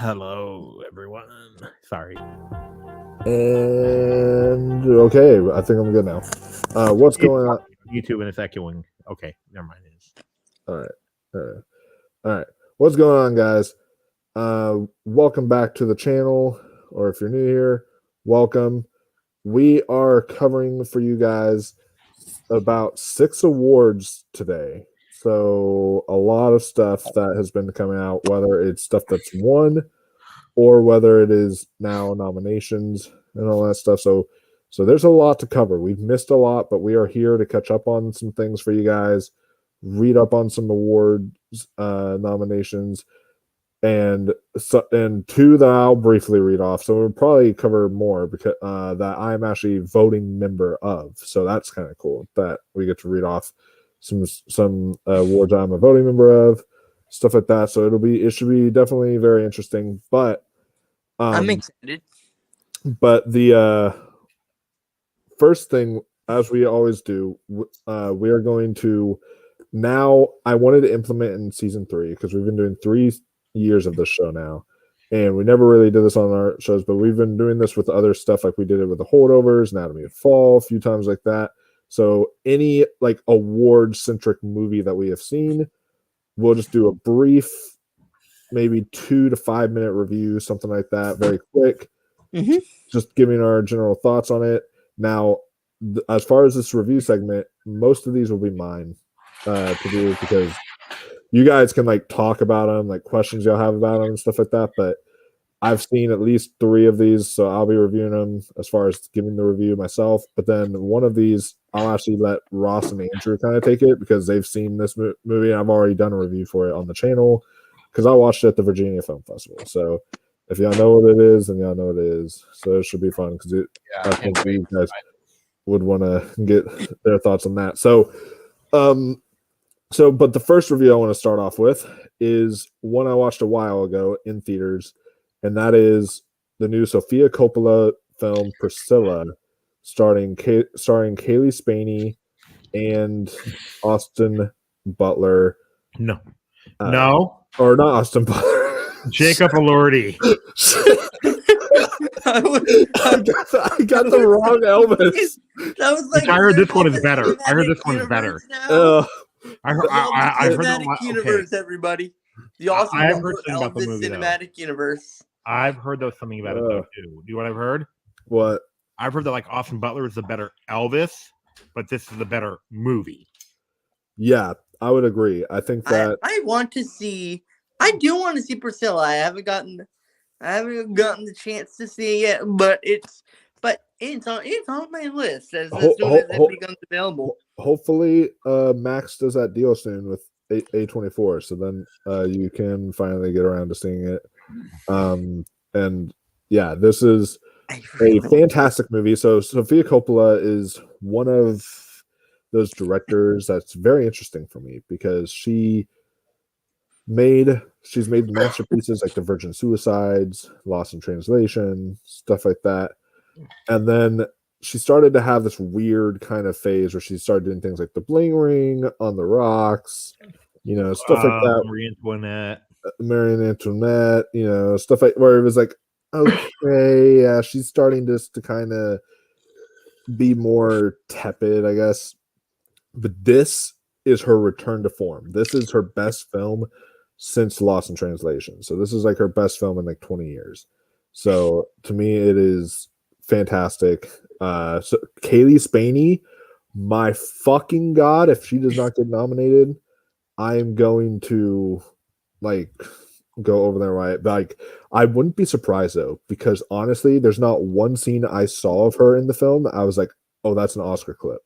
Hello, everyone. Sorry. And okay, I think I'm good now. What's going on? YouTube and it's echoing. Okay, never mind. All right. What's going on, guys? Welcome back to the channel, or if you're new here, welcome. We are covering for you guys about 6 awards today. So a lot of stuff that has been coming out, whether it's stuff that's won or whether it is now nominations and all that stuff. So there's a lot to cover. We've missed a lot, but we are here to catch up on some things for you guys, read up on some awards, nominations, and two that I'll briefly read off. So we'll probably cover more because that I'm actually voting member of. So that's kind of cool that we get to read off some awards I'm a voting member of, stuff like that. So it should be definitely very interesting. But I'm excited. But the first thing, as we always do, we are going to now. I wanted to implement in season 3 because we've been doing 3 years of this show now, and we never really did this on our shows, but we've been doing this with other stuff, like we did it with the Holdovers, Anatomy of Fall, a few times like that. So any like award centric movie that we have seen, we'll just do a brief, maybe 2 to 5 minute review, something like that, very quick. Just giving our general thoughts on it. Now, as far as this review segment, most of these will be mine to do because you guys can like talk about them, like questions you'll have about them and stuff like that. But I've seen at least 3 of these, so I'll be reviewing them as far as giving the review myself. But then one of these, I'll actually let Ross and Andrew kind of take it because they've seen this movie. I've already done a review for it on the channel because I watched it at the Virginia Film Festival. So if y'all know what it is, then y'all know what it is. So it should be fun because I think you guys would want to get their thoughts on that. But the first review I want to start off with is one I watched a while ago in theaters, and that is the new Sofia Coppola film Priscilla, starring Kaylee Spaney and Austin Butler. No, or not Austin Butler. Jacob Elordi. I got the wrong Elvis. That was like I heard this one is better. I heard this one is better. I heard cinematic universe, everybody. I've heard something about the movie. Cinematic universe. I've heard something about it though too. Do you know what I've heard? What? I've heard that like Austin Butler is the better Elvis, but this is the better movie. Yeah, I would agree. I think that I do want to see Priscilla. I haven't gotten the chance to see it yet, but it's on my list as soon as it becomes available. Hopefully, Max does that deal soon with A24, so then you can finally get around to seeing it. And yeah, this is a fantastic movie. So Sofia Coppola is one of those directors that's very interesting for me because she's made masterpieces like The Virgin Suicides, Lost in Translation, stuff like that. And then she started to have this weird kind of phase where she started doing things like The Bling Ring, On the Rocks, stuff like that. Marie Antoinette, stuff like where it was like, okay, yeah, she's starting just to kind of be more tepid, I guess. But this is her return to form. This is her best film since Lost in Translation. So this is like her best film in like 20 years. So to me, it is fantastic. So Kaylee Spaney, my fucking God, if she does not get nominated, I am going to like go over there, right? Like, I wouldn't be surprised though, because honestly, there's not one scene I saw of her in the film that I was like, oh, that's an Oscar clip.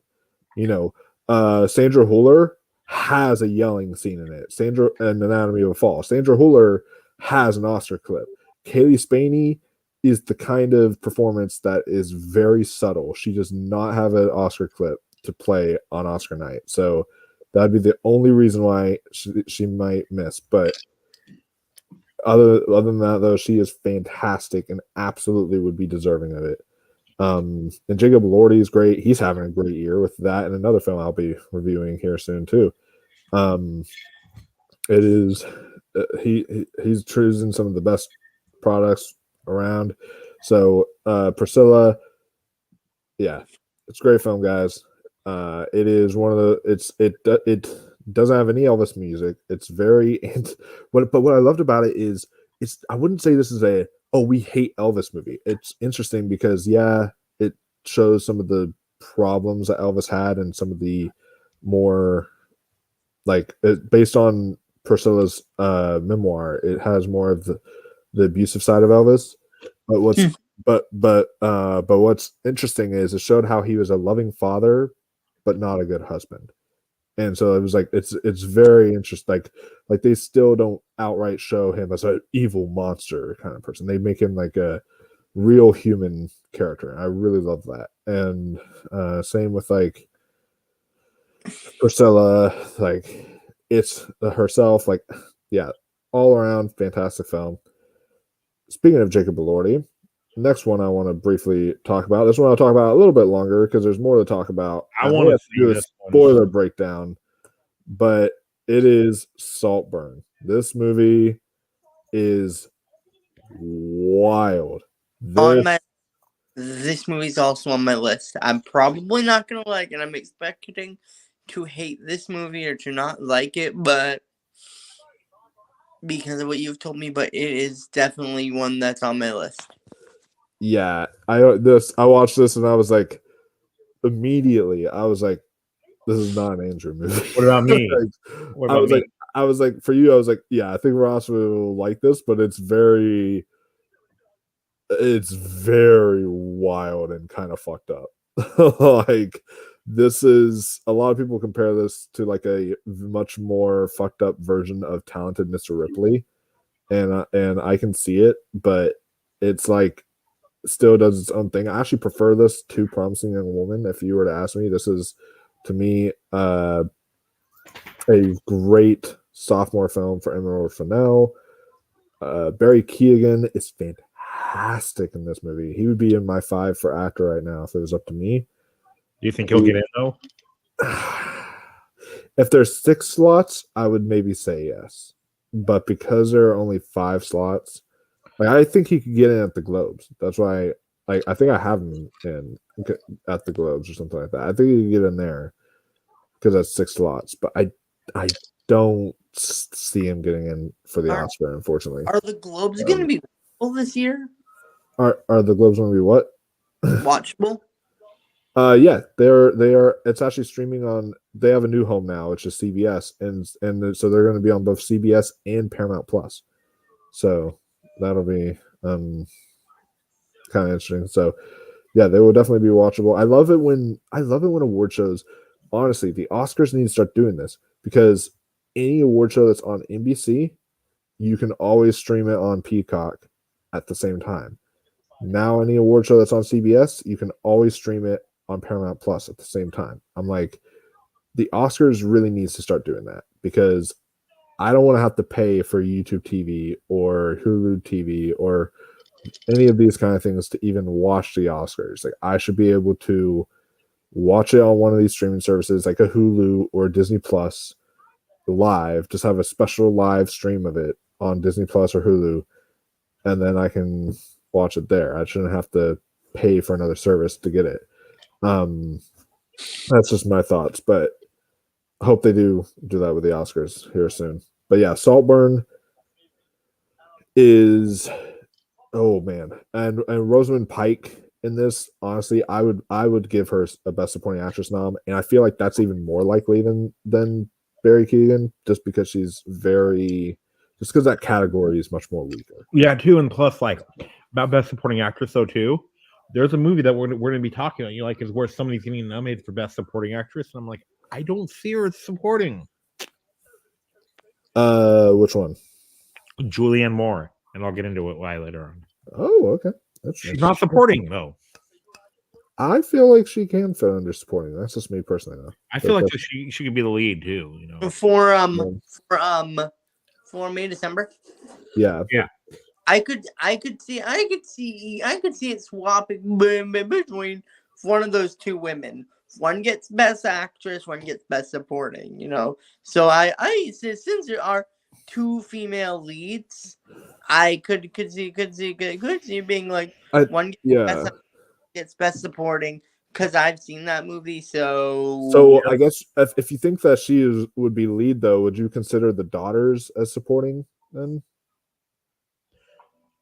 Sandra Hüller has a yelling scene in it. Sandra and Anatomy of a Fall. Sandra Hüller has an Oscar clip. Kaylee Spaney is the kind of performance that is very subtle. She does not have an Oscar clip to play on Oscar night. So that'd be the only reason why she might miss. But other than that, though, she is fantastic and absolutely would be deserving of it. And Jacob Elordi is great. He's having a great year with that and another film I'll be reviewing here soon too. It is he's choosing some of the best products around. So Priscilla, yeah, it's a great film, guys. It is one of the it doesn't have any Elvis music. It's very but what I loved about it is I wouldn't say this is a we hate Elvis movie. It's interesting because it shows some of the problems that Elvis had and some of the more based on Priscilla's memoir, it has more of the abusive side of Elvis. But what's interesting is it showed how he was a loving father, but not a good husband. And so it was like it's very interesting. Like they still don't outright show him as an evil monster kind of person. They make him like a real human character. I really love that. And same with like Priscilla, like it's herself, like all around fantastic film. Speaking of Jacob Elordi, next one I want to briefly talk about. This one I'll talk about a little bit longer because there's more to talk about. I want to do a spoiler breakdown, but it is Saltburn. This movie is wild. This movie's also on my list. I'm probably not gonna like it. I'm expecting to hate this movie or to not like it, but because of what you've told me, but it is definitely one that's on my list. Yeah, I watched this and I was like, immediately, I was like, this is not an Andrew movie. What about me? I was like, for you, I was like, yeah, I think Ross will like this, but it's very wild and kind of fucked up. Like, this is a lot of people compare this to like a much more fucked up version of Talented Mr. Ripley, and I can see it, but it's like still does its own thing. I actually prefer this to Promising Young Woman. If you were to ask me, this is to me a great sophomore film for Emerald Fennell. Barry Keoghan is fantastic in this movie. He would be in my 5 for actor right now if it was up to me. Do you think he'll get in though? If there's 6 slots, I would maybe say yes. But because there are only 5 slots, like I think he could get in at the Globes. That's why I think I have him in at the Globes or something like that. I think he could get in there because that's 6 slots. But I don't see him getting in for the Oscar, unfortunately. Are the Globes going to be watchable this year? Are the Globes going to be what? Watchable? Yeah, they are. It's actually streaming on. They have a new home now, which is CBS, and so they're going to be on both CBS and Paramount Plus. So that'll be kind of interesting. So yeah, they will definitely be watchable. I love it when award shows. Honestly, the Oscars need to start doing this because any award show that's on NBC, you can always stream it on Peacock at the same time. Now, any award show that's on CBS, you can always stream it on Paramount Plus at the same time. I'm like, the Oscars really needs to start doing that because I don't want to have to pay for YouTube TV or Hulu TV or any of these kind of things to even watch the Oscars. Like, I should be able to watch it on one of these streaming services like a Hulu or Disney Plus live, just have a special live stream of it on Disney Plus or Hulu, and then I can watch it there. I shouldn't have to pay for another service to get it. That's just my thoughts, but I hope they do that with the Oscars here soon. But yeah, Saltburn is man, and Rosamund Pike in this. Honestly, I would give her a Best Supporting Actress nom, and I feel like that's even more likely than Barry Keoghan, just because that category is much more weaker. Yeah, too, and plus, like about Best Supporting Actress, though, too. There's a movie that we're going to be talking about. Is where somebody's getting nominated for Best Supporting Actress, and I'm like, I don't see her supporting. Which one? Julianne Moore, and I'll get into it why later on. Oh, okay. She's not supporting though. I feel like she can fit under supporting. That's just me personally, though. I feel like she could be the lead too. For May December. Yeah. I could see it swapping between one of those two women. One gets Best Actress, one gets Best Supporting. So since there are 2 female leads, I could see being like one gets best supporting because I've seen that movie. So I guess if you think that she would be lead, though, would you consider the daughters as supporting then?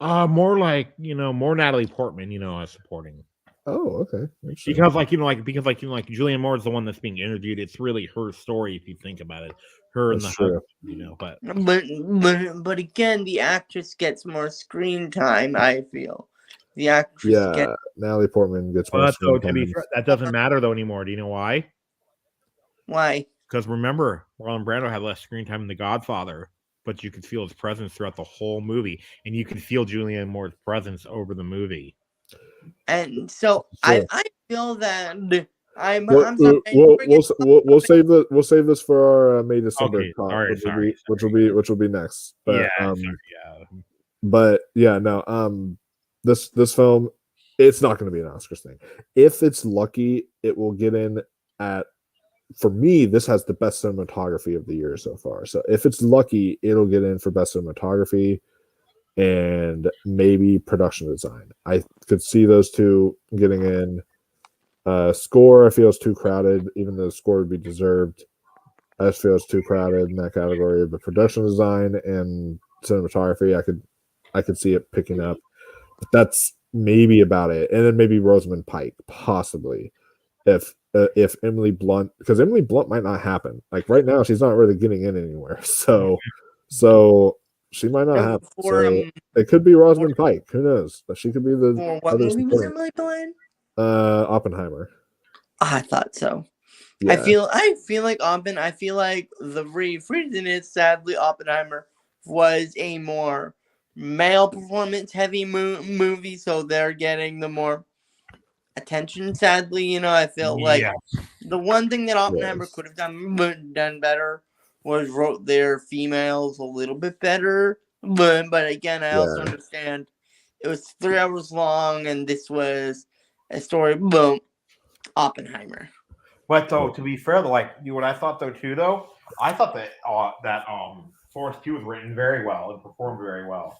More like more Natalie Portman, as supporting. Oh, okay. Because Julianne Moore is the one that's being interviewed. It's really her story if you think about it. Her and the husband, but again, the actress gets more screen time. I feel the actress gets. Natalie Portman gets more screen time. That doesn't matter though anymore. Do you know why? Why? Because remember, Marlon Brando had less screen time in The Godfather, but you could feel his presence throughout the whole movie, and you could feel Julianne Moore's presence over the movie. And so I feel that we'll save this for our May December talk, which will be next. But, this film, it's not going to be an Oscars thing. If it's lucky, it will get in at. For me, this has the best cinematography of the year so far. So if it's lucky, it'll get in for best cinematography and maybe production design. I could see those two getting in. Score, I feel, is too crowded, even though the score would be deserved. I just feel it's too crowded in that category. But production design and cinematography, I could see it picking up. But that's maybe about it. And then maybe Rosamund Pike, possibly. If Emily Blunt, because Emily Blunt might not happen. Like right now, she's not really getting in anywhere. So she might not happen. So it could be Rosamund Pike. Who knows? But she could be the. What movie was Emily Blunt? Oppenheimer. I thought so. Yeah. I feel like I feel like the reason is sadly Oppenheimer was a more male performance heavy movie, so they're getting the more attention. Sadly, I feel like the one thing that Oppenheimer could have done better was wrote their females a little bit better. But again, I also understand it was 3 hours long, and this was a story. Boom, Oppenheimer. But though, to be fair, what I thought though, I thought that Florence Pugh was written very well and performed very well.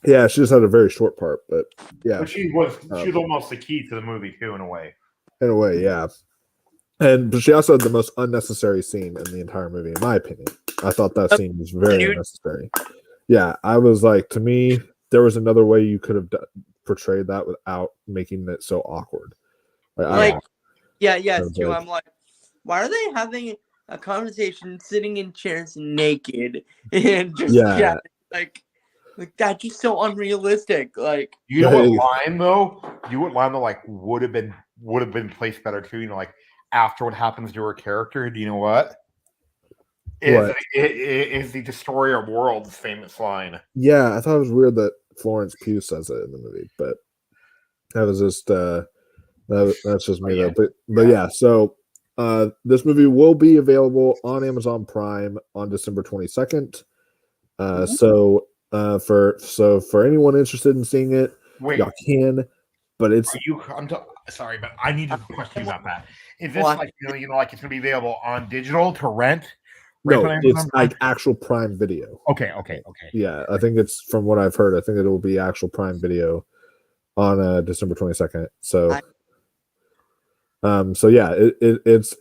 Yeah, she just had a very short part, but yeah. But she was almost the key to the movie too, in a way. In a way, yeah. But she also had the most unnecessary scene in the entire movie, in my opinion. I thought that scene was very unnecessary. Yeah, I was like, to me, there was another way you could have portrayed that without making it so awkward. Too. I'm like, why are they having a conversation sitting in chairs naked and just chatting? Like that's just so unrealistic. Like you know what line though? Would have been placed better too. After what happens to her character, do you know what? Is the Destroyer of Worlds famous line? Yeah, I thought it was weird that Florence Pugh says it in the movie, but that was just that's just me though. But yeah, so this movie will be available on Amazon Prime on December 22nd. So for anyone interested in seeing it, y'all can. But it's sorry, but I need to question you about that. Is this it's gonna be available on digital to rent? No, it's like actual Prime Video. Okay. Yeah, I think it's from what I've heard. I think it will be actual Prime Video on December 22nd. So, it's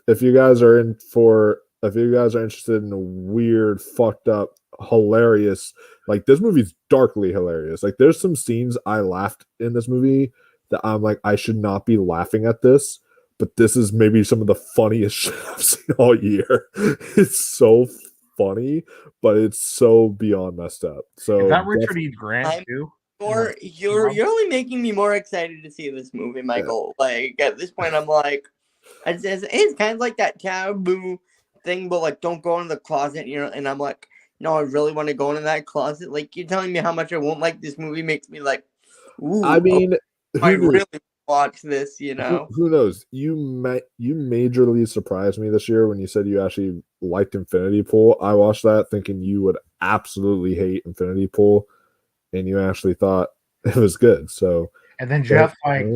if you guys are interested in a weird, fucked up, hilarious, like this movie's darkly hilarious. Like there's some scenes I laughed in this movie that I'm like, I should not be laughing at this. But this is maybe some of the funniest shit I've seen all year. It's so funny, but it's so beyond messed up. So is that Richard E. Grant too? You're only making me more excited to see this movie, Michael. Yeah. Like at this point, I'm like, it's kind of like that taboo thing, but like don't go in the closet, And I'm like, no, I really want to go into that closet. Like you're telling me how much I won't like this movie makes me like, ooh. I mean, I really watch this, Who knows? You majorly surprised me this year when you said you actually liked Infinity Pool. I watched that thinking you would absolutely hate Infinity Pool, and you actually thought it was good. So, and then Jeff something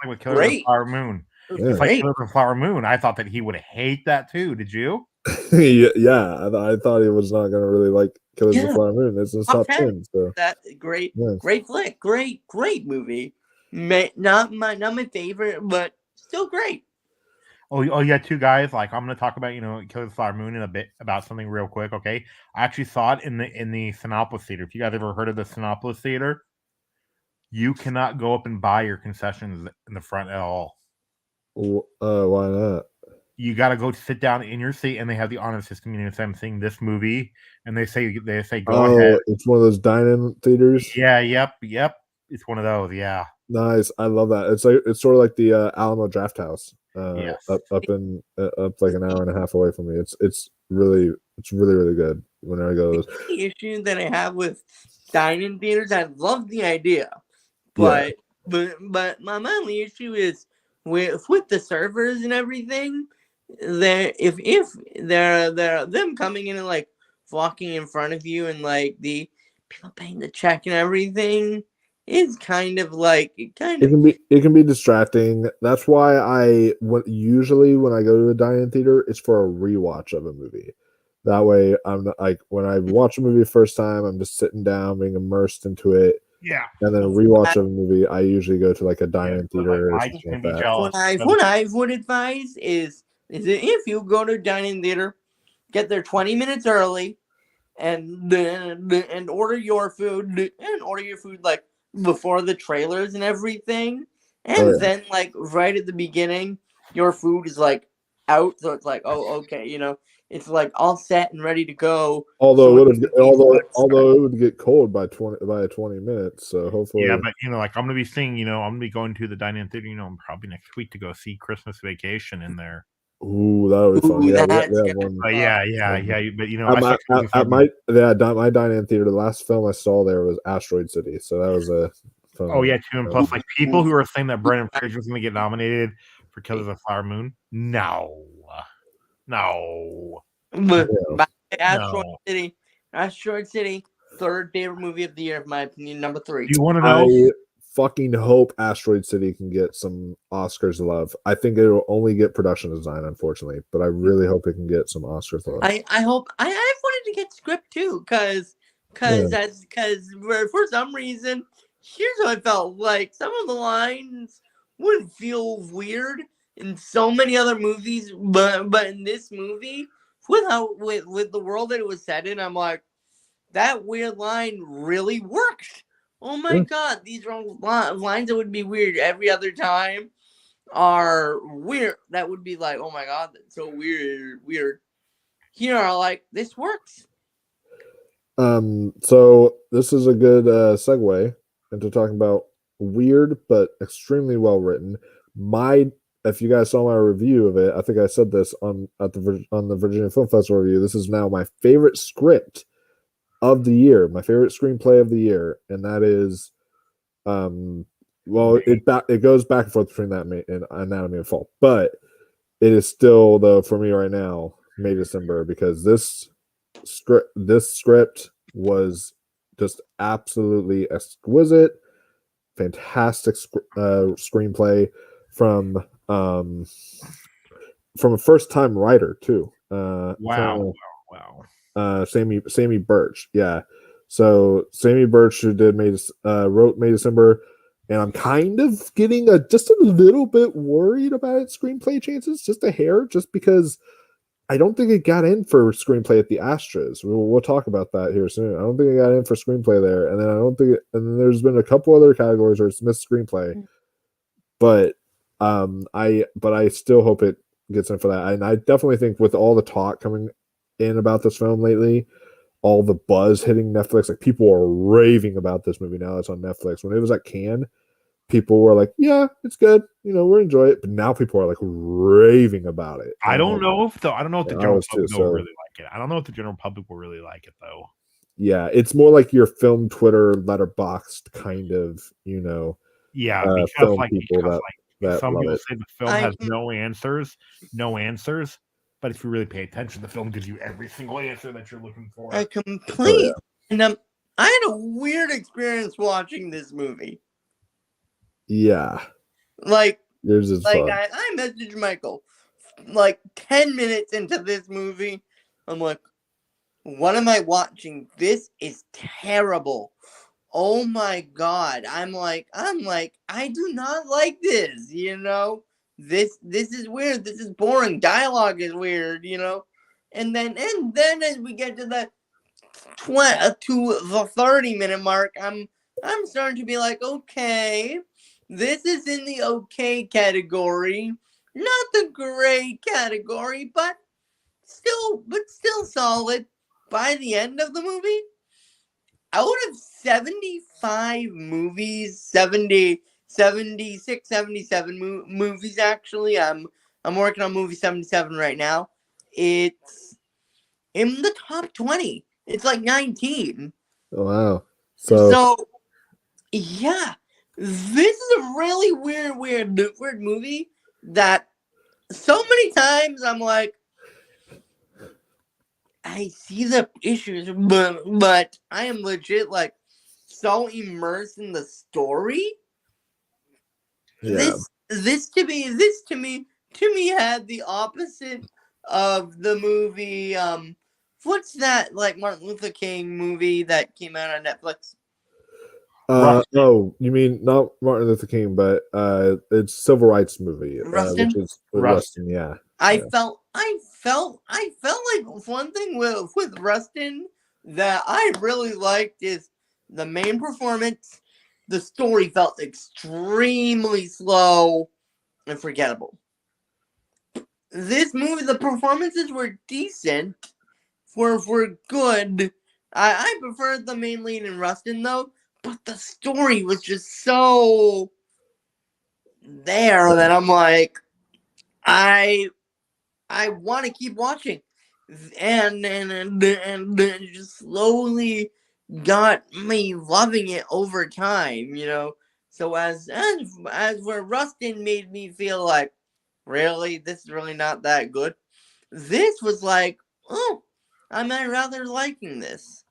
with Killer of the Flower Moon. It's like Killer of the Flower Moon. I thought that he would hate that too. Did you? Yeah, I thought he was not gonna really like Killers of the Yeah. Flower Moon. It's in his top 10. So That great yeah. flick, great movie. Not my favorite, but still great. Oh yeah, two guys. Like I'm gonna talk about Killers of the Flower Moon in a bit about something real quick. Okay, I actually saw it in the Sinopolis Theater. If you guys ever heard of the Sinopolis Theater, you cannot go up and buy your concessions in the front at all. Why not? You got to go sit down in your seat, and they have the honor system. I'm seeing this movie, and they say go ahead. It's one of those dine-in theaters. Yeah, yep. It's one of those. Yeah. Nice. I love that. It's sort of like the Alamo Draft House. Yes. Up like an hour and a half away from me. It's really really good when I go to those. The issue that I have with dine-in theaters, I love the idea, but my only issue is with the servers and everything. If they're them coming in and like walking in front of you and like the people paying the check and everything is kind of like It can be distracting. That's why usually when I go to a dine-in theater, it's for a rewatch of a movie. That way, I'm not, like when I watch a movie the first time, I'm just sitting down, being immersed into it. Yeah. And then a rewatch of a movie, I usually go to like a dine-in theater or something like that. What I would advise is if you go to a dine-in theater, get there 20 minutes early, and order your food like before the trailers and everything, and then like right at the beginning, your food is like out, so it's like, oh, okay, it's like all set and ready to go. Although it would get cold by 20 minutes, so hopefully. Yeah, but like I'm gonna be seeing, I'm gonna be going to the dine-in theater, probably next week to go see Christmas Vacation in there. Ooh, that would be fun. Yeah, we have one. But my dine-in theater, the last film I saw there was Asteroid City, so that was a fun. Oh yeah, too. And plus, like people who are saying that Brendan Fraser's going to get nominated for Killers of the Flower Moon, no. Asteroid City, third favorite movie of the year, in my opinion. Number 3. Do you want to know? I fucking hope Asteroid City can get some Oscars love. I think it will only get production design, unfortunately, but I really hope it can get some Oscars love. I hope. I wanted to get script too, because for some reason, here's what I felt like: some of the lines would feel weird in so many other movies, but in this movie, with the world that it was set in, I'm like, that weird line really worked. Oh my god, these are lines that would be weird every other time are weird. That would be like, oh my god, that's so weird. Here are like, this works. So this is a good segue into talking about weird but extremely well written. If you guys saw my review of it, I think I said this on the Virginia Film Festival review. This is now my favorite script of the year, my favorite screenplay of the year, and that is, it goes back and forth between that and Anatomy of Fall, but it is still though for me right now May December, because this script was just absolutely exquisite, fantastic screenplay from a first time writer too. Wow. Sammy Birch. Yeah. So Sammy Birch, who wrote May December, and I'm kind of getting just a little bit worried about its screenplay chances, just a hair, just because I don't think it got in for screenplay at the Astros. We'll talk about that here soon. I don't think it got in for screenplay there, and then and then there's been a couple other categories where it's missed screenplay, but I still hope it gets in for that. And I definitely think with all the talk coming in about this film lately, all the buzz hitting Netflix, like people are raving about this movie now. It's on Netflix. When it was at Cannes, people were like, "Yeah, it's good. We'll enjoy it." But now people are like raving about it. I don't know if the general public will really like it. I don't know if the general public will really like it though. Yeah, it's more like your film Twitter letterboxed kind of, Yeah, because some people it. say the film has no answers. But if you really pay attention, the film gives you every single answer that you're looking for. A complete. And I had a weird experience watching this movie. Yeah. Like, yours is fun. I messaged Michael like 10 minutes into this movie, I'm like, what am I watching? This is terrible. Oh my god. I'm like, I do not like this, you know? This is weird. This is boring. Dialogue is weird, you know? And then as we get to the 30-minute mark, I'm starting to be like, okay, this is in the okay category. Not the great category, but still solid. By the end of the movie, out of 75 movies, 76, 77 movies actually, I'm working on movie 77 right now. It's in the top 20. It's like 19. Oh, wow. So yeah, this is a really weird movie that so many times I'm like, I see the issues, but I am legit like so immersed in the story. yeah. This to me had the opposite of the movie. What's that like Martin Luther King movie that came out on Netflix? Oh, you mean not Martin Luther King, but it's civil rights movie, Rustin? which is Rustin. Yeah. I felt like one thing with Rustin that I really liked is the main performance. The story felt extremely slow and forgettable. This movie, the performances were decent, were good. I preferred the main lead in Rustin though, but the story was just so there that I'm like, I want to keep watching, and just slowly got me loving it over time, you know. So as where Rustin made me feel like, really, this is really not that good. This was like, oh, I'm rather liking this.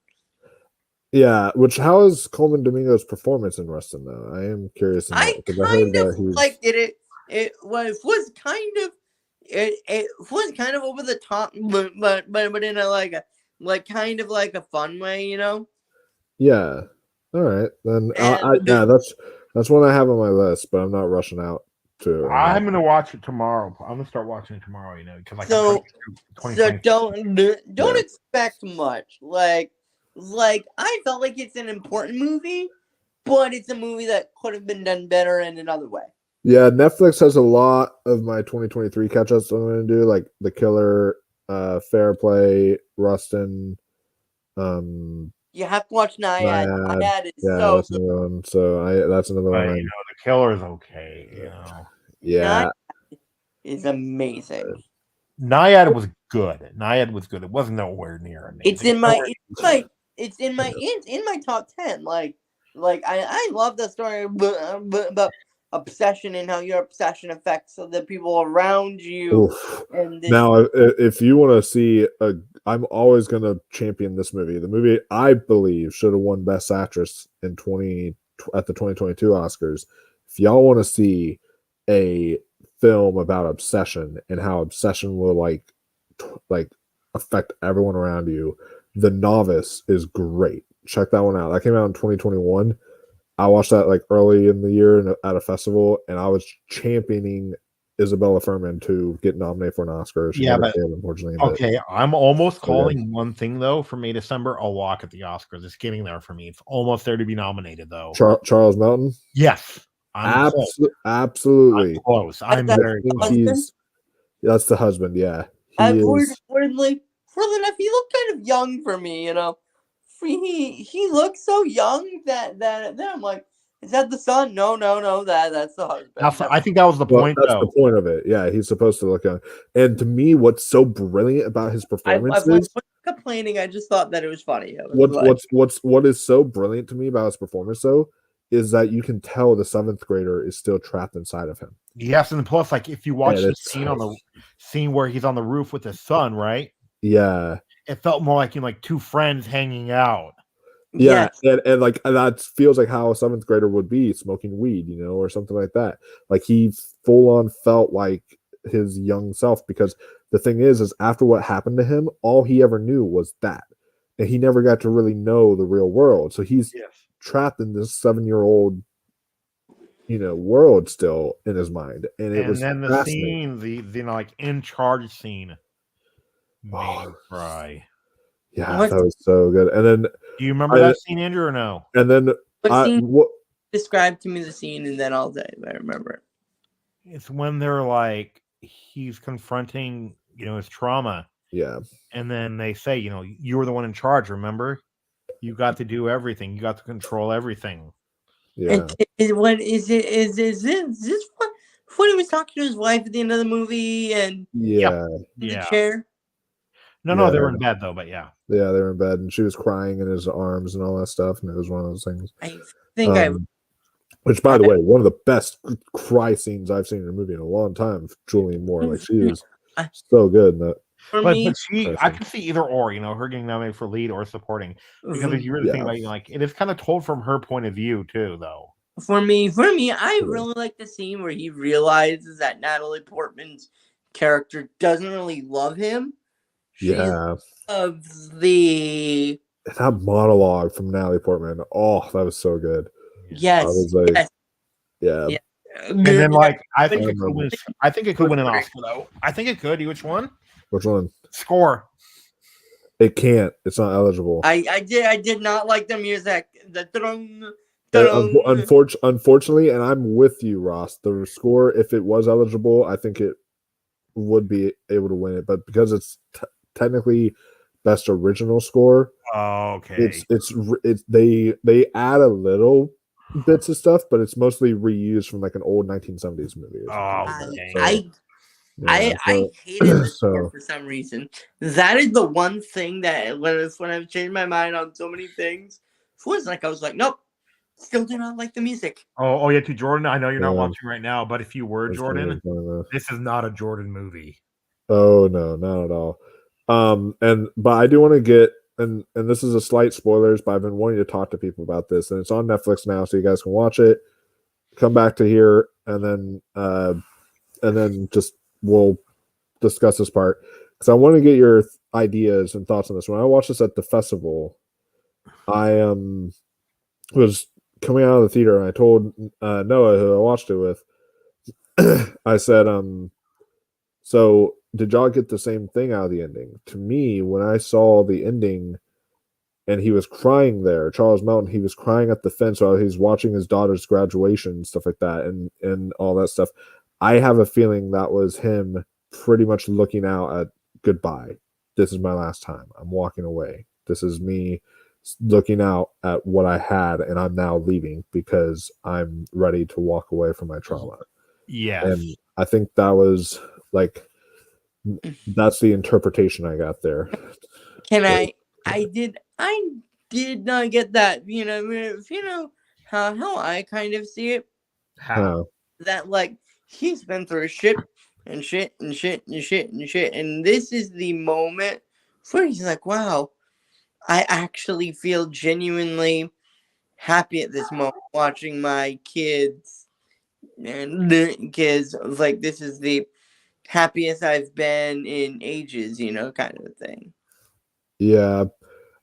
Yeah. How is Coleman Domingo's performance in Rustin though? I am curious. I kind of liked it. It was kind of. It was kind of over the top, but in a like kind of like a fun way, you know. Yeah. All right, then. Yeah, that's one I have on my list, but I'm not rushing out to. I'm gonna watch it tomorrow. I'm gonna start watching it tomorrow. You know, because like so don't expect much. Like I felt like it's an important movie, but it's a movie that could have been done better in another way. Yeah, Netflix has a lot of my 2023 catch-ups I'm going to do, like The Killer, Fair Play, Rustin. You have to watch Naiad. Naiad is that's another one. So that's another one. You know, The Killer is okay. You know, yeah, Naiad is amazing. Naiad was good. It wasn't nowhere near amazing. It's in my top 10. Like I love the story about obsession and how your obsession affects the people around you. Oof. Now, if you want to see I'm always going to champion this movie. The movie I believe should have won Best Actress at the 2022 Oscars. If y'all want to see a film about obsession and how obsession will like affect everyone around you, The Novice is great. Check that one out. That came out in 2021. I watched that like early in the year at a festival, and I was championing Isabella Fuhrman to get nominated for an Oscar. She never did, unfortunately. Okay, I'm almost calling one thing though for May December a lock at the Oscars. It's getting there for me. It's almost there to be nominated though. Charles Melton. Yes, absolutely. I'm close. I'm very close. That's the husband. Yeah, Weirdly enough, he looked kind of young for me. You know, he looks so young that I'm like, is that the son? No, that's the husband. I think that was the point. That's the point of it. Yeah, he's supposed to look young. And to me, what's so brilliant about his performance I wasn't complaining. I just thought that it was funny. What is so brilliant to me about his performance though is that you can tell the 7th grader is still trapped inside of him. Yes, and plus, like if you watch the scene where he's on the roof with his son, right? Yeah, it felt more like two friends hanging out. Yeah, and like that feels like how a 7th grader would be smoking weed, you know, or something like that. Like he full on felt like his young self, because the thing is after what happened to him, all he ever knew was that, and he never got to really know the real world. So he's trapped in this 7-year-old, world still in his mind, and it was then the fascinating. scene, the like in charge scene, made me cry. Yeah, that was so good. And then, do you remember that scene, Andrew, or no? And then, describe to me the scene, and then I'll say if I remember it. It's when they're like, he's confronting, his trauma. Yeah. And then they say, you were the one in charge, remember? You got to do everything. You got to control everything. Yeah. What is it? Is this when he was talking to his wife at the end of the movie and in the chair? No, they were in bed though, but yeah, they were in bed, and she was crying in his arms and all that stuff, and it was one of those things. I think which, by the way, one of the best cry scenes I've seen in a movie in a long time. Julianne Moore, like, she is so good in that. But I can see either or, her getting nominated for lead or supporting, because if you really think about it, like, it is kind of told from her point of view too, though. For me, I really like the scene where he realizes that Natalie Portman's character doesn't really love him. Of that monologue from Natalie Portman. Oh, that was so good. Yes. I was like, yeah. And then, like, I think it could win an Oscar, though. I think it could. Which one? Which one? Score. It can't. It's not eligible. I did not like the music. The unfortunately, and I'm with you, Ross. The score, if it was eligible, I think it would be able to win it. But because it's technically best original score, okay, it's they add a little bits of stuff, but it's mostly reused from like an old 1970s movie. I hated the score for some reason. That is the one thing that when I've changed my mind on so many things, I was like, nope, still do not like the music. To Jordan, I know you're not watching right now, but if you were Jordan, this is not a Jordan movie. Oh no, not at all. But I do want to get, and this is a slight spoilers, but I've been wanting to talk to people about this, and it's on Netflix now, so you guys can watch it. Come back to here, and then just we'll discuss this part, because I want to get your ideas and thoughts on this. When I watched this at the festival, I was coming out of the theater, and I told Noah, who I watched it with, I said, so did y'all get the same thing out of the ending? To me, when I saw the ending and he was crying there, Charles Melton, he was crying at the fence while he's watching his daughter's graduation and stuff like that, and all that stuff. I have a feeling that was him pretty much looking out at goodbye. This is my last time. I'm walking away. This is me looking out at what I had, and I'm now leaving because I'm ready to walk away from my trauma. Yes. And I think that was like, that's the interpretation I got there. I did not get that. How I kind of see it. How? That, like, he's been through shit and shit and shit and shit and shit, and this is the moment where he's like, wow, I actually feel genuinely happy at this moment watching my kids, and the kids, like, this is the happiest I've been in ages, kind of a thing. Yeah.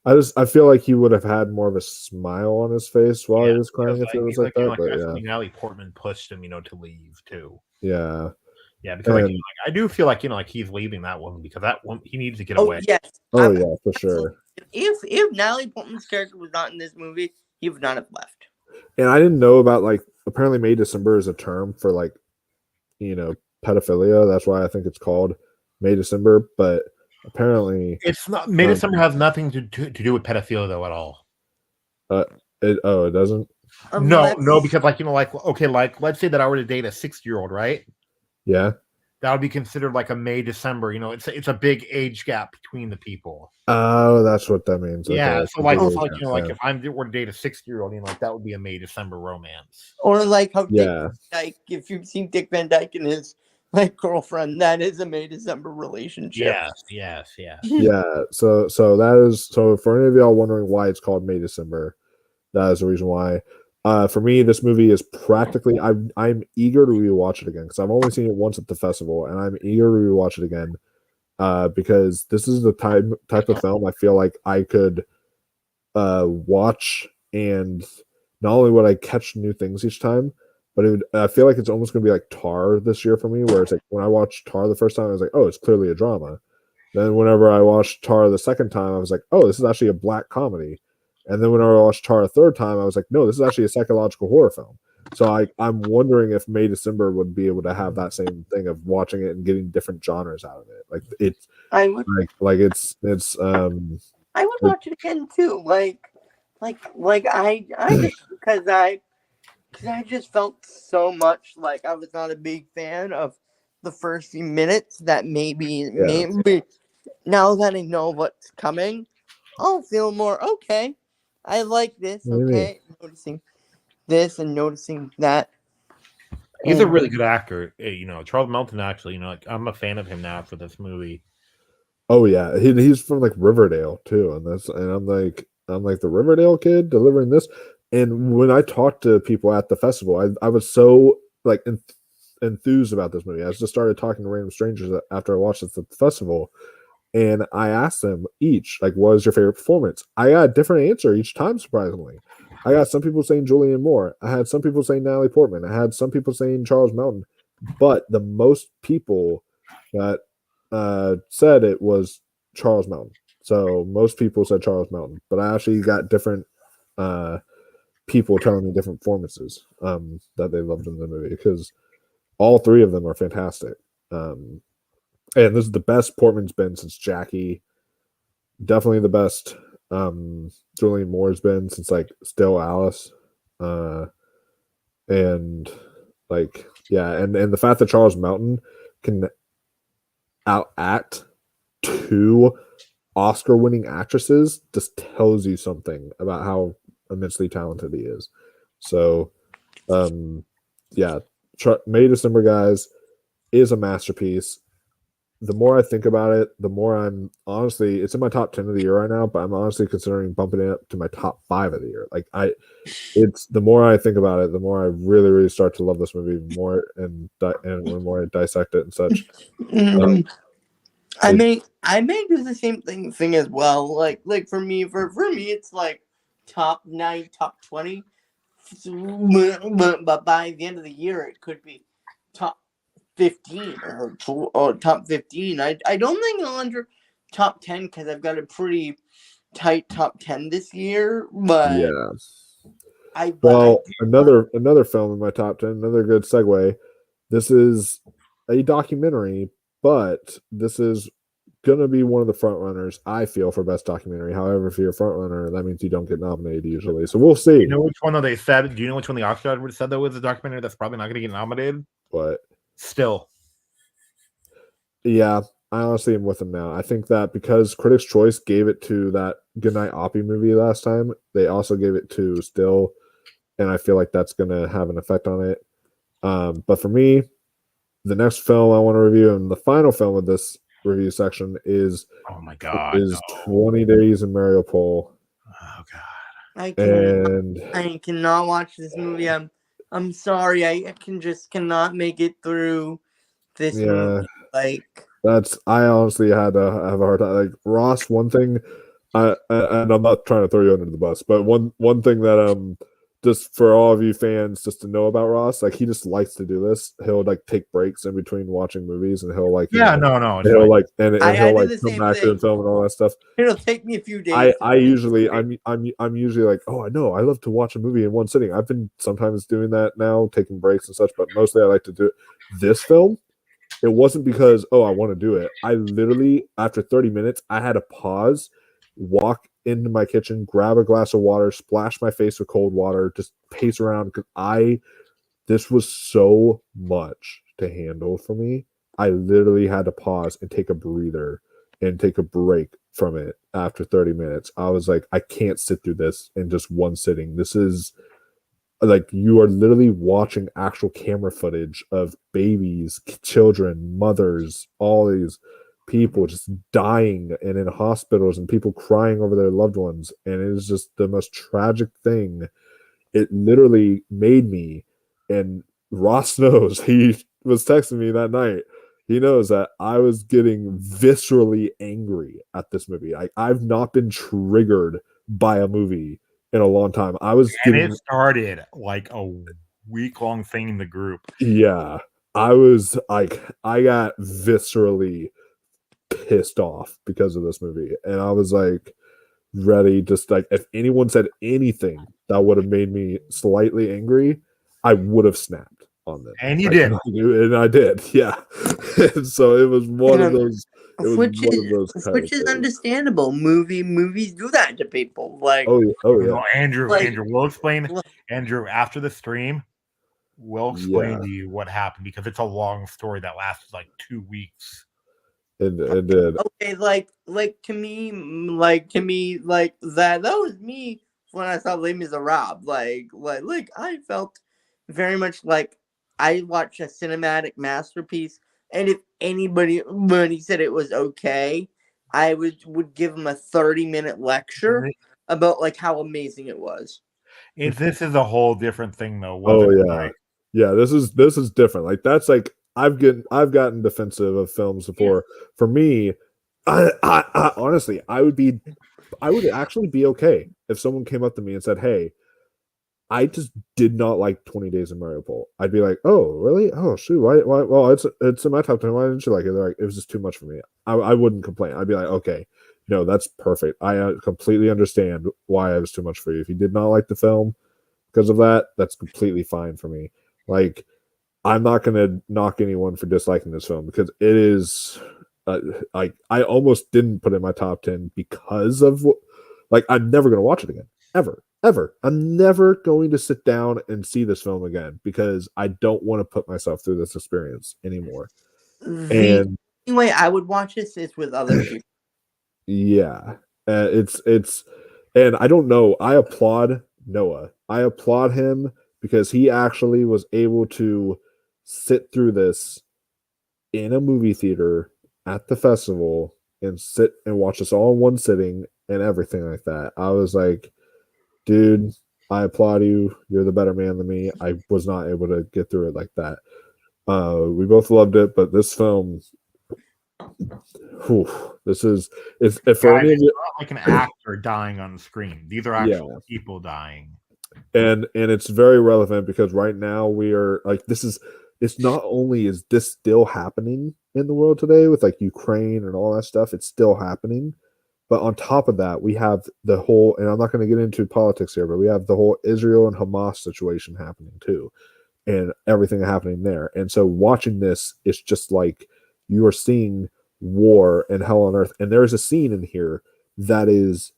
I feel like he would have had more of a smile on his face while he was crying if it was like that. But I think Natalie Portman pushed him, to leave too. Yeah. Yeah, because I do feel like he's leaving that woman, because that one, he needs to get away. Yes. Yeah, for sure. If Natalie Portman's character was not in this movie, he would not have left. And I didn't know about, like, apparently May December is a term for, like, pedophilia. That's why I think it's called May December, but apparently it's not. May December has nothing to do with pedophilia though at all. It doesn't. No, because let's say that I were to date a 60-year-old, right? Yeah, that would be considered like a May December. It's a big age gap between the people. Oh, that's what that means. Yeah, so if I were to date a 60-year-old, that would be a May December romance. Or like how Dick Van Dyke, if you've seen Dick Van Dyke and his girlfriend, that is a May December relationship. Yes. Yeah. So that is, so for any of y'all wondering why it's called May December, that is the reason why. For me, this movie is practically. I'm eager to rewatch it again because I've only seen it once at the festival, and I'm eager to rewatch it again. Because this is the type of film I feel like I could watch, and not only would I catch new things each time, but I feel like it's almost going to be like Tar this year for me, where it's like when I watched Tar the first time, I was like, oh, it's clearly a drama. Then whenever I watched Tar the second time, I was like, oh, this is actually a black comedy. And then whenever I watched Tar a third time, I was like, no, this is actually a psychological horror film. So I'm wondering if May December would be able to have that same thing of watching it and getting different genres out of it. Like it's I would I would watch it again too. I just because I just felt so much like I was not a big fan of the first few minutes that maybe now that I know what's coming, I'll feel more okay. I like this, okay? Noticing this and noticing that. He's a really good actor. Charles Melton actually, like I'm a fan of him now for this movie. Oh yeah, he's from like Riverdale too, and I'm like the Riverdale kid delivering this. And when I talked to people at the festival, I was so like enthused about this movie. I just started talking to random strangers after I watched it at the festival, and I asked them each like, "What was your favorite performance?" I got a different answer each time. Surprisingly, I got some people saying Julianne Moore. I had some people saying Natalie Portman. I had some people saying Charles Melton. But the most people that said it was Charles Melton. So most people said Charles Melton, but I actually got different people telling me different performances that they loved in the movie because all three of them are fantastic. And this is the best Portman's been since Jackie. Definitely the best Julianne Moore's been since like Still Alice. And like and the fact that Charles Melton can outact two Oscar-winning actresses just tells you something about how immensely talented he is. So, May December, guys, is a masterpiece. The more I think about it, the more I'm honestly, it's in my top 10 of the year right now, but I'm honestly considering bumping it up to my top 5 of the year. Like it's the more I think about it, the more I really, really start to love this movie more and the more I dissect it and such. I may do the same thing as well. Like for me, it's like top 9, top 20. But by the end of the year, it could be top 15 or top 15. I don't think I'll enter top 10 because I've got a pretty tight top 10 this year. But yeah, another film in my top 10. Another good segue. This is a documentary, but this is gonna be one of the front runners, I feel, for best documentary. However, if you're a front runner, that means you don't get nominated usually. So we'll see. You know which one they said? Do you know which one the Oscar said that was a documentary that's probably not going to get nominated? What? Still. Yeah, I honestly am with them now. I think that because Critics' Choice gave it to that Goodnight Oppie movie last time, they also gave it to Still, and I feel like that's going to have an effect on it. But for me, the next film I want to review and the final film of this review section is 20 Days in Mariupol. Oh god. I cannot watch this movie. I'm sorry. I cannot make it through this movie. Like I honestly had to have a hard time. Like Ross, one thing and I'm not trying to throw you under the bus, but one thing that just for all of you fans just to know about Ross, like he just likes to do this. He'll like take breaks in between watching movies and he'll like he'll like and he'll like come back to the film and all that stuff. It'll take me a few days. I'm usually like, oh, I know, I love to watch a movie in one sitting. I've been sometimes doing that now, taking breaks and such, but mostly I like to do it. This film, it wasn't because I want to do it. I literally after 30 minutes, I had to pause, walk into my kitchen, grab a glass of water, splash my face with cold water, just pace around because this was so much to handle for me. I literally had to pause and take a breather and take a break from it after 30 minutes. I was like, I can't sit through this in just one sitting. This is like you are literally watching actual camera footage of babies, children, mothers, all these people just dying and in hospitals and people crying over their loved ones. And it is just the most tragic thing. it literally made me, and Ross knows, he was texting me that night. He knows that I was getting viscerally angry at this movie. I've not been triggered by a movie in a long time. I was And getting, it started like a week-long thing in the group. yeah, I was like, I got viscerally pissed off because of this movie. And I was like, ready, just like, if anyone said anything that would have made me slightly angry, I would have snapped on them. And you did. And I did, yeah. And so it was one of those. It was which one of those which is things. understandable. Movies do that to people. Like, Oh yeah. No, Andrew, Like- Andrew, we'll explain. Look. Andrew, after the stream, we'll explain Yeah. to you what happened because it's a long story that lasted like 2 weeks. It did. okay, like to me, like that was me when I saw Les Miserables. Like I felt very much like I watched a cinematic masterpiece, and if anybody when he said it was okay, I would give him a 30-minute lecture about like how amazing it was. This is a whole different thing though. Oh wasn't it? yeah. Like, Yeah, this is different. Like that's like I've gotten defensive of films before. For me, I honestly I would actually be okay if someone came up to me and said, "Hey, I just did not like 20 Days of Mariupol." I'd be like, "Oh, really? Oh, shoot. Why? Well, it's in my top 10. Why didn't you like it?" They're like, "It was just too much for me." I wouldn't complain. I'd be like, "Okay, no, that's perfect. I completely understand why it was too much for you. If you did not like the film because of that, that's completely fine for me." Like, I'm not going to knock anyone for disliking this film because it is like I almost didn't put it in my top 10 because of like I'm never going to watch it again ever. I'm never going to sit down and see this film again because I don't want to put myself through this experience anymore. The And only way I would watch this is with other people. yeah, it's and I don't know. I applaud Noah. I applaud him because he actually was able to sit through this in a movie theater at the festival and sit and watch us all in one sitting and everything like that. I was like, dude, I applaud you. You're the better man than me. I was not able to get through it like that. We both loved it, but this film, this is it's for guys, any of it's you, not like an actor dying on the screen. These are actual people dying. and it's very relevant because right now we are like it's not only is this still happening in the world today with like Ukraine and all that stuff, it's still happening. But on top of that, we have the whole, and I'm not going to get into politics here, but we have the whole Israel and Hamas situation happening too, and everything happening there. And so watching this, it's just like you are seeing war and hell on earth. And there is a scene in here that is,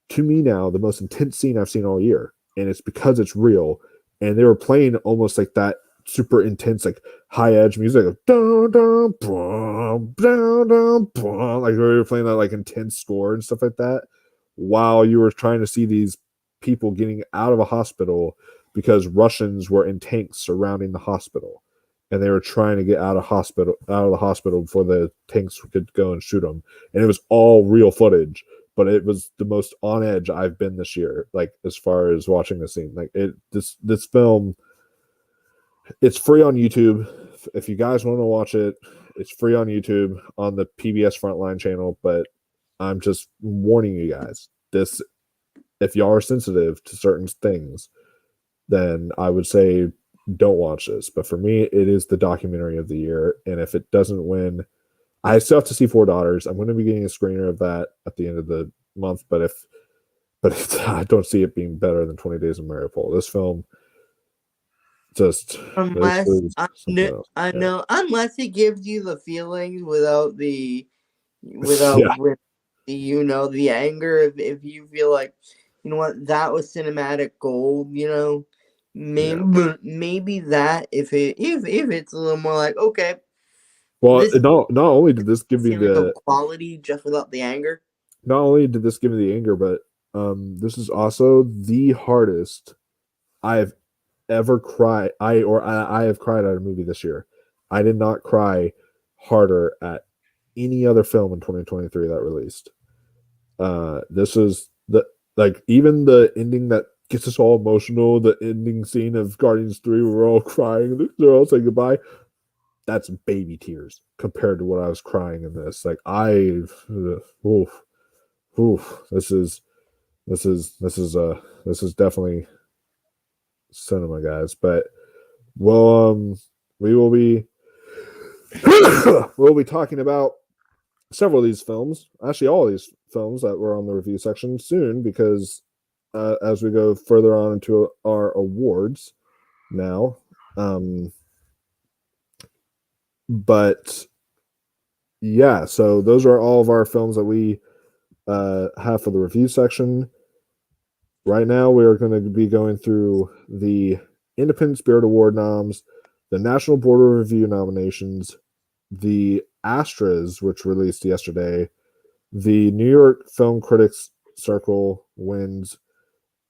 to me now, the most intense scene I've seen all year. And it's because it's real. And they were playing almost like that super intense, like high edge music, like, dun, dun, brum, dun, dun, brum, like we were playing that like intense score and stuff like that, while you were trying to see these people getting out of a hospital because Russians were in tanks surrounding the hospital, and they were trying to get out of the hospital before the tanks could go and shoot them. And it was all real footage, but it was the most on edge I've been this year, like as far as watching the scene. Like this film, it's free on YouTube. If you guys want to watch it, it's free on YouTube on the PBS Frontline channel. But I'm just warning you guys, this, if y'all are sensitive to certain things, then I would say don't watch this. But for me, it is the documentary of the year. And if it doesn't win, I still have to see Four Daughters. I'm going to be getting a screener of that at the end of the month. But if I don't see it being better than 20 Days of Mariupol. This film just Unless I know, unless it gives you the feelings without the with the the anger. If you feel like, you know what, that was cinematic gold, maybe that if it's a little more like, okay, well, not only did this give me the quality just without the anger. Not only did this give me the anger, but this is also the hardest I've ever cried. I have cried at a movie this year. I did not cry harder at any other film in 2023 that released. This is even the ending that gets us all emotional. The ending scene of Guardians 3, we're all crying. They're all saying goodbye. That's baby tears compared to what I was crying in this. Like this is definitely cinema, guys. But we will be we'll be talking about several of these films, actually all of these films that were on the review section soon, because as we go further on into our awards now. But yeah, so those are all of our films that we have for the review section. Right now, we are going to be going through the Independent Spirit Award noms, the National Board of Review nominations, the Astras, which released yesterday, the New York Film Critics Circle wins,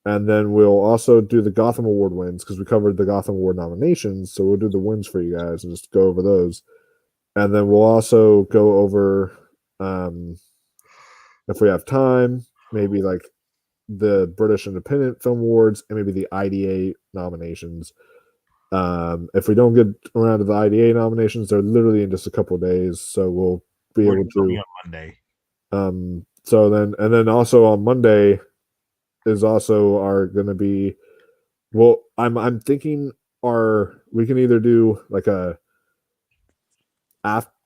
and then we'll also do the Gotham Award wins because we covered the Gotham Award nominations. So we'll do the wins for you guys and just go over those. And then we'll also go over, if we have time, maybe like the British Independent Film Awards and maybe the IDA nominations. If we don't get around to the IDA nominations, they're literally in just a couple of days, so we'll be able to on Monday. So then also on Monday is also are going to be. Well, I'm thinking we can either do like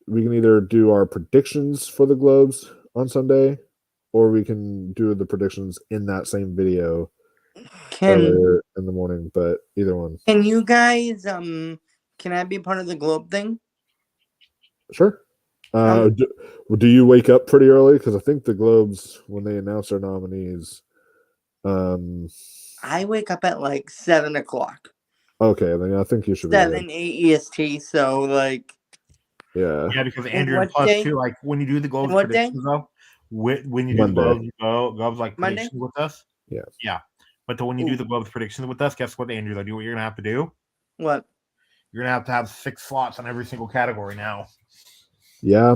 we can either do our predictions for the Globes on Sunday, or we can do the predictions in that same video earlier in the morning. But either one. Can you guys can I be part of the Globe thing? Sure. Do you wake up pretty early? Because I think the Globes, when they announce their nominees, I wake up at like 7 o'clock. Okay, then I think you should 7, be 8 EST. So like, yeah, because Andrew, and plus too, like when you do the Globes predictions though, when you do Monday. the Globes like Monday? predictions with us, yeah. But when you do the Globes predictions with us, guess what, Andrew? What you're gonna have to do? What? You're gonna have 6 slots on every single category now. Yeah.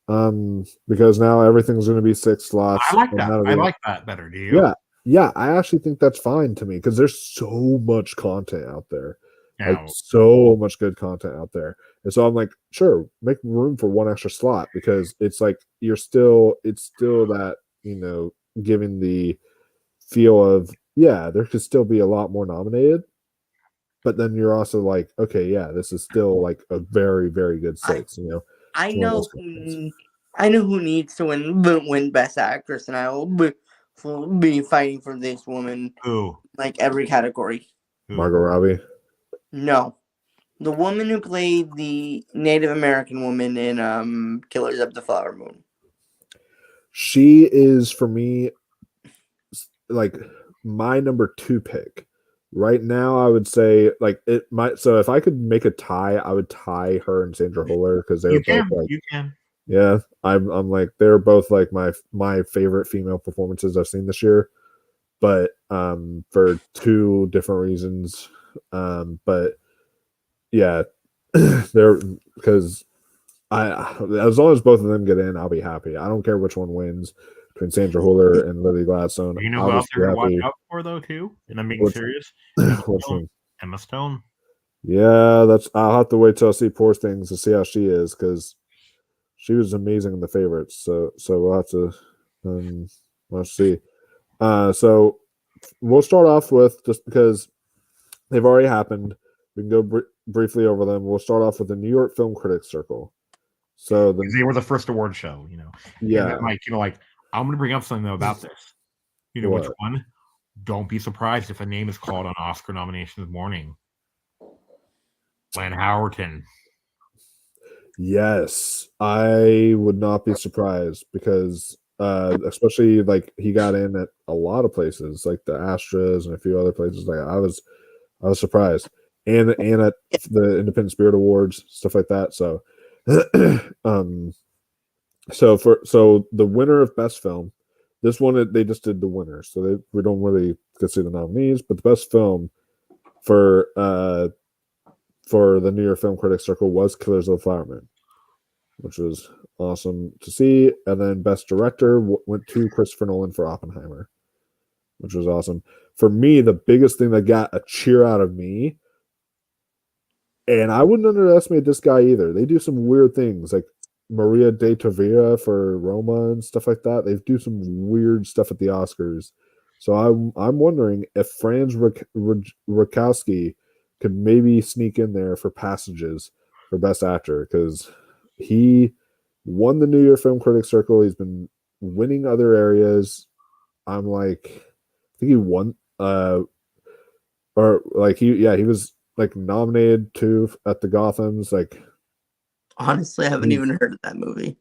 Because now everything's going to be 6 slots. I like that. I like that better. Do you? Yeah. Yeah, I actually think that's fine to me because there's so much content out there. Like so much good content out there. And so I'm like, sure, make room for one extra slot because it's like it's still that, giving the feel of, yeah, there could still be a lot more nominated. But then you're also like, okay, yeah, this is still like a very, very good 6, I know who needs to win Best Actress, and I will be fighting for this woman. Who? Like every category. Margot Robbie? No. The woman who played the Native American woman in Killers of the Flower Moon. She is, for me, like my number 2 pick. Right now, I would say like it might. So if I could make a tie, I would tie her and Sandra Hüller because they're both like you can. Yeah, I'm like they're both like my favorite female performances I've seen this year, but for 2 different reasons. But yeah, they're because as long as both of them get in, I'll be happy. I don't care which one wins between Sandra Hüller and Lily Gladstone. You know who else they're going to watch out for though too? And I'm being serious. Emma Stone. Yeah, I'll have to wait till I see Poor Things to see how she is because she was amazing in The Favorites. So we'll have to let's see. So we'll start off with, just because they've already happened, we can go briefly over them. We'll start off with the New York Film Critics Circle. So they were the first award show, Yeah, and I'm going to bring up something about this. What? Which one? Don't be surprised if a name is called on Oscar nominations morning. Glenn Howerton. Yes, I would not be surprised because especially like he got in at a lot of places like the Astras and a few other places. Like I was surprised, and at the Independent Spirit Awards, stuff like that. So so the winner of Best Film, this one they just did the winner, so we don't really get to see the nominees, but the Best Film for the New York Film Critics Circle was Killers of the Flower Moon, which was awesome to see. And then Best Director went to Christopher Nolan for Oppenheimer. which was awesome. For me, the biggest thing that got a cheer out of me, and I wouldn't underestimate this guy either. They do some weird things, like Maria de Tavira for Roma and stuff like that. They do some weird stuff at the Oscars. So I'm wondering if Franz Rukowski could maybe sneak in there for Passages for Best Actor, because he won the New Year Film Critics Circle. He's been winning other areas. I'm like, I think he won, or like he was like nominated too at the Gothams. Like, Honestly, I haven't even heard of that movie.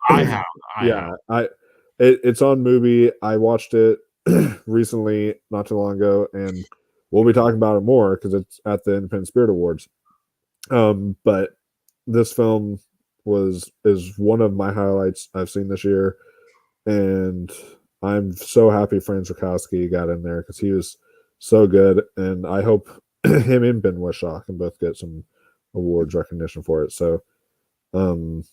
I have. It's on Mubi. I watched it recently, not too long ago, and we'll be talking about it more because it's at the Independent Spirit Awards. But this film is one of my highlights I've seen this year, and I'm so happy Franz Rukowski got in there because he was so good, and I hope him and Ben Whishaw can both get some awards recognition for it. So, and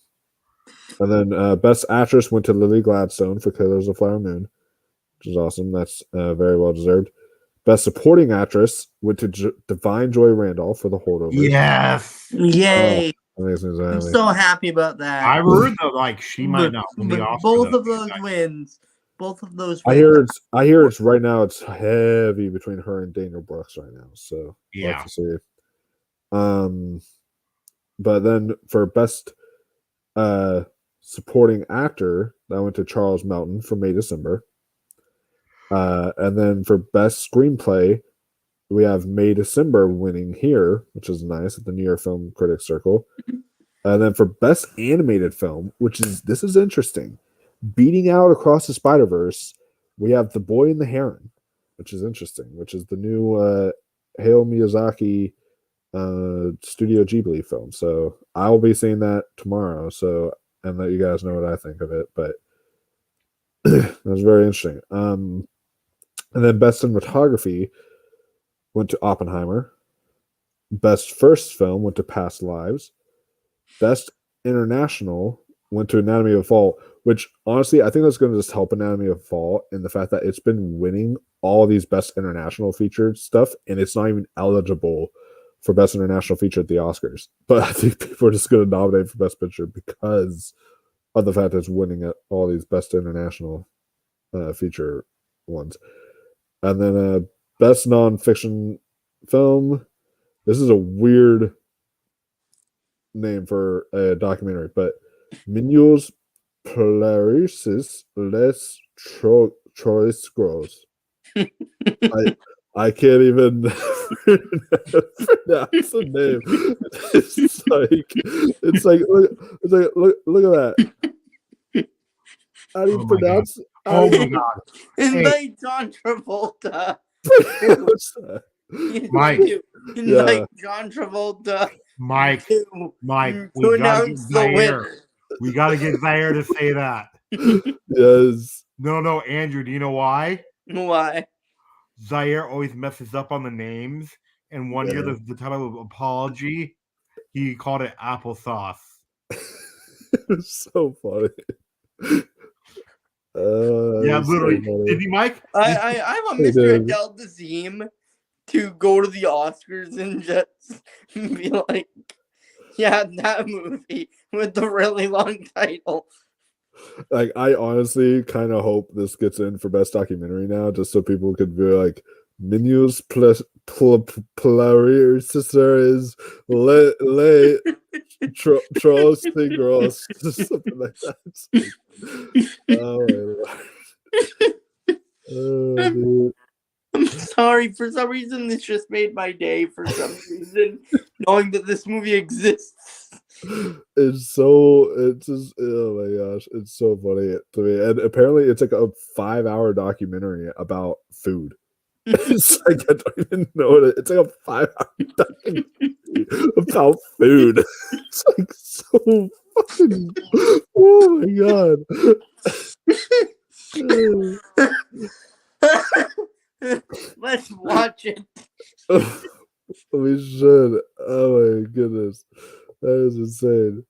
then Best Actress went to Lily Gladstone for Killers of the Flower Moon, which is awesome. That's very well deserved. Best Supporting Actress went to Divine Joy Randolph for The Holdovers. Yes. Yay. I'm so happy about that. I heard though, like she might not win the Oscar. Both of those wins. Both of those wins. I hear it's right now. It's heavy between her and Daniel Brooks right now. So yeah. Like to see. But then for Best Supporting Actor, that went to Charles Melton for May December. And then for Best Screenplay, we have May December winning here, which is nice at the New York Film Critics Circle. And then for Best Animated Film, this is interesting, beating out Across the Spider-Verse, we have The Boy and the Heron, which is interesting, which is the new Hayao Miyazaki Studio Ghibli film. So I'll be seeing that tomorrow. So, and let you guys know what I think of it. But that was very interesting. And then Best Cinematography went to Oppenheimer. Best First Film went to Past Lives. Best International went to Anatomy of a Fall, which honestly, I think that's going to just help Anatomy of a Fall in the fact that it's been winning all these Best International Featured stuff, and it's not even eligible for Best International Feature at the Oscars. But I think people are just going to nominate for Best Picture because of the fact that it's winning at all these Best International Feature ones. And then Best Nonfiction Film. This is a weird name for a documentary, but Minus Plarisis Les Troisgros. I can't even pronounce the name. It's like look at that. How do you pronounce? Oh my god! Invite John Travolta. Mike, invite John Travolta. Mike, we gotta get Zaire. We gotta get Zaire to say that. Yes. No, Andrew. Do you know why? Why? Zaire always messes up on the names, and one year the title of Apology, he called it applesauce. It's so funny. Yeah, literally. So did you, Mike? I want Mr. Adele Dazeem to go to the Oscars and just be like, yeah, that movie with the really long title. Like, I honestly kind of hope this gets in for Best Documentary now, just so people could be like, Minus Plarier Sister is Le Trolls Tigros, something like that. Oh my lord. Oh, dude. I'm sorry, for some reason this just made my day for some reason, knowing that this movie exists. It's just, oh my gosh, it's so funny to me. And apparently it's like a 5-hour documentary about food. It's like, I don't even know what it's like a 5-hour documentary about food. It's like so fucking, oh my god. Let's watch it. We should. Oh my goodness. That is insane.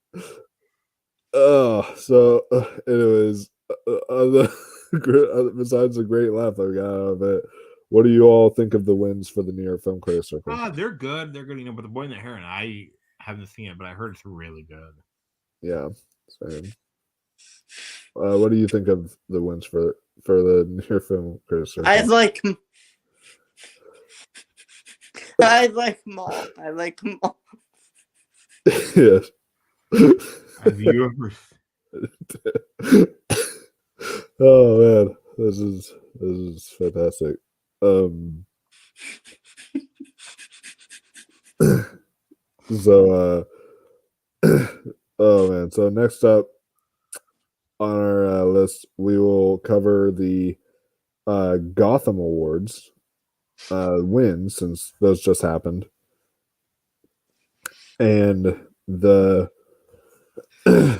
Oh, so anyways, besides the great laugh I got out of it, what do you all think of the wins for the New York Film Critics Circle? They're good. They're good. But The Boy in the Heron, I haven't seen it, but I heard it's really good. Yeah, same. What do you think of the wins for the New York Film Critics Circle? I like them. I like them all. I like them all. Yes. Have you ever? Oh man, this is fantastic. So oh man, so next up on our list, we will cover the Gotham Awards wins, since those just happened, and the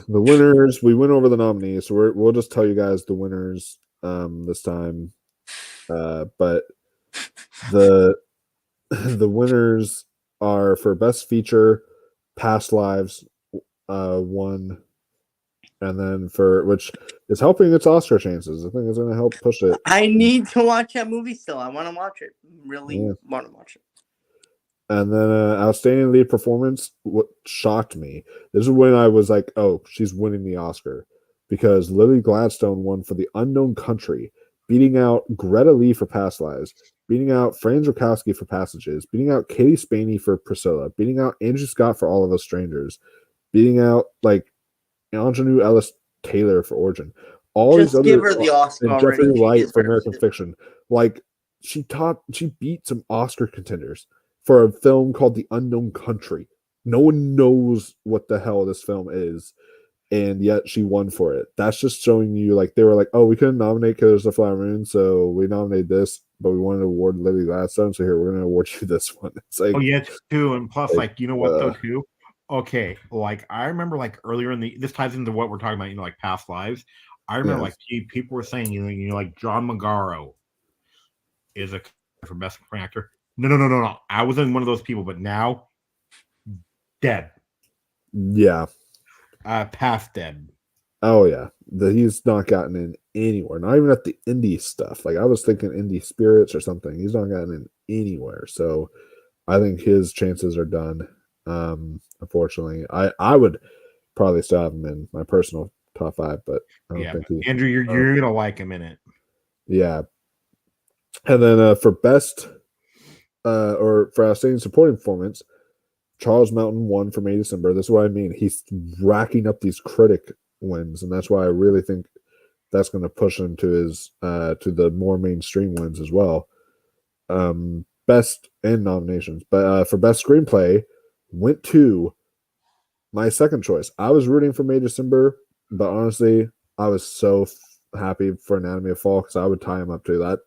winners. We went over the nominees, so we'll just tell you guys the winners this time. But the winners are for Best Feature, Past Lives won, and then for which is helping its Oscar chances. I think it's going to help push it. I need to watch that movie still. I want to watch it. Really want to watch it. And then outstanding lead performance. What shocked me, this is when I was like, oh, she's winning the Oscar, because Lily Gladstone won for The Unknown Country, beating out Greta Lee for Past Lives, beating out Franz Rukowski for Passages, beating out Katie Spaney for Priscilla, beating out Andrew Scott for All of Us Strangers, beating out like Anjanou Ellis Taylor for Origin. All Just these give other, her the Oscar and already. Jeffrey Wright for American Fiction. Like she beat some Oscar contenders for a film called The Unknown Country. No one knows what the hell this film is, and yet she won for it. That's just showing you, like, they were like, oh, we couldn't nominate Killers of the Flower Moon, so we nominated this, but we wanted to award Lily Gladstone, so here, we're going to award you this one. It's like, Oh yeah, too. And plus, like, you know what though too? Okay, like I remember, like earlier this ties into what we're talking about, like Past Lives. I remember like people were saying, like John Magaro is a for best supporting actor. No. I wasn't one of those people, but now dead. Yeah. Past dead. Oh yeah. He's not gotten in anywhere. Not even at the indie stuff. Like I was thinking Indie Spirits or something. He's not gotten in anywhere. So I think his chances are done. Unfortunately. I would probably still have him in my personal top 5, but I don't think Andrew, you're gonna like him in it. Yeah. And then for best or for outstanding supporting performance, Charles Melton won for May December. This is what I mean. He's racking up these critic wins, and that's why I really think that's going to push him to his to the more mainstream wins as well. Best and nominations, but for best screenplay went to my second choice. I was rooting for May December, but honestly, I was so happy for Anatomy of Fall because I would tie him up to that.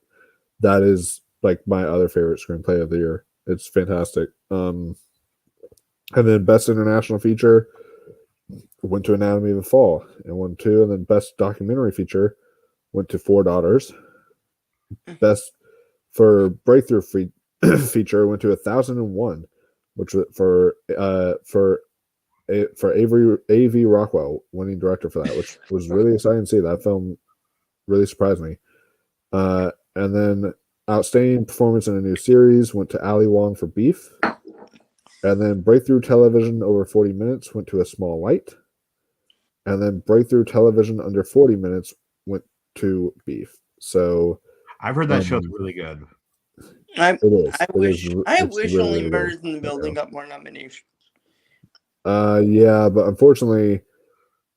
That is like my other favorite screenplay of the year. It's fantastic. And then best international feature went to Anatomy of a Fall and won 2. And then best documentary feature went to Four Daughters. Best for breakthrough feature went to 1001, which was for Avery A.V. Rockwell winning director for that, which was really exciting to see. That film really surprised me. And then outstanding performance in a new series went to Ali Wong for Beef. And then breakthrough television over 40 minutes went to A Small Light. And then breakthrough television under 40 minutes went to Beef. So I've heard that show's really good. I wish really, Only really Murders in the Building got more nominations. Yeah, but unfortunately,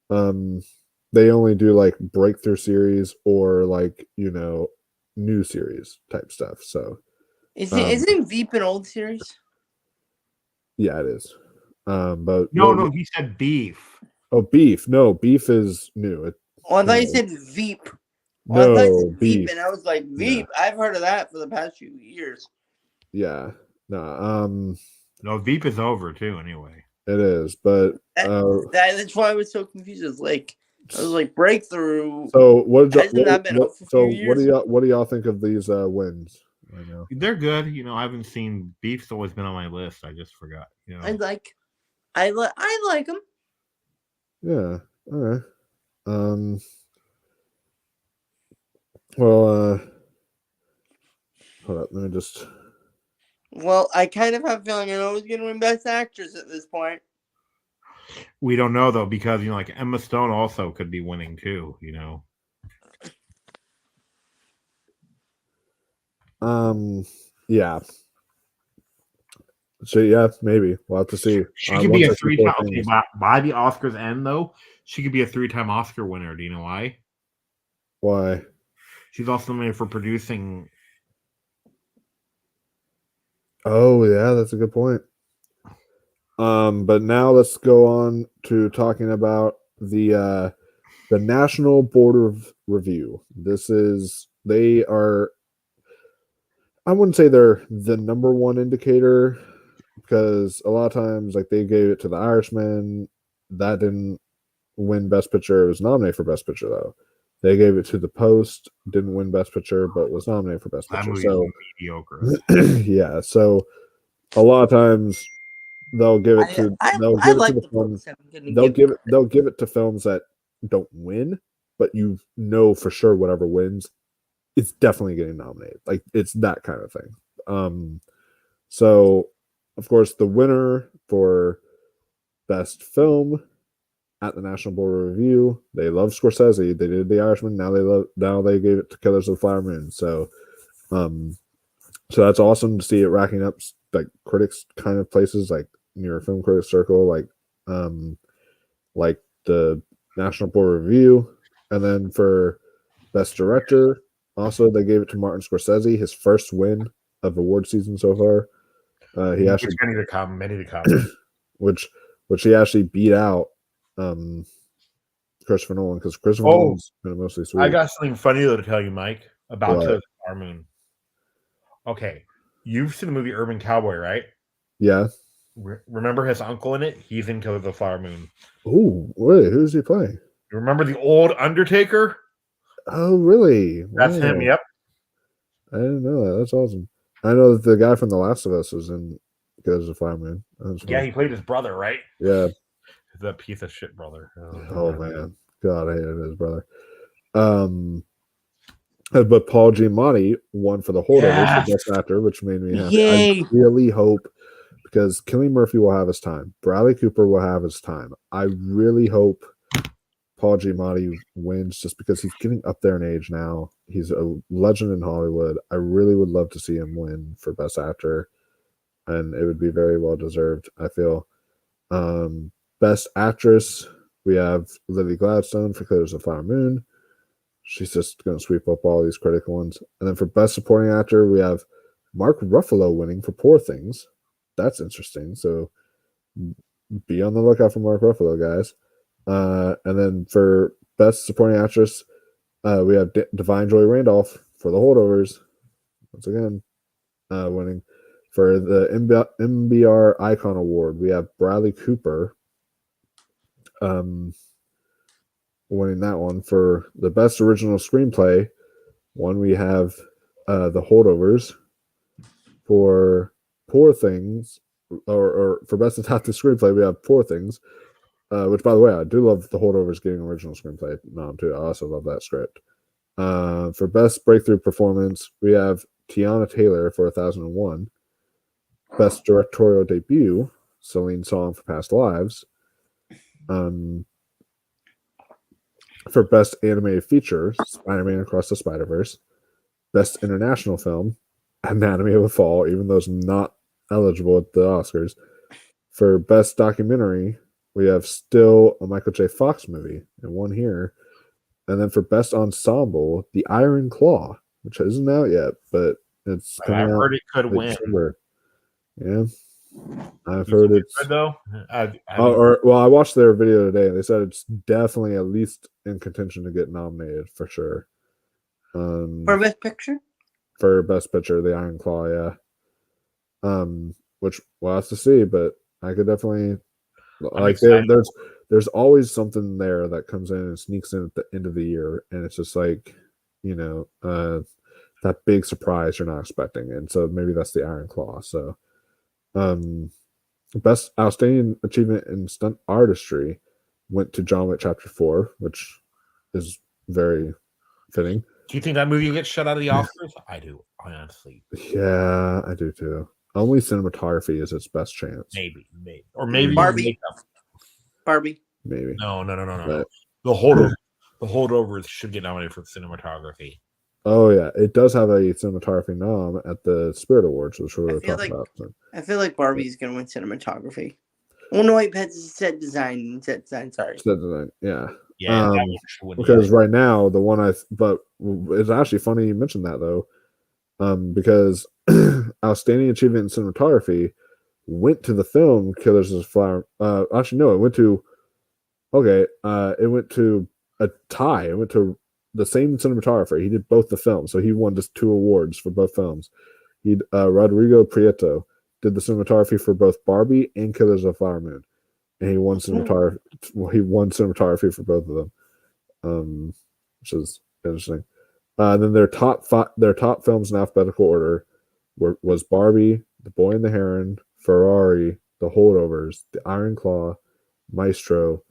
they only do like breakthrough series or like new series type stuff. So isn't Veep an old series? Yeah, it is. But no, he said Beef. Oh, Beef. No, Beef is new. I thought you said Veep. No, I thought you said Beef. And I was like, Veep. Yeah. I've heard of that for the past few years. Yeah. No. No, Veep is over too. Anyway, it is, but that's why I was so confused. I was like breakthrough. So what do y'all think of these wins right now? They're good. I haven't seen Beef's always been on my list. I just forgot. I like them. Yeah. All right. Well, hold up. Let me just. Well, I kind of have a feeling I know who's going to win Best Actress at this point. We don't know though because like Emma Stone also could be winning too. Yeah. So yeah, maybe we'll have to see. She could be a once I see Poor three-time. Okay, Things. by the Oscars end though, she could be a 3-time Oscar winner. Do you know why? Why? She's also nominated for producing. Oh yeah, that's a good point. But now let's go on to talking about the National Board of Review. They are, I wouldn't say they're the number one indicator because a lot of times like they gave it to The Irishman, that didn't win Best Picture. It was nominated for Best Picture though. They gave it to The Post, didn't win Best Picture, but was nominated for Best That Picture. movie So mediocre. yeah, so a lot of times they'll give it to I like the the films. Post. They'll give it to films that don't win, but you know for sure whatever wins, it's definitely getting nominated. Like it's that kind of thing. So of course the winner for best film at the National Board of Review, they love Scorsese. They did The Irishman. Now they gave it to Killers of the Flower Moon. So that's awesome to see it racking up like critics kind of places like near Film Critics Circle, like the National Board of Review. And then for Best Director, also they gave it to Martin Scorsese, his first win of award season so far. He actually many to come, which he actually beat out Christopher Nolan because Christopher Nolan's been mostly sweet. I got something funny though to tell you, Mike, about What? Our Moon. Okay, you've seen the movie Urban Cowboy, right? Yeah. Remember his uncle in it? He's in Killers of the Flower Moon. Oh, wait, who's he playing? You remember the old Undertaker? Oh, really? Wow. That's him. Yep. I didn't know that. That's awesome. I know that the guy from The Last of Us was in Killers of the Flower Moon. Yeah, he played his brother, right? Yeah. The piece of shit brother. Oh man, God, I hated his brother. But Paul Giamatti won for The Holdovers for Best Actor, which made me happy. Yay. I really hope, because Cillian Murphy will have his time, Bradley Cooper will have his time. I really hope Paul Giamatti wins, just because he's getting up there in age now. He's a legend in Hollywood. I really would love to see him win for Best Actor, and it would be very well deserved, I feel. Best Actress, we have Lily Gladstone for Killers of the Flower Moon. She's just going to sweep up all these critical ones. And then for Best Supporting Actor, we have Mark Ruffalo winning for Poor Things. That's interesting. So be on the lookout for Mark Ruffalo, guys. And then for Best Supporting Actress, we have Divine Joy Randolph for The Holdovers. Once again, winning. For the MBR Icon Award, we have Bradley Cooper winning that one. For the Best Original Screenplay one, we have The Holdovers. For Poor Things, or for Best Adapted Screenplay, we have Poor Things, which, by the way, I do love The Holdovers getting original screenplay nom too. I also love that script. For Best Breakthrough Performance, we have Tiana Taylor for 1001. Best Directorial Debut, Celine Song for Past Lives. For Best Animated Feature, Spider-Man Across the Spider-Verse. Best International Film, Anatomy of a Fall, even though it's not eligible at the Oscars. For Best Documentary, we have still a Michael J. Fox movie, and one here. And then for Best Ensemble, The Iron Claw, which isn't out yet, but it's coming out. I've heard it could win. December. Yeah, I've heard it's good though. I watched their video today, and they said it's definitely at least in contention to get nominated for sure. For Best Picture? For Best Picture, The Iron Claw, yeah. Which we'll have to see, but I could definitely there's always something there that comes in and sneaks in at the end of the year, and it's just like, that big surprise you're not expecting, and so maybe that's the Iron Claw. So Best Outstanding Achievement in Stunt Artistry went to John Wick Chapter 4, which is very fitting. Do you think that movie will get shut out of the Oscars? I do, honestly. Yeah, I do too. Only cinematography is its best chance. Maybe, or maybe Barbie. makeup. Barbie. Maybe. No. But- The holdovers should get nominated for cinematography. Oh yeah, it does have a cinematography nom at the Spirit Awards, which we're going to talk about. So. I feel like Barbie's gonna win cinematography. Oh no, wait, Pets set design. Sorry. Set design, yeah. Yeah, because right now the one but it's actually funny you mentioned that though, because outstanding achievement in cinematography went to the film Killers of the Flower. Actually, no, it went to a tie. It went to the same cinematographer. He did both the films, so he won just 2 awards for both films. Rodrigo Prieto did the cinematography for both Barbie and Killers of the Flower Moon, and he won cinematography. Well, he won cinematography for both of them, which is interesting. Then their top films in alphabetical order was Barbie, The Boy and the Heron, Ferrari, The Holdovers, The Iron Claw, Maestro,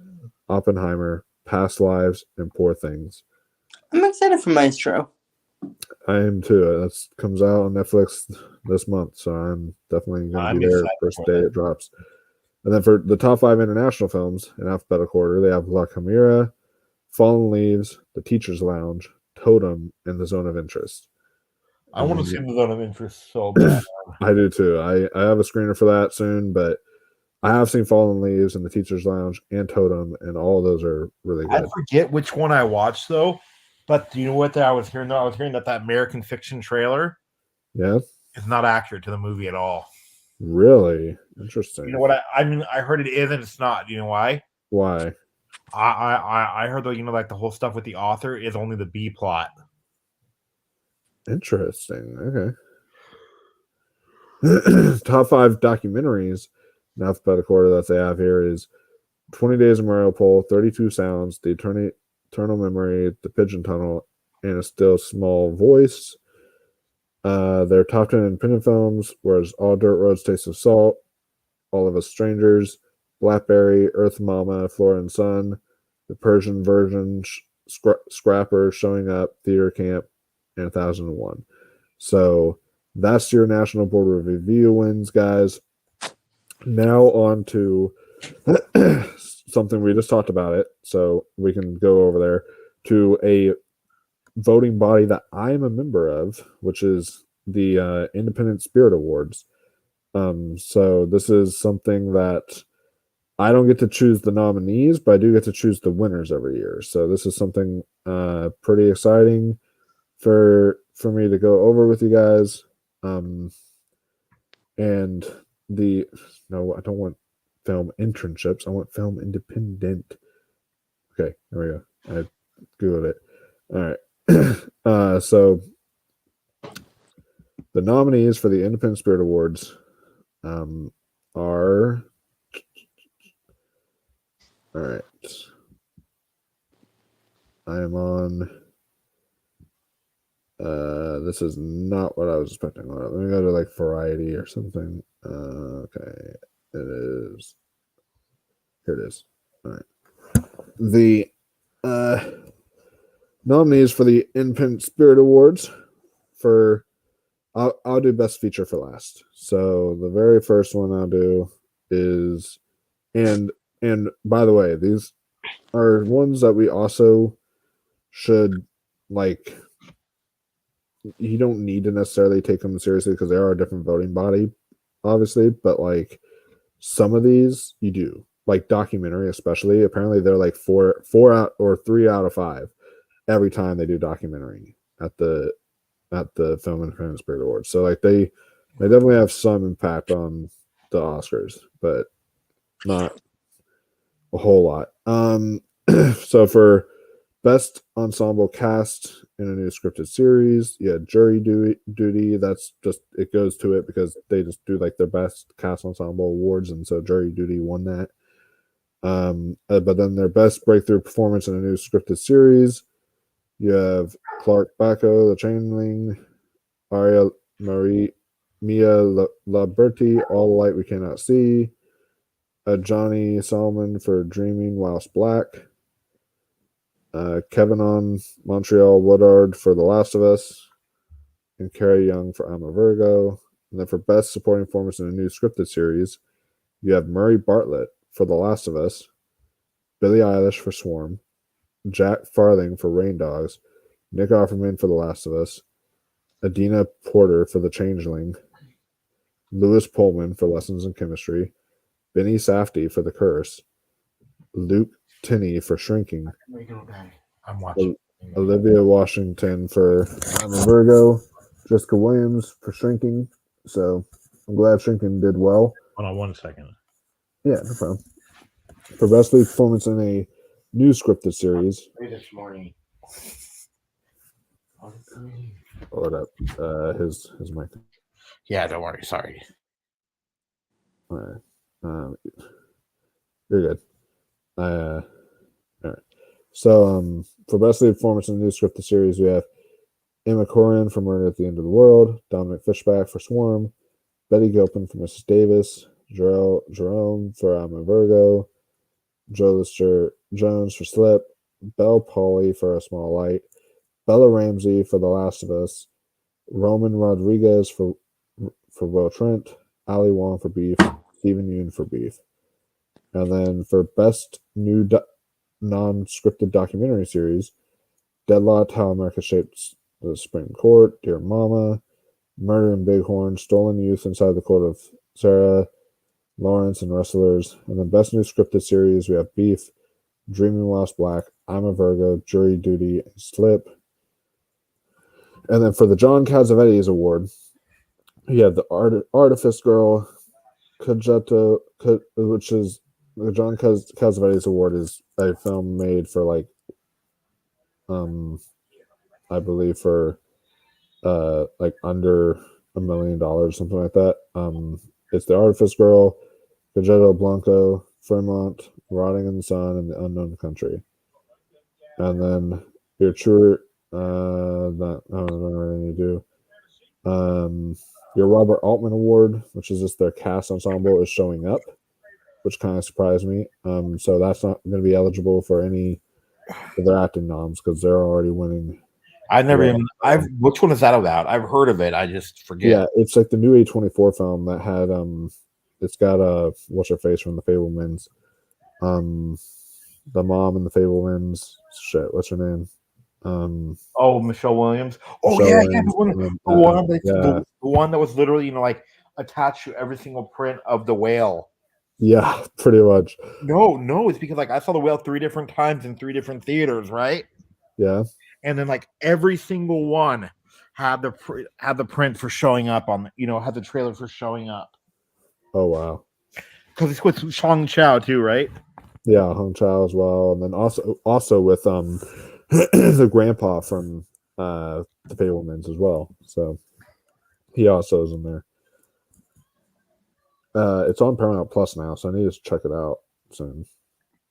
Oppenheimer, Past Lives, and Poor Things. I'm excited for Maestro. I am too. That comes out on Netflix this month, so I'm definitely going to be there first day it drops. And then for the top 5 international films in alphabetical order, they have La Chimera, Fallen Leaves, The Teacher's Lounge, Totem, and The Zone of Interest. I want to see The Zone of Interest so bad. I do too. I have a screener for that soon, but I have seen Fallen Leaves and The Teacher's Lounge and Totem, and all of those are really good. I forget which one I watched though, but do you know what I was hearing? I was hearing that American Fiction trailer, is not accurate to the movie at all. Really interesting. You know what? I mean, I heard it is and it's not. Do you know why? Why? I heard though, like the whole stuff with the author is only the B plot. Interesting. Okay. Top 5 documentaries in alphabetical order that they have here is 20 Days of Mariupol, 32 Sounds, The Eternal Memory, The Pigeon Tunnel, and A Still Small Voice. Their top 10 independent films was All Dirt Roads Taste of Salt, All of Us Strangers, Blackberry, Earth Mama, Flora and Son, The Persian Version, Scrapper, Showing Up, Theater Camp, and 1001. So that's your National Board of Review wins, guys. Now on to something we just talked about it, so we can go over there to a voting body that I am a member of, which is the Independent Spirit Awards. So this is something that I don't get to choose the nominees, but I do get to choose the winners every year. So this is something pretty exciting for me to go over with you guys. And I don't want film internships. I want film independent. Okay, there we go. I googled it. All right. So the nominees for the Independent Spirit Awards are. All right. I am on. This is not what I was expecting. Let me go to like variety or something. Okay, it is. Here it is. All right. The nominees for the Independent Spirit Awards for I'll do Best Feature for last. So the very first one I'll do is and by the way, these are ones that we also should like. You don't need to necessarily take them seriously because they are a different voting body, obviously. But like some of these, you do like documentary, especially. Apparently, they're like 4 out or 3 out of 5 every time they do documentary at the Film Independent Spirit Awards. So like they definitely have some impact on the Oscars, but not a whole lot. So for Best Ensemble Cast in a New Scripted Series, Jury Duty. That's just, it goes to it because they just do like their Best Cast Ensemble Awards, and so Jury Duty won that. But then their Best Breakthrough Performance in a New Scripted Series, you have Clark Bacco, The Changeling, Aria Mia Laberti, All the Light We Cannot See, Johnny Solomon for Dreaming Whilst Black, Kevin on Montreal Woodard for The Last of Us, and Carrie Young for I'm a Virgo. And then for Best Supporting Performance in a New Scripted Series, you have Murray Bartlett for The Last of Us, Billie Eilish for Swarm, Jack Farthing for Rain Dogs, Nick Offerman for The Last of Us, Adina Porter for The Changeling, Lewis Pullman for Lessons in Chemistry, Benny Safdie for The Curse, Luke Tinney for Shrinking, I'm watching. Olivia Washington for I'm a Virgo, Jessica Williams for Shrinking. So I'm glad Shrinking did well. Hold on 1 second. Yeah, no problem. For Best Lead Performance in a New Scripted Series. This morning. Hold up. His mic. Yeah, don't worry. Sorry. All right. You're good. All right. So for Best Lead Performance in the New Scripted Series, we have Emma Corrin for Murder at the End of the World, Dominic Fishback for Swarm, Betty Gilpin for Mrs. Davis, Jerome for I'm a Virgo, Joe Lister Jones for Slip, Belle Pauley for A Small Light, Bella Ramsey for The Last of Us, Roman Rodriguez for Will Trent, Ali Wong for Beef, Stephen Yoon for Beef. And then for Best New Non-Scripted Documentary Series, Deadlocked, How America Shaped the Supreme Court, Dear Mama, Murder in Bighorn, Stolen Youth Inside the Court of Sarah Lawrence, and Wrestlers. And then Best New Scripted Series, we have Beef, Dreaming Whilst Black, I'm a Virgo, Jury Duty, and Slip. And then for the John Cassavetes Award, you have the Artifice Girl, Kajeta, which is the John Cassavetes Award is a film made for I believe for under $1 million, something like that. It's The Artifice Girl, Gajetto Blanco, Fremont, Rotting in the Sun, and The Unknown Country. And then your true that I don't really need to do. Your Robert Altman Award, which is just their cast ensemble, is showing up, which kind of surprised me. So that's not going to be eligible for any of their acting noms because they're already winning. I've never even. Which one is that about? I've heard of it. I just forget. Yeah, it's like the new A24 film that had it's got what's her face from the Fablemans, the mom in the Fablemans. Shit, what's her name? Michelle Williams. Oh Michelle yeah, Williams, the one that was literally like attached to every single print of the whale. Yeah, pretty much. No, it's because I saw the whale 3 different times in 3 different theaters, right? Yeah. And then every single one had the print for showing up on had the trailer for showing up. Oh wow. Because it's with Hong Chow too, right? Yeah, Hong Chow as well, and then also with the grandpa from the Fablemans as well. So he also is in there. It's on Paramount Plus now, so I need to check it out soon.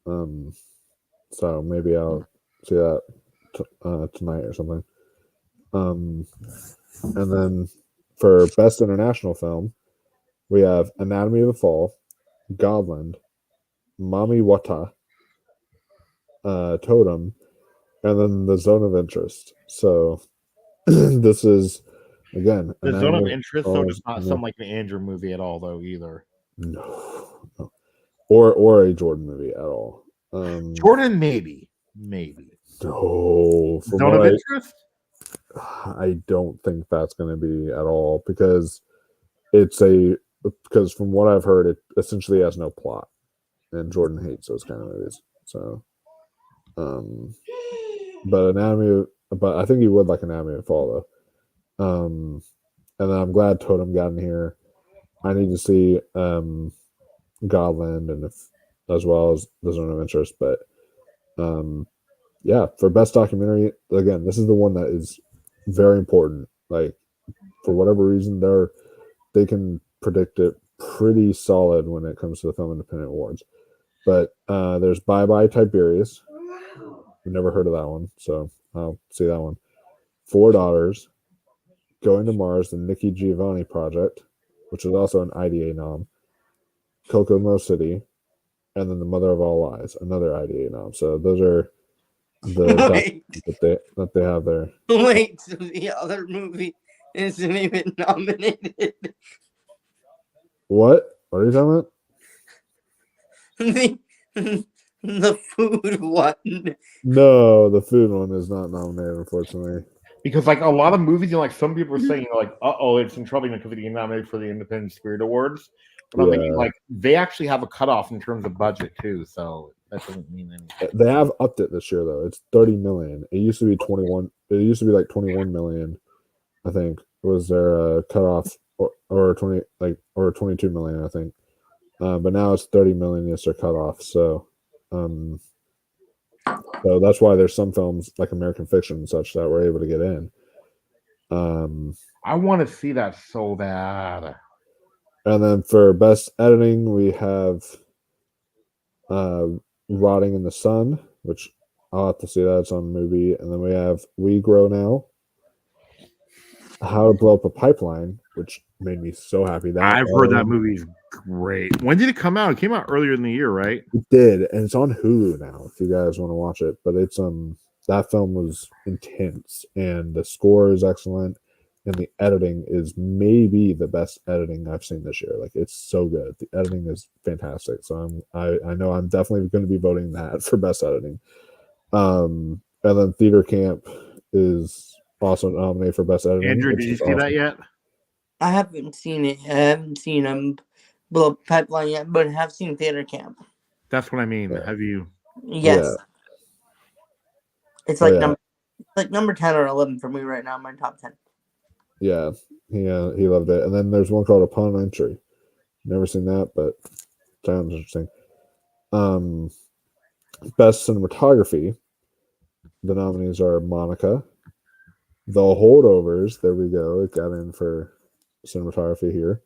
So maybe I'll see that tonight or something. And then for Best International Film, we have Anatomy of the Fall, Godland, Mami Wata, Totem, and then The Zone of Interest. So this is again The Zone of Interest, so it's not some like the Andrew movie at all, though either. No. Or a Jordan movie at all. Jordan, maybe. No, Zone of Interest. I don't think that's going to be at all because from what I've heard, it essentially has no plot, and Jordan hates those kind of movies. So, but I think you would like Anatomy of the Fall though. And then I'm glad Totem got in here. I need to see Godland and as well as The Zone of Interest, but yeah, for Best Documentary, again, this is the one that is very important. Like for whatever reason, they can predict it pretty solid when it comes to the Film Independent Awards. But there's Bye Bye Tiberius. I've never heard of that one, so I'll see that one. 4 Daughters, Going to Mars, the Nikki Giovanni Project, which is also an IDA nom. Kokomo City, and then The Mother of All Lies, another IDA nom. So those are The Wait, that they have there. wait. So the other movie isn't even nominated. What? What are you talking about? The food one. No, the food one is not nominated, unfortunately. Because like a lot of movies, like some people are saying, like, it's in trouble because they get nominated for the Independent Spirit Awards. But I'm thinking, like, they actually have a cutoff in terms of budget too, so that doesn't mean anything. They have upped it this year though. It's 30 million. It used to be 21. It used to be like 21 million, I think, was their cutoff, or 22 million, I think. But now it's 30 million is their cutoff. So that's why there's some films like American Fiction and such that we're able to get in. I want to see that so bad. And then for best editing, we have Rotting in the Sun, which I'll have to see that. It's on movie. And then we have We Grow Now, How to Blow Up a Pipeline, which made me so happy. I've heard that movie is great. When did it come out? It came out earlier in the year, right? It did, and it's on Hulu now if you guys want to watch it. But it's that film was intense, and the score is excellent, and the editing is maybe the best editing I've seen this year. Like, it's so good. The editing is fantastic. So I know I'm definitely going to be voting that for best editing. And then Theater Camp is also nominated for best editing. Andrew, did you see that yet? I haven't seen it. I haven't seen Blow Up Pipeline yet, but I have seen Theater Camp. That's what I mean. Yeah. Have you? Yes. Yeah. It's like number 10 or 11 for me right now in my top 10. Yeah, he loved it. And then there's one called Upon Entry. Never seen that, but sounds interesting. Best cinematography. The nominees are Monica, The Holdovers. There we go. It got in for cinematography here.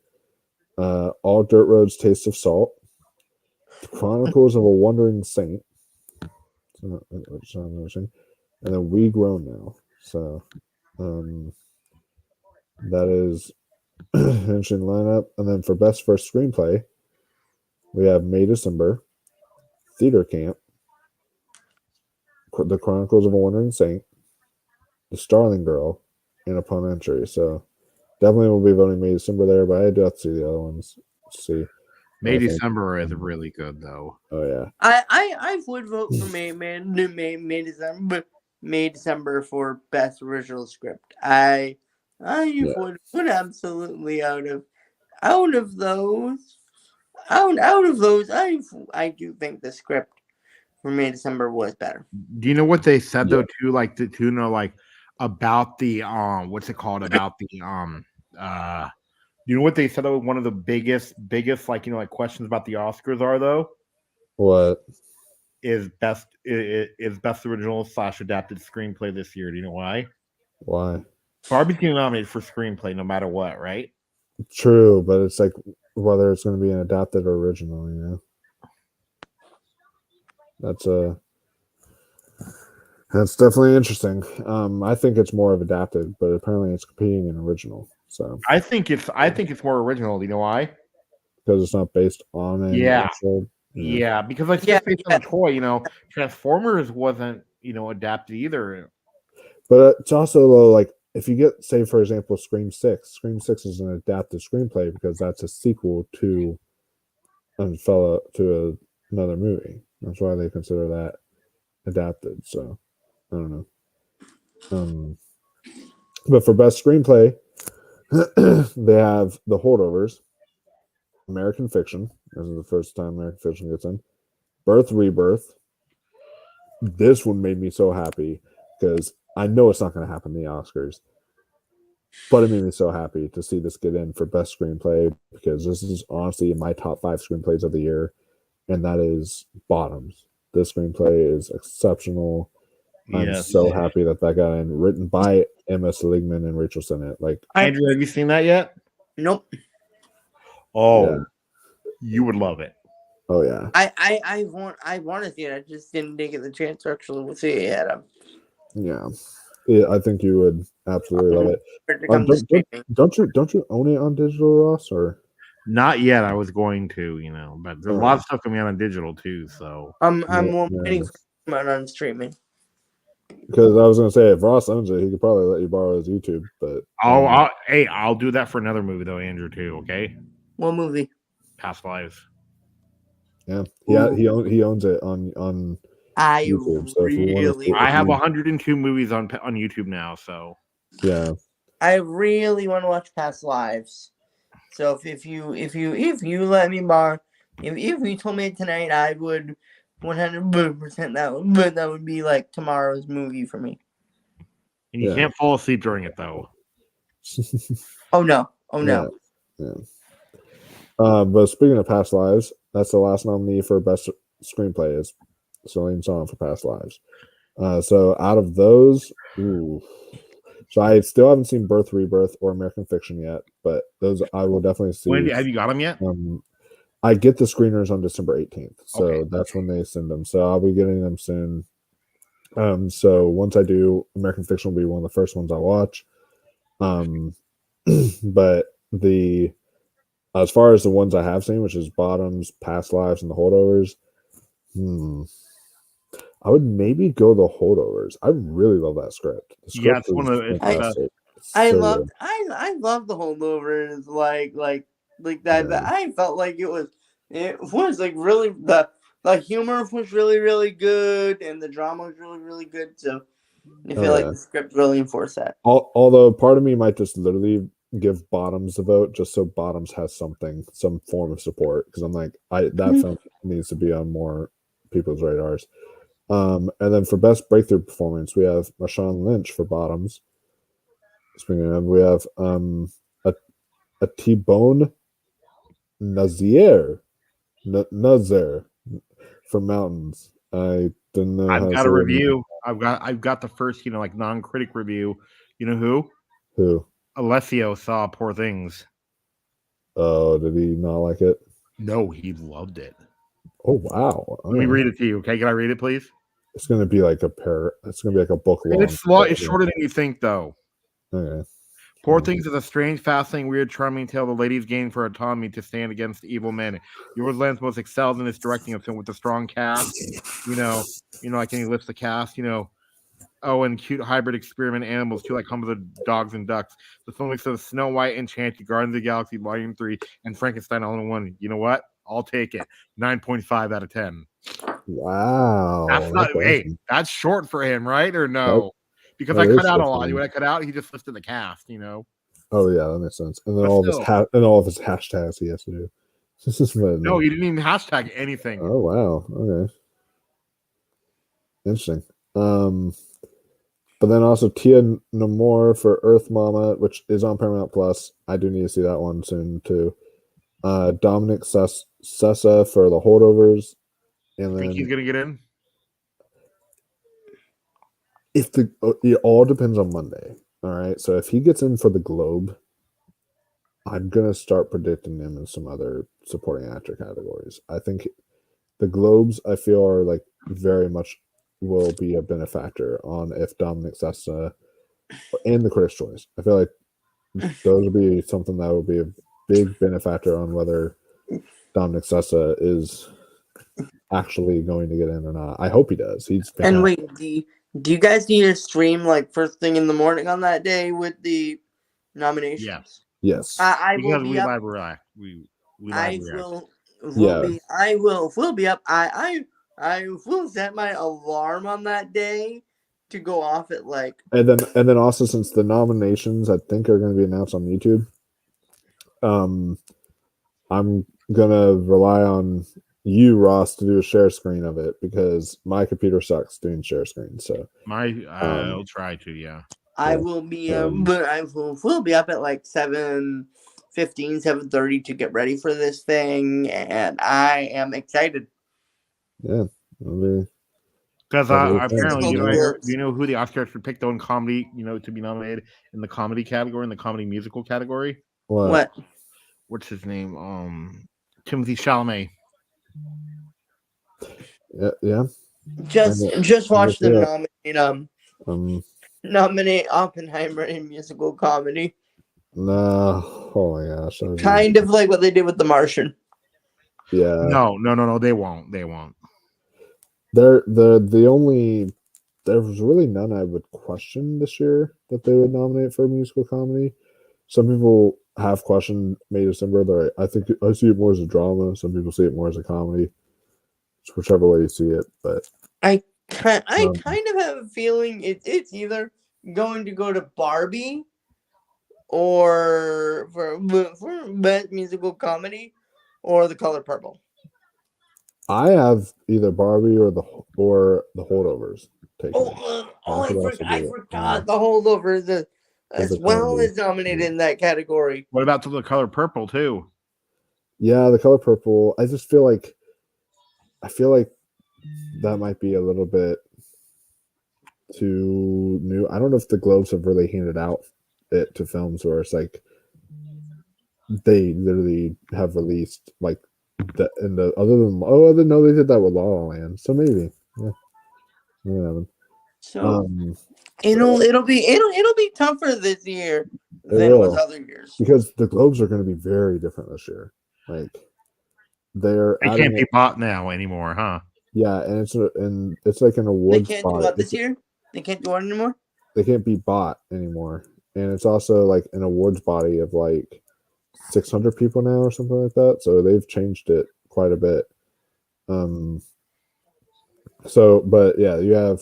All Dirt Roads Taste of Salt. The Chronicles of a Wandering Saint. And then We Grow Now. So that is an interesting lineup. And then for best first screenplay, we have May December, Theater Camp, The Chronicles of a Wandering Saint, The Starling Girl, and Upon Entry. So definitely will be voting May December there, but I do have to see the other ones. Let's see. May December is really good though. Oh yeah. I would vote for May December for best original script. I would absolutely out of those I do think the script for May December was better. Do you know what they said though too? Like about the what's it called? About the you know what they said though? One of the biggest like questions about the Oscars are though? What is best original / adapted screenplay this year? Do you know why? Why? Barbie's getting nominated for screenplay no matter what, right? True, but it's like whether it's going to be an adapted or original, you know. That's definitely interesting. I think it's more of adapted, but apparently it's competing in original. So I think it's more original. Do you know why? Because it's not based on an actual. Yeah, because like just based on a toy, you know, Transformers wasn't, adapted either. But it's also like if you get, say, for example, Scream 6. Scream 6 is an adapted screenplay because that's a sequel to another movie. That's why they consider that adapted. So I don't know. But for best screenplay, they have The Holdovers, American Fiction. This is the first time American Fiction gets in. Birth, Rebirth. This one made me so happy because I know it's not going to happen in the Oscars, but it made me so happy to see this get in for best screenplay because this is honestly in my top 5 screenplays of the year, and that is Bottoms. This screenplay is exceptional. I'm so happy that got in. Written by Emma Seligman and Rachel Sennett. Andrew, have you seen that yet? Nope. Oh, yeah. You would love it. Oh yeah. I want to see it. I just didn't get the chance to actually see it yet. Yeah, I think you would absolutely love it. Don't you own it on digital, Ross? Or not yet? I was going to, but there's a lot of stuff coming out on digital too. So I'm waiting for it on streaming. Because I was gonna say if Ross owns it, he could probably let you borrow his YouTube. But I'll do that for another movie though, Andrew too. Okay, What movie? Past Lives. yeah, Ooh. he owns it on I YouTube. So if you want really, to, I have 102 movies on YouTube now. So yeah, I really want to watch Past Lives. So if you let me borrow, if you told me tonight, I would 100% that would be like tomorrow's movie for me. and you can't fall asleep during it though. Oh no! Oh no! Yeah. But speaking of Past Lives, that's the last nominee for best screenplay is Celine Song for Past Lives. So out of those, so I still haven't seen Birth, Rebirth, or American Fiction yet, but those I will definitely see. Wendy, have you got them yet? I get the screeners on December 18th, so Okay. that's when they send them. So I'll be getting them soon. So once I do, American Fiction will be one of the first ones I watch. But as far as the ones I have seen, which is Bottoms, Past Lives, and the Holdovers, I would maybe go the Holdovers. I really love that script. The script it's one of the fantastic. I So loved good. I loved the holdovers like that. Yeah. I felt like it was like really the humor was really good and the drama was really good. So I feel like the script really enforced that. Although part of me might just literally give Bottoms the vote just so Bottoms has some form of support, because I'm like that film needs to be on more people's radars. And then for best breakthrough performance, we have Marshawn Lynch for Bottoms. Speaking of, we have a T-Bone Nazir for Mountains. I didn't know. I've got a review. I've got the first, like non-critic review. You know who? Who? Alessio saw Poor Things. Oh, did he not like it? No, he loved it. Oh wow! Let me read it to you. Okay, can I read it, please? It's gonna be like it's gonna be like a book long. It's shorter than you think, though. Okay. Poor Things is a strange, fascinating, weird, charming tale of the ladies gaining for autonomy to stand against evil men. Yorgos Lanthimos excels in his directing of film with a strong cast. Like any lifts the cast. And cute hybrid experiment animals too, like humble dogs and ducks. The film mix of Snow White, Enchanted, Guardians of the Galaxy Volume 3, and Frankenstein all in one. You know what? I'll take it. 9.5 out of 10. Wow. That's short for him, right? Or no? Because I cut out a lot. When I cut out, he just listed the cast, Oh yeah, that makes sense. And then all of his hashtags he has to do. No, he didn't even hashtag anything. Oh wow. Okay. Interesting. But then also Tia Namor for Earth Mama, which is on Paramount Plus. I do need to see that one soon too. Dominic Sessa for The Holdovers. And think he's gonna get in? It all depends on Monday. All right. So if he gets in for the Globe, I'm gonna start predicting him in some other supporting actor categories. I think the Globes, I feel, are like very much will be a benefactor on if Dominic Sessa and the Critics' Choice. I feel like those will be something that will be a big benefactor on whether Dominic Sessa is actually going to get in or not. I hope he does. He's fantastic. And wait, do you guys need to stream like first thing in the morning on that day with the nominations? Yes. I will be up. Live react. We I live will be up. I will set my alarm on that day to go off at like. And then also, since the nominations I think are going to be announced on YouTube, I'm gonna rely on you, Ross, to do a share screen of it because my computer sucks doing share screen. So I'll try to. Yeah. I will be but I will be up at like 7:15, 7:30 to get ready for this thing, and I am excited. Yeah, because apparently, you know who the Oscar actually picked though in comedy, to be nominated in the comedy category, in the comedy musical category. What? What's his name? Timothy Chalamet. Yeah. Just watch them nominate Oppenheimer in musical comedy. No, oh my gosh! Kind of like what they did with The Martian. Yeah. No, they won't. They're the only there was really none I would question this year that they would nominate for a musical comedy. Some people have questioned May December. I think I see it more as a drama. Some people see it more as a comedy. It's whichever way you see it, but I kind of have a feeling it's either going to go to Barbie or for best musical comedy or The Color Purple. I have either Barbie or the Holdovers taking it. I forgot the Holdovers as well as nominated in that category. What about The Color Purple too? Yeah, The Color Purple. I feel like that might be a little bit too new. I don't know if the Globes have really handed out it to films where it's like they literally have released like the no, they did that with La La Land, so maybe yeah. So it'll be tougher this year than it was other years because the Globes are going to be very different this year. Like they can't be bought now anymore, huh? Yeah, and it's like an award. They can't do that this year. They can't do it anymore. They can't be bought anymore, and it's also like an awards body of like 600 people now or something like that. So they've changed it quite a bit. So, but yeah, you have,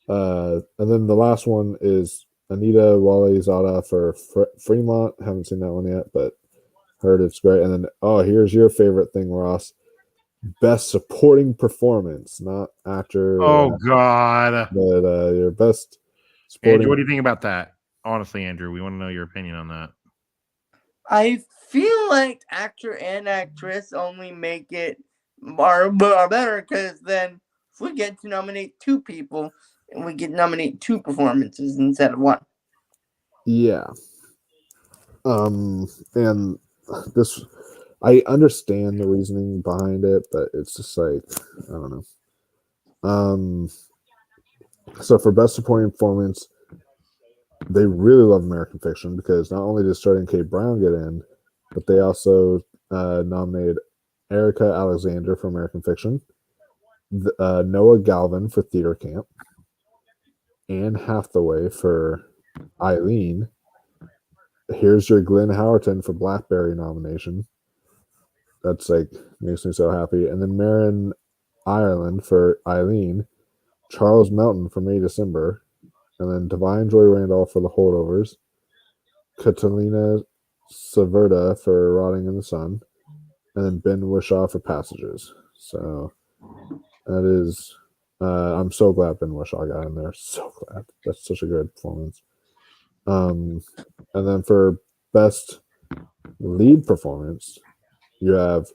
and then the last one is Anita Wally-Zada for Fremont. Haven't seen that one yet, but heard it's great. And then, here's your favorite thing, Ross. Best supporting performance, not actor. Oh God! But your best supporting. Andrew, what do you think about that? Honestly, Andrew, we want to know your opinion on that. I feel like actor and actress only make it are better because then if we get to nominate two people, and we get to nominate two performances instead of one. Yeah. And this, I understand the reasoning behind it, but it's just like, I don't know. So for best supporting performance, they really love American Fiction because not only did Sterling K. Brown get in, but they also nominated Erica Alexander for American Fiction, Noah Galvin for Theater Camp, Anne Hathaway for Eileen. Here's your Glenn Howerton for Blackberry nomination. That's like makes me so happy. And then Marin Ireland for Eileen, Charles Melton for May December, and then Divine Joy Randolph for The Holdovers, Catalina Saverda for Rotting in the Sun, and then Ben Wishaw for Passages. So that is, I'm so glad Ben Wishaw got in there. So glad. That's such a good performance. And then for best lead performance, you have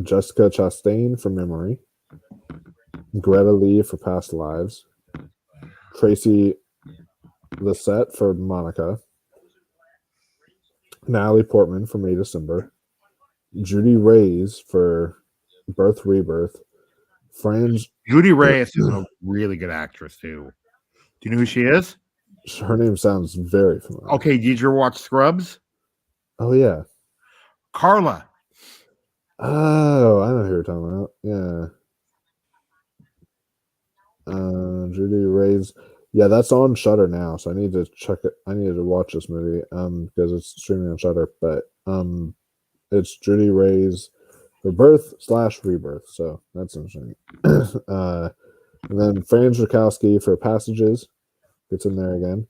Jessica Chastain for Memory, Greta Lee for Past Lives, Tracy Lissette for Monica, Natalie Portman for May December, Judy Reyes for Birth Rebirth, Judy Reyes is a really good actress too. Do you know who she is? Her name sounds very familiar. Okay, did you ever watch Scrubs? Oh yeah, Carla. Oh, I know who you're talking about. Yeah. Judy Reyes. Yeah, that's on Shudder now, so I need to check it. I need to watch this movie because it's streaming on Shudder. But it's Judy Reyes for Birth/Rebirth, so that's interesting. And then Franz Rakowski for Passages gets in there again,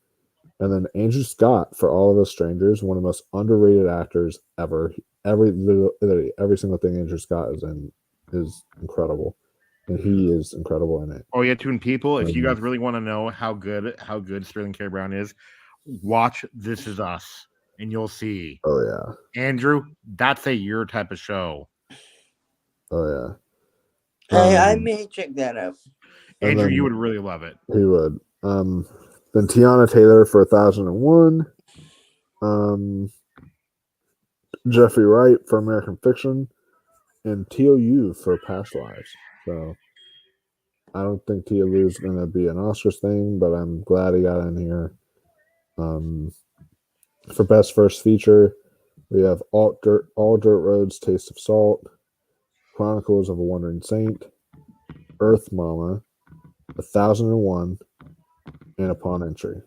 and then Andrew Scott for All of Us Strangers, one of the most underrated actors ever. Literally every single thing Andrew Scott is in is incredible. And he is incredible in it. Oh yeah, Toon People. If you guys really want to know how good Sterling K. Brown is, watch This Is Us, and you'll see. Oh yeah, Andrew, that's your type of show. Oh yeah, I may check that out. Andrew, you would really love it. He would. Then Tiana Taylor for 1001. Jeffrey Wright for American Fiction, and Tia Yu for Past Lives. So I don't think Tia Yu's going to be an Oscars thing, but I'm glad he got in here. For Best First Feature, we have All Dirt Roads, Taste of Salt, Chronicles of a Wandering Saint, Earth Mama, 1001, and Upon Entry.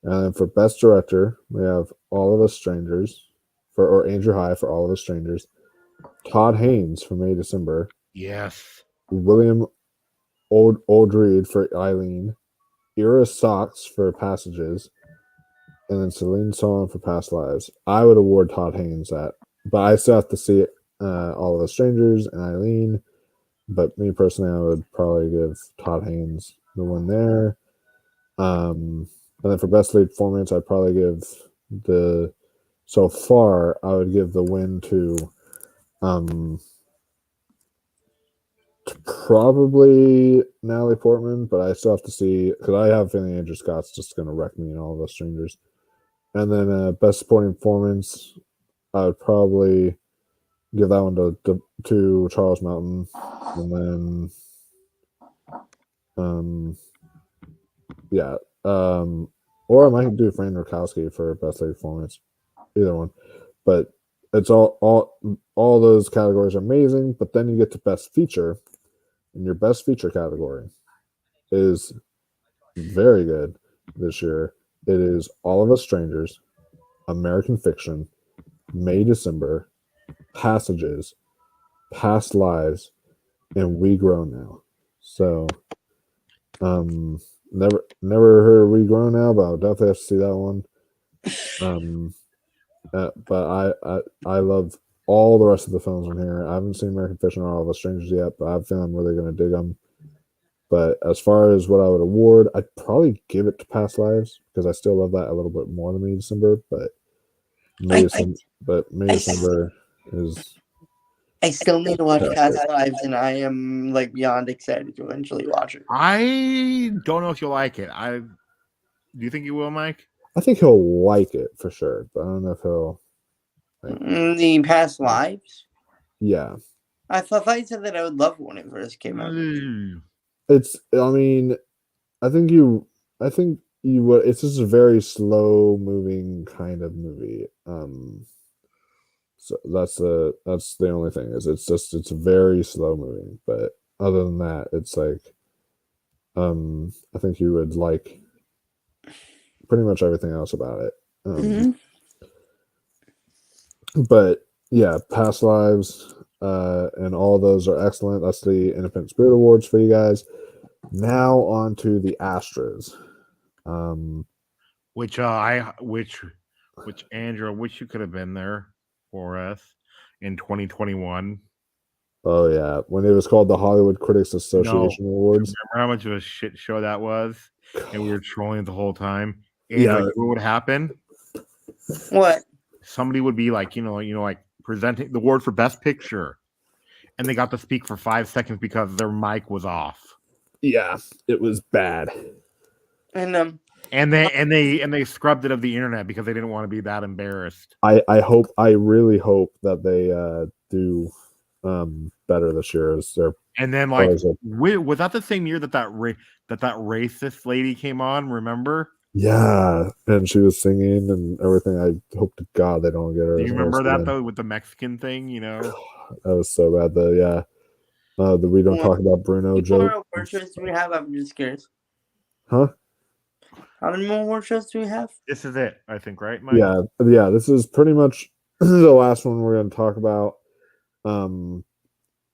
And then for Best Director, we have All of Us Strangers or Andrew High for All of Us Strangers, Todd Haynes for May December, Yes. William Oldreed for Eileen, Ira Sachs for Passages, and then Celine Song for Past Lives. I would award Todd Haynes that, but I still have to see All of Us Strangers and Eileen. But me personally, I would probably give Todd Haynes the win there. And then for Best Lead Performance, I'd probably give so far, I would give the win to probably Natalie Portman, but I still have to see, because I have a feeling Andrew Scott's just going to wreck me in All of Us Strangers. And then Best Supporting Performance, I would probably give that one to Charles Mountain. And then, yeah. Or I might do Fran Rakowski for Best Lead Performance. Either one. But it's all those categories are amazing, but then you get to Best Feature, and your Best Feature category is very good this year. It is All of Us Strangers, American Fiction, May December, Passages, Past Lives, and We Grow Now. So never heard of We Grow Now, but I'll definitely have to see that one. But I love all the rest of the films on here. I haven't seen American Fiction or All of Us Strangers yet, but I feel I'm really going to dig them. But as far as what I would award, I'd probably give it to Past Lives because I still love that a little bit more than May December. But May December is. I still need to watch Past Lives, and I am like beyond excited to eventually watch it. I don't know if you'll like it. Do you think you will, Mike? I think he'll like it for sure, but I don't know if he'll. The Past Lives? Yeah. I thought you said that I would love it when it first came out. I mean, I think you would. It's just a very slow moving kind of movie. So that's the only thing is it's very slow moving. But other than that, it's like, I think you would like pretty much everything else about it. But yeah, Past Lives, and all those are excellent. That's the Independent Spirit Awards for you guys. Now on to the Astros. Which Andrew, I wish you could have been there for us in 2021. Oh yeah, when it was called the Hollywood Critics Association Awards. Remember how much of a shit show that was, and we were trolling the whole time. And Yeah. what would happen? What? Somebody would be like, like presenting the award for Best Picture, and they got to speak for 5 seconds because their mic was off. Yeah, it was bad. And they scrubbed it of the internet because they didn't want to be that embarrassed. I really hope that they do better this year as their. And then was that the same year that racist lady came on? Remember? Yeah, and she was singing and everything. I hope to God they don't get her. Do you remember that though with the Mexican thing? That was so bad. The we don't talk about Bruno joke. What award shows do we have? I'm just curious. Huh? How many more award shows do we have? This is it, I think, right, Mike? Yeah. This is pretty much the last one we're going to talk about.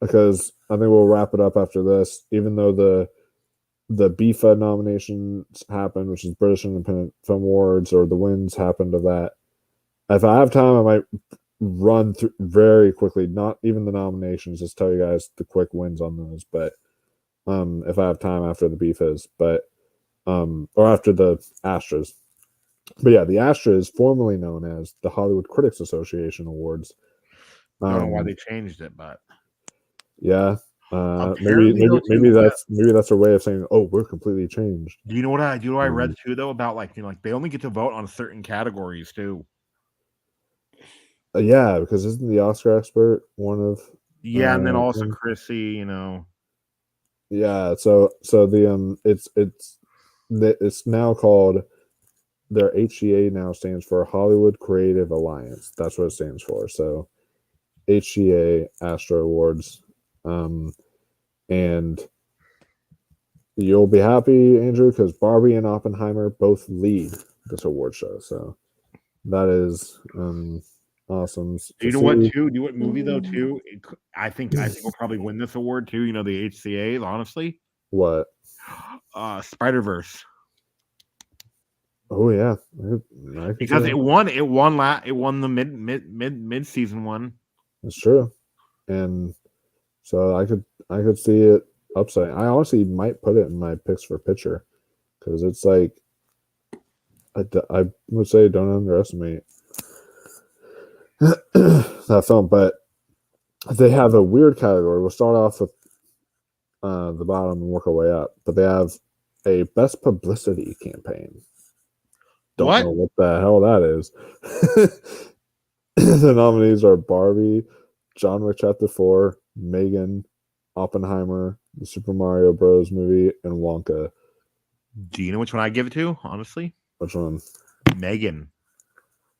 Because I think we'll wrap it up after this. Even though the BIFA nominations happened, which is British Independent Film Awards, or the wins happened of that. If I have time, I might run through very quickly, not even the nominations, just tell you guys the quick wins on those. But if I have time after the BIFAs, or after the Astros. But yeah, the Astros, formerly known as the Hollywood Critics Association Awards. I don't know why they changed it, but yeah. Maybe that's a way of saying, oh, we're completely changed. Do you know what I read too though about like they only get to vote on certain categories too. Yeah, because isn't the Oscar expert one of? Yeah, and then also Chrissy, Yeah, so the it's now called, their HCA now stands for Hollywood Creative Alliance. That's what it stands for. So HCA Astro Awards, and you'll be happy, Andrew, because Barbie and Oppenheimer both lead this award show. So that is awesome. You know what? Too. You know what movie though? Too. I think we'll probably win this award too. You know the HCA's. Honestly, What? Spider-Verse. Oh yeah, because it won the mid season one. That's true, and so I could see it upsetting. I honestly might put it in my picks for pitcher because it's like I would say don't underestimate that film, but they have a weird category. We'll start off with the bottom and work our way up, but they have a best publicity campaign. Don't know what the hell that is. The nominees are Barbie, John Wick Chapter 4, Megan, Oppenheimer, the Super Mario Bros. Movie, and Wonka. Do you know which one I give it to, honestly? Which one? Megan.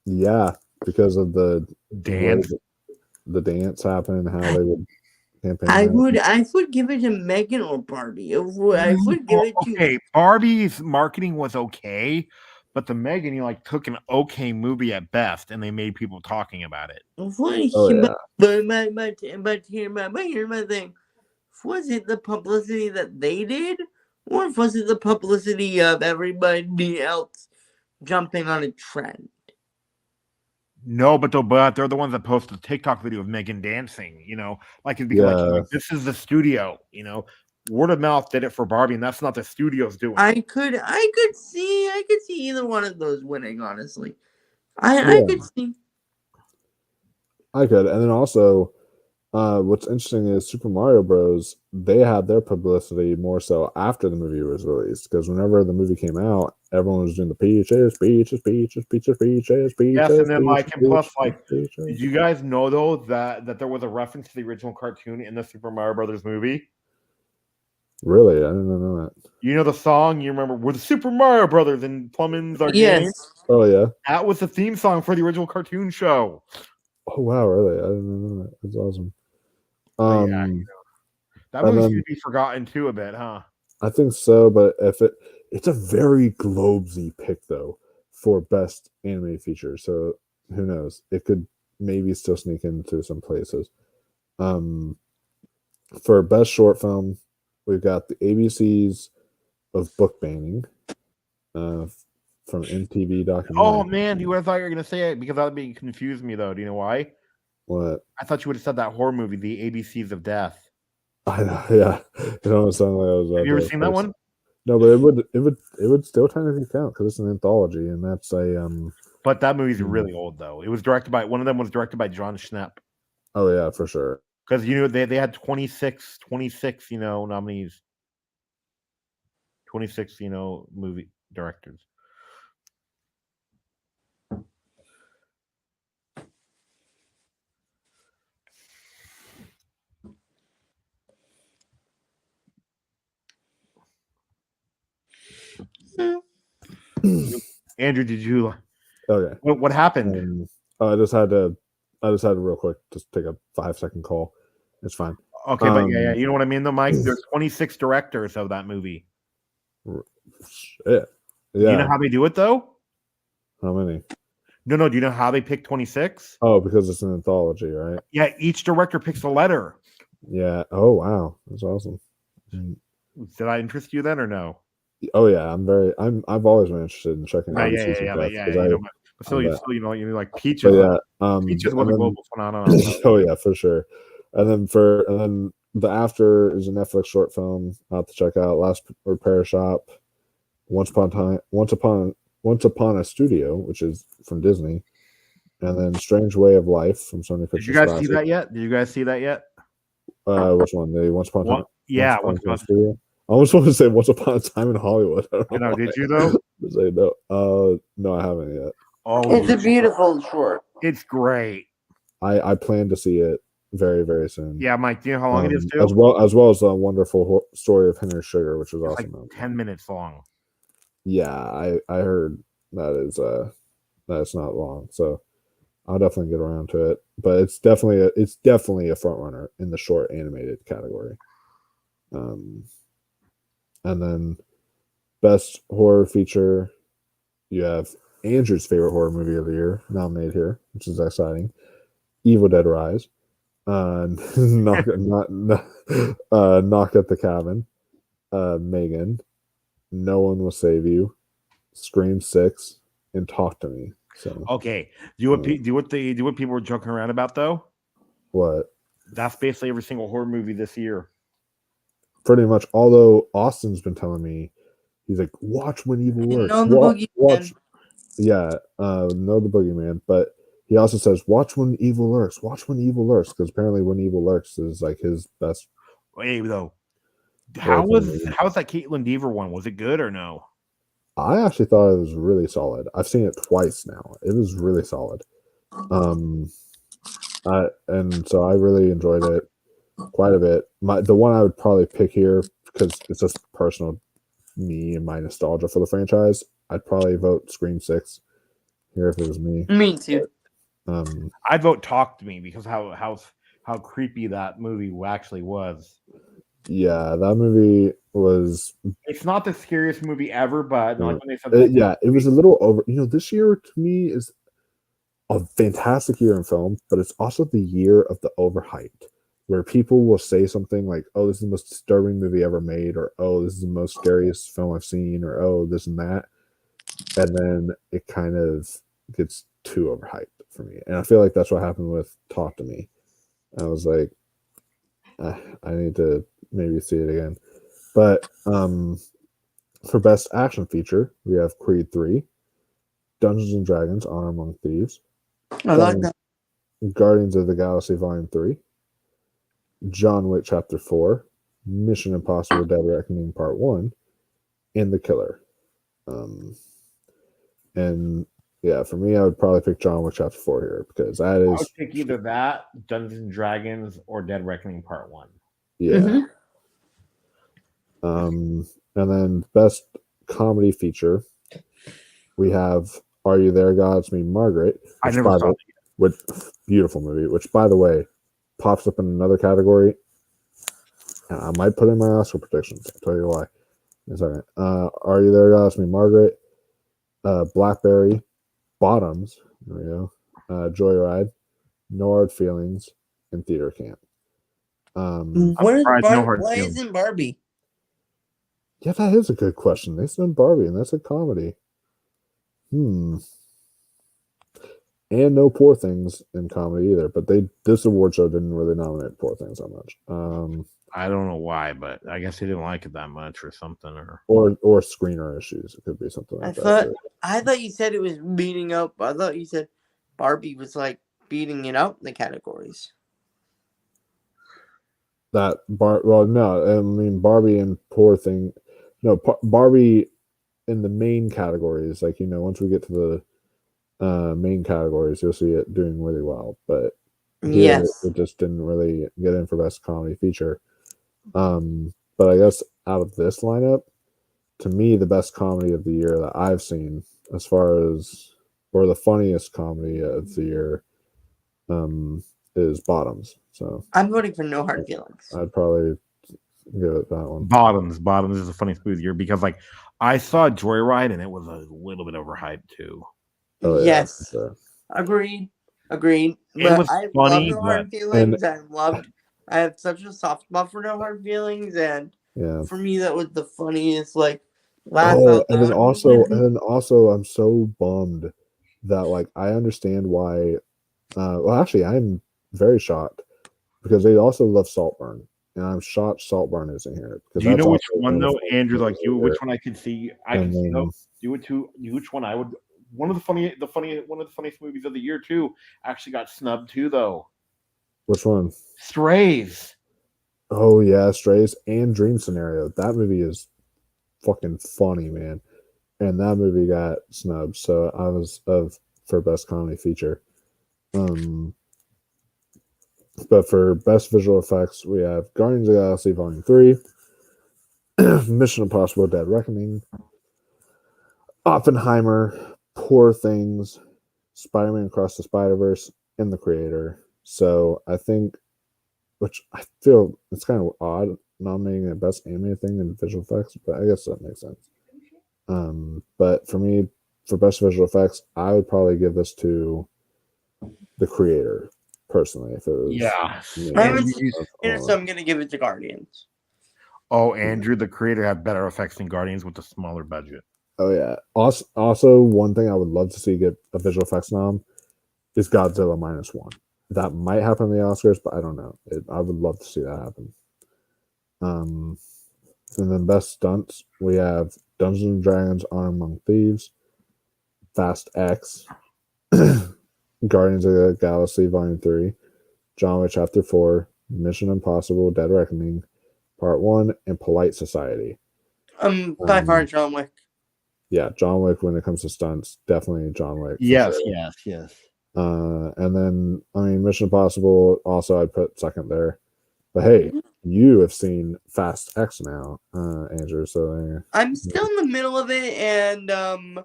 Yeah, because of the dance. The dance happened, how they would campaign. I would give it to Megan or Barbie. I would give it to. Okay, Barbie's marketing was okay, but the Megan, took an okay movie at best, and they made people talking about it. But here's my thing. Was it the publicity that they did, or was it the publicity of everybody else jumping on a trend? No, but they're the ones that posted the TikTok video of Megan dancing. It'd be like this is the studio. Word of mouth did it for Barbie, and that's not the studio's doing. I could see either one of those winning. Honestly, I could see. I could, and then also, what's interesting is Super Mario Bros. They had their publicity more so after the movie was released, because whenever the movie came out, everyone was doing the peaches. Yes, and then did you guys know though that there was a reference to the original cartoon in the Super Mario Brothers movie? Really, I didn't know that. You know the song? You remember? We're the Super Mario Brothers and Plumbins are yes. Oh yeah, that was the theme song for the original cartoon show. Oh wow, really? I didn't know that. That's awesome. That movie should be forgotten too a bit, huh? I think so, but it's a very Globesy pick though for best animated feature. So who knows? It could maybe still sneak into some places. For best short film, we've got the ABCs of Book Banning from MTV documentary. Oh man, you would have thought you were gonna say it because that would be confused me though. Do you know why? What? I thought you would have said that horror movie, The ABCs of Death. I know, yeah. It almost sounded like I was. Have you ever seen that one? No, but it would still technically count because it's an anthology, and that's a But that movie's really old though. It was directed by one of them was directed by John Schnepp. Oh yeah, for sure. Because they had 26 nominees. 26 movie directors. Andrew, did you? Okay. What happened? I just had to real quick just take a 5-second call. It's fine. Okay, but yeah, you know what I mean though, Mike. There's 26 directors of that movie. Shit. Yeah. Do you know how they do it though? How many? No. Do you know how they pick 26? Oh, because it's an anthology, right? Yeah, each director picks a letter. Yeah. Oh wow, that's awesome. Did I interest you then or no? Oh yeah, I've always been interested in checking out. You like Peaches. Peaches was a global phenomenon. Oh yeah, for sure. And then the After is a Netflix short film. I'll have to check out. Last Repair Shop, Once Upon a Studio, which is from Disney, and then Strange Way of Life from Sony Pictures. Did you guys see that yet? Which one? The Once Upon a Time. Yeah, Once Upon a Studio. I almost want to say Once Upon a Time in Hollywood. Did you though? Say no. No, I haven't yet. Oh, it's a beautiful short. It's great. I plan to see it very, very soon. Yeah, Mike. Do you know how long it is too? As well as the wonderful story of Henry Sugar, which was awesome. Like 10 minutes long. Yeah, I heard that it's not long, so I'll definitely get around to it. But it's definitely a front runner in the short animated category. And then best horror feature, you have Andrew's favorite horror movie of the year nominated here, which is exciting. Evil Dead Rise. Knock at the Cabin. Megan. No One Will Save You. Scream 6 and Talk to Me. So Okay. Do what people were joking around about though? what? That's basically every single horror movie this year. Pretty much. Although Austin's been telling me, he's like, watch When Evil Lurks. Know the Watch. Boogeyman. Yeah, know the Boogeyman, but he also says, watch When Evil Lurks. Watch When Evil Lurks, because apparently When Evil Lurks is like his best. Hey, though, how's that Caitlin Deaver one? Was it good or no? I actually thought it was really solid. I've seen it twice now. It was really solid. And so I really enjoyed it quite a bit. The one I would probably pick here, because it's just personal me and my nostalgia for the franchise, I'd probably vote Scream 6 here if it was me. Me too. But, I'd vote Talk to Me because how creepy that movie actually was. yeah, that movie was. It's not the scariest movie ever, but like when they said it was a little over. This year to me is a fantastic year in film, but it's also the year of the overhyped, where people will say something like, "Oh, this is the most disturbing movie ever made," or "Oh, this is the most scariest film I've seen," or "Oh, this and that," and then it kind of gets too overhyped for me. And I feel like that's what happened with Talk to Me. I was like, I need to maybe see it again. But for best action feature, we have Creed 3, Dungeons and Dragons: Honor Among Thieves, I like that. Guardians of the Galaxy Volume 3, John Wick Chapter 4, Mission Impossible: Dead Reckoning Part 1, and The Killer. And yeah, for me, I would probably pick John Wick Chapter 4 here, because that is. I would pick either that, Dungeons and Dragons, or Dead Reckoning Part 1. Yeah. And then best comedy feature, we have Are You There, God? It's Me, Margaret. I never saw it. Beautiful movie, which, by the way, pops up in another category, and I might put in my Oscar predictions. I'll tell you why in a second. Are You There, God? It's Me, Margaret. Blackberry, Bottoms, there we go. Joyride, No Hard Feelings, and Theater Camp. Why isn't Barbie? Yeah, that is a good question. They said Barbie, and that's a comedy. And no Poor Things in comedy either. But this award show didn't really nominate Poor Things that much. I don't know why, but I guess they didn't like it that much or something, or screener issues. It could be something like that. I thought you said it was beating up. I thought you said Barbie was like beating it up in the categories. No, I mean Barbie and Poor Thing. No, Barbie in the main categories. Like, once we get to the main categories, you'll see it doing really well. But yes, it just didn't really get in for best comedy feature. But I guess out of this lineup, to me, the best comedy of the year that I've seen, as far as, or the funniest comedy of the year, is Bottoms. So I'm voting for No Hard Feelings. I'd probably give it that one. Bottoms is the funniest movie of the year, because like I saw Joyride and it was a little bit overhyped too. Oh, yes, yeah, sure. Agreed. It But was I funny, love No Hard Feelings. I have such a soft spot for No Hard Feelings, and for me, that was the funniest. Like, laugh out and then loud. also, I'm so bummed that, like, I understand why. Well, actually, I'm very shocked, because they also love Saltburn, and I'm shocked Saltburn isn't here. Do you know which one though, Andrew? Like you, which one I could see? I can see though. Which one I would? One of the funniest movies of the year too. Actually got snubbed too though. Which one? Strays. Oh yeah, Strays and Dream Scenario. That movie is fucking funny, man. And that movie got snubbed, so I was for best comedy feature. But for best visual effects, we have Guardians of the Galaxy Volume 3, Mission Impossible: Dead Reckoning, Oppenheimer, Poor Things, Spider-Man Across the Spider-Verse, and The Creator. So I think, which I feel it's kind of odd, nominating a best animated thing in visual effects, but I guess that makes sense. But for me, for best visual effects, I would probably give this to the creator personally. If it was Yeah. me. So I'm gonna give it to Guardians. Oh, Andrew, the creator, had better effects than Guardians with a smaller budget. Oh yeah. Also, one thing I would love to see get a visual effects nom is Godzilla -1. That might happen in the Oscars, but I don't know. I would love to see that happen. And then best stunts, we have Dungeons and Dragons: Honor Among Thieves, Fast X, Guardians of the Galaxy Volume 3, John Wick Chapter 4, Mission Impossible: Dead Reckoning, Part 1, and Polite Society. By far John Wick. Yeah, John Wick when it comes to stunts, definitely John Wick. Yes, sure. yes. And then, I mean, Mission Impossible, also I'd put second there. But hey, you have seen Fast X now, Andrew. So I'm still in the middle of it, and I'm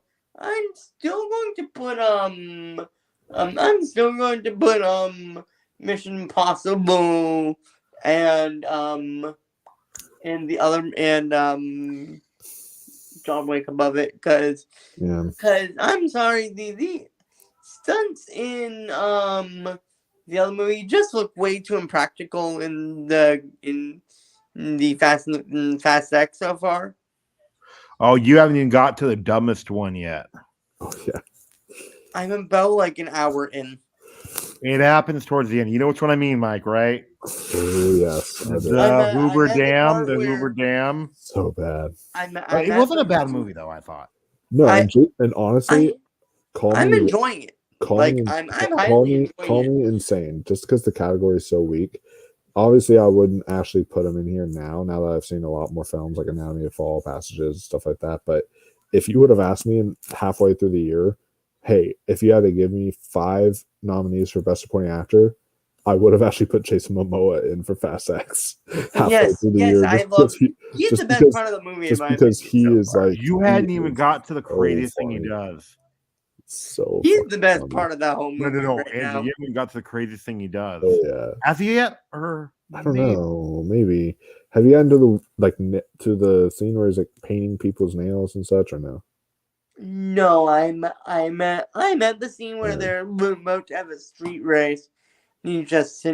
still going to put Mission Impossible and the other and John Wick above it because I'm sorry, the stunts in the other movie just look way too impractical in the Fast X so far. Oh, you haven't even got to the dumbest one yet. Oh yeah, I'm about like an hour in. It happens towards the end. You know which one I mean, Mike, right? Oh yes, the Hoover Dam. The Hoover Dam. So bad. It wasn't a bad movie though. I thought. No, and honestly, I'm enjoying it. Call me insane. Just because the category is so weak. Obviously, I wouldn't actually put them in here now that I've seen a lot more films like Anatomy of Fall, Passages, stuff like that. But if you would have asked me halfway through the year, hey, if you had to give me 5 nominees for Best Supporting Actor, I would have actually put Jason Momoa in for Fast X halfway through the year. I love he's the best part of the movie. Just because he is like you hadn't even got to the craziest thing he does. So he's the best part of that whole movie. No, right Andrew, now. you haven't got to the craziest thing he does. Oh yeah. Has he yet? Or I don't know. Maybe. Have you gotten to the scene where he's like painting people's nails and such, or no? No, I'm at the scene where they're about to have a street race. He just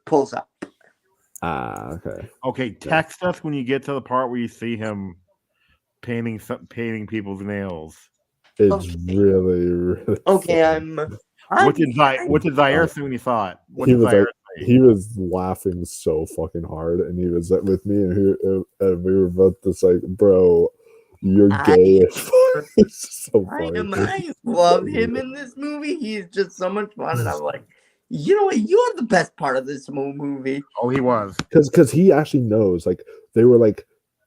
pulls up. Okay. Okay, text us when you get to the part where you see him painting people's nails. It's really okay. What did Zaire say when he saw it? He was laughing so fucking hard, and he was with me, and we were both just like, "Bro, you're gay." It's so funny. I love him in this movie. He's just so much fun, and I'm like, you know what? You are the best part of this whole movie. Oh, he was because he actually knows. Like they were like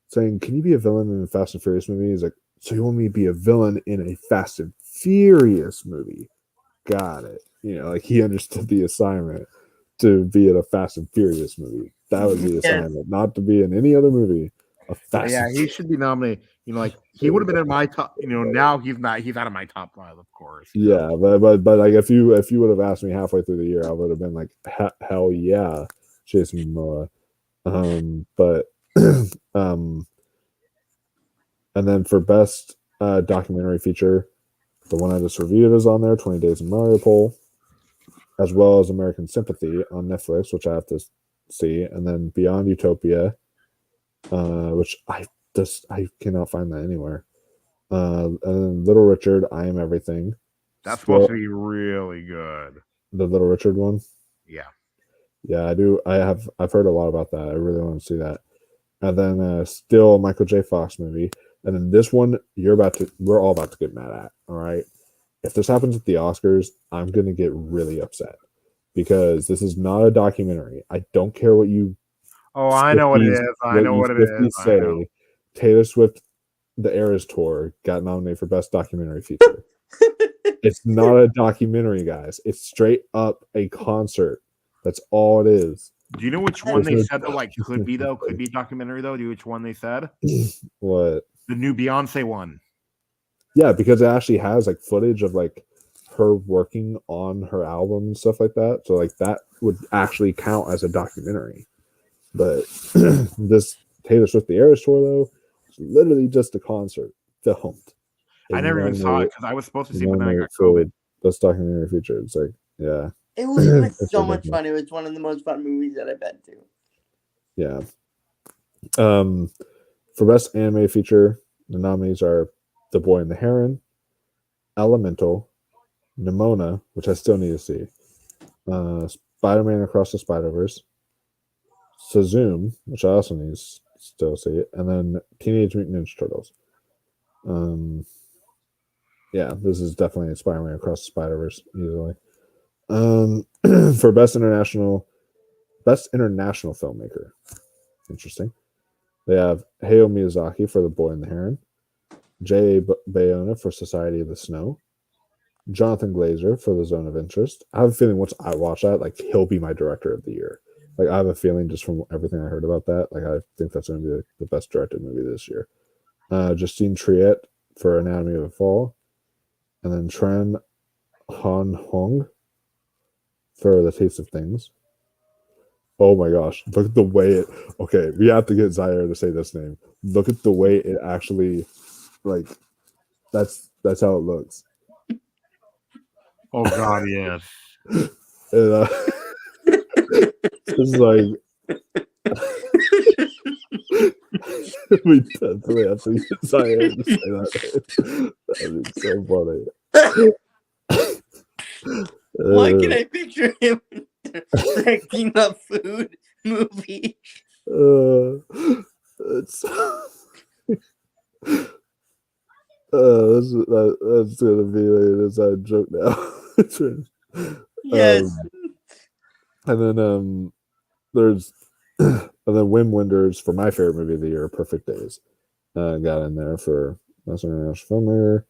saying, "Can you be a villain in a Fast and Furious movie?" He's like, "So you want me to be a villain in a Fast and Furious movie?" Got it. Like he understood the assignment to be in a Fast and Furious movie. That was the assignment, not to be in any other movie. He should be nominated. Like he would have been in my top. Now he's not. He's out of my top 5, of course. Yeah, but like if you would have asked me halfway through the year, I would have been like, hell yeah, Jason Momoa. But and then for best documentary feature, the one I just reviewed is on there, 20 Days in Mariupol, as well as American Sympathy on Netflix, which I have to see, and then Beyond Utopia, which I cannot find that anywhere. And then Little Richard, I Am Everything. That's supposed to be really good. The Little Richard one? Yeah, I do. I've heard a lot about that. I really want to see that. And then still a Michael J. Fox movie. And then this one, we're all about to get mad at. All right. If this happens at the Oscars, I'm gonna get really upset because this is not a documentary. I don't care what you. Oh, I know what it is. I know what it is. Say Taylor Swift, The Eras Tour got nominated for Best Documentary Feature. It's not a documentary, guys. It's straight up a concert. That's all it is. Do you know which one they said that could be a documentary though? Do you know which one they said? What? The new Beyonce one. Yeah, because it actually has footage of her working on her album and stuff like that. So that would actually count as a documentary. But this Taylor Swift The Eras Tour, though, is literally just a concert filmed. I never even saw it because I was supposed to see, but then I got for COVID. this documentary feature. It's like, yeah. It was It's so much ridiculous. fun. It was one of the most fun movies that I've been to. Yeah. For best anime feature, the nominees are The Boy and the Heron, Elemental, Nimona, which I still need to see, Spider-Man Across the Spider-Verse, Suzume, which I also need to still see, and then Teenage Mutant Ninja Turtles. Yeah, this is definitely Spider-Man Across the Spider-Verse easily. For best international filmmaker, interesting. They have Hayao Miyazaki for The Boy and the Heron, J.A. Bayona for Society of the Snow, Jonathan Glazer for The Zone of Interest. I have a feeling once I watch that, like, he'll be my director of the year. Like, I have a feeling just from everything I heard about that, like, I think that's going to be the best directed movie this year. Justine Triet for Anatomy of a Fall, and then Tran Han Hong for The Taste of Things. Oh my gosh, look at the way it... Okay, we have to get Zaire to say this name. Look at the way it actually, like, that's how it looks. Oh God, yes. And, it's like... we definitely have to get Zaire to say that. That'd be so funny. Why can I picture him directing a food movie? It's that's gonna be an inside joke now. Yes. And then there's and then Wim Wenders for my favorite movie of the year, Perfect Days. Got in there for best international filmmaker,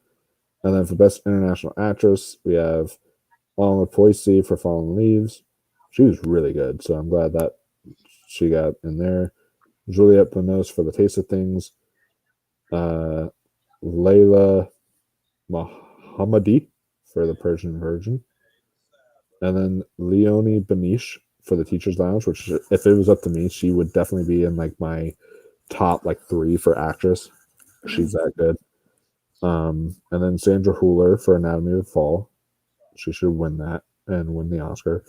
and then for best international actress we have Alma Poissy for Fallen Leaves. She was really good, so I'm glad that she got in there. Juliette Binoche for The Taste of Things. Layla Mohammadi for The Persian Virgin. And then Leonie Beniche for The Teacher's Lounge, which, if it was up to me, she would definitely be in like my top like 3 for actress. She's that good. And then Sandra Hüller for Anatomy of a Fall. She should win that and win the Oscar.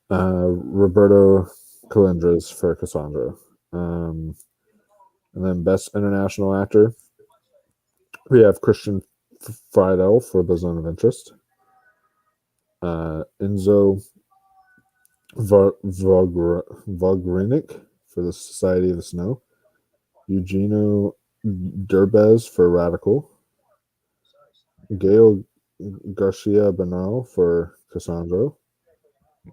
Roberto Calendres for Cassandra. And then Best International Actor, we have Christian Friedel for The Zone of Interest. Enzo Vogrinic for The Society of the Snow. Eugenio Derbez for Radical. Gail Garcia Bernal for Cassandra.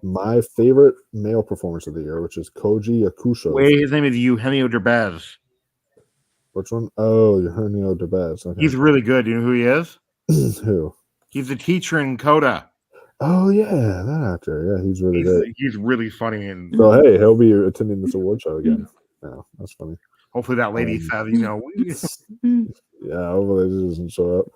My favorite male performance of the year, which is Koji Yakusho. Wait, his name is Eugenio Derbez. Which one? Oh, Eugenio Derbez. Okay. He's really good. Do you know who he is? Who? He's the teacher in Coda. Oh yeah, that actor. Yeah, he's really good. He's really funny, and so hey, he'll be attending this award show again. Yeah, that's funny. Hopefully that lady said, you know. Yeah, hopefully she doesn't show up.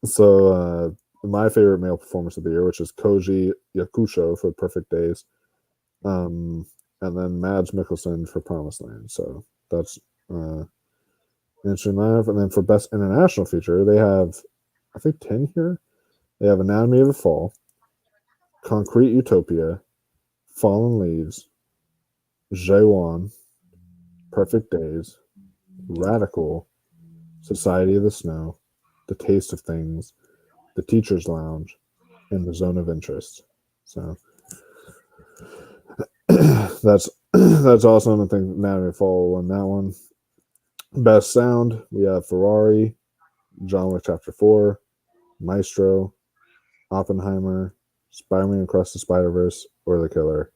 So my favorite male performance of the year, which is Koji Yakusho for Perfect Days, and then Mads Mikkelsen for Promised Land. So that's interesting enough. And then for Best International Feature, they have, I think, 10 here. They have Anatomy of a Fall, Concrete Utopia, Fallen Leaves, Jaewon, Perfect Days, Radical, Society of the Snow, The Taste of Things, The Teacher's Lounge, and The Zone of Interest. So that's awesome. I think Anatomy of a Fall won that one. Best Sound, we have Ferrari, John Wick Chapter 4, Maestro, Oppenheimer, Spider-Man Across the Spider-Verse, or The Killer.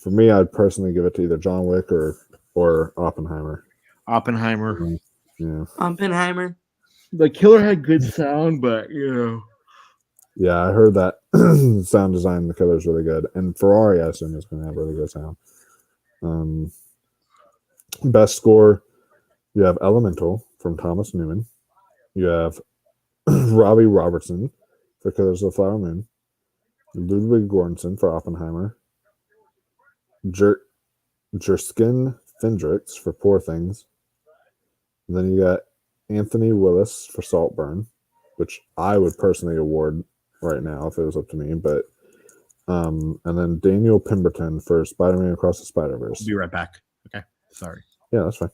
For me, I'd personally give it to either John Wick or Oppenheimer. Oppenheimer. Yeah. Oppenheimer. The Killer had good sound, but you know. Yeah, I heard that sound design in The Killer is really good, and Ferrari, I assume, is going to have really good sound. Best score, you have Elemental from Thomas Newman. You have Robbie Robertson for Killers of the Flower Moon. Ludwig Göransson for Oppenheimer. Jerskin Fendrix for Poor Things. And then you got Anthony Willis for Saltburn, which I would personally award right now if it was up to me. But and then Daniel Pemberton for Spider-Man Across the Spider-Verse. Be right back. Okay, sorry. Yeah, that's fine.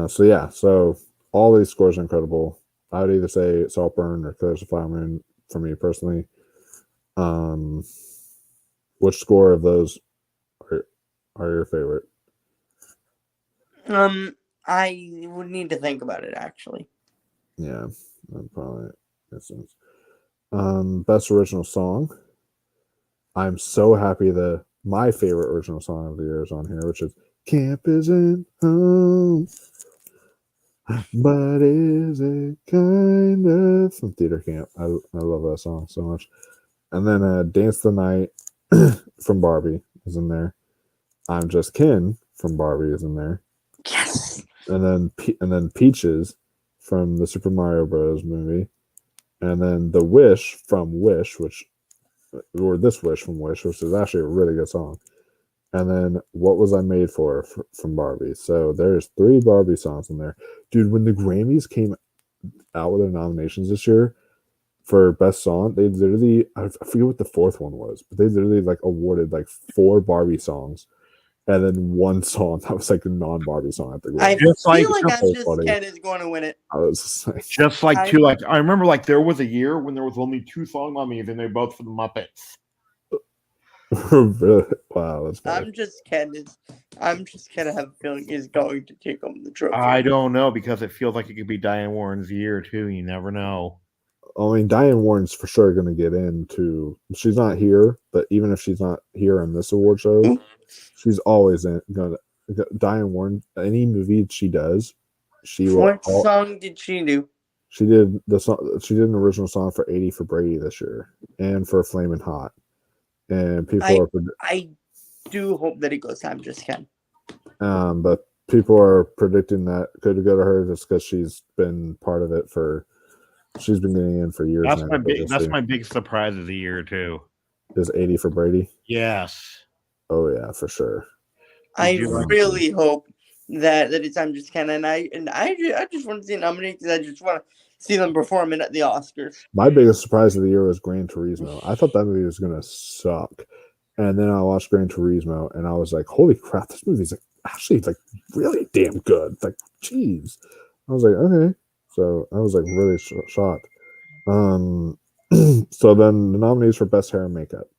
So all these scores are incredible. I would either say Saltburn or Killers of Flower Moon for me personally. Which score of those are your favorite? I would need to think about it actually. Yeah, probably makes sense. Best original song. I'm so happy that my favorite original song of the year is on here, which is "Camp Isn't Home, but is it kind of" from Theater Camp. I love that song so much. And then "Dance the Night" from Barbie is in there. "I'm Just Ken" from Barbie is in there. Yes. And then "Peaches" from the Super Mario Bros. Movie. And then "The Wish" from Wish, or "This Wish" from Wish, which is actually a really good song. And then "What Was I Made For" from Barbie. So there's 3 Barbie songs in there. Dude, when the Grammys came out with their nominations this year for Best Song, they literally, I forget what the 4th one was, but they literally like awarded like 4 Barbie songs and then 1 song that was like a non-Barbie song at the I Grammys. Just feel like- like so I'm Just funny. Ken is going to win it. I was just like, Just like two, like I remember, like there was a year when there was only 2 song nominees, and they're both for the Muppets. really? Wow, that's funny. I'm Just Ken I have a feeling is going to take home the trophy. I don't know, because it feels like it could be Diane Warren's year too. You never know. I mean, Diane Warren's for sure going to get into. She's not here, but even if she's not here on this award show, she's always going to. Diane Warren, any movie she does, she will. What song did she do? She did the song. She did an original song for 80 for Brady this year, and for Flamin' Hot. And people I do hope that it goes to I'm Just Ken. But people are predicting that could go to her just because she's been part of it for. She's been getting in for years. That's my big surprise of the year too. Is 80 for Brady? Yes. Oh yeah, for sure. I really hope that it's I'm Just Ken, and I just want to see it nominated because I just want to see them perform it at the Oscars. My biggest surprise of the year was Gran Turismo. I thought that movie was gonna suck, and then I watched Gran Turismo, and I was like, "Holy crap, this movie's like actually like really damn good!" Like, jeez. I was like, okay. So I was like really shocked. So then the nominees for Best Hair and Makeup,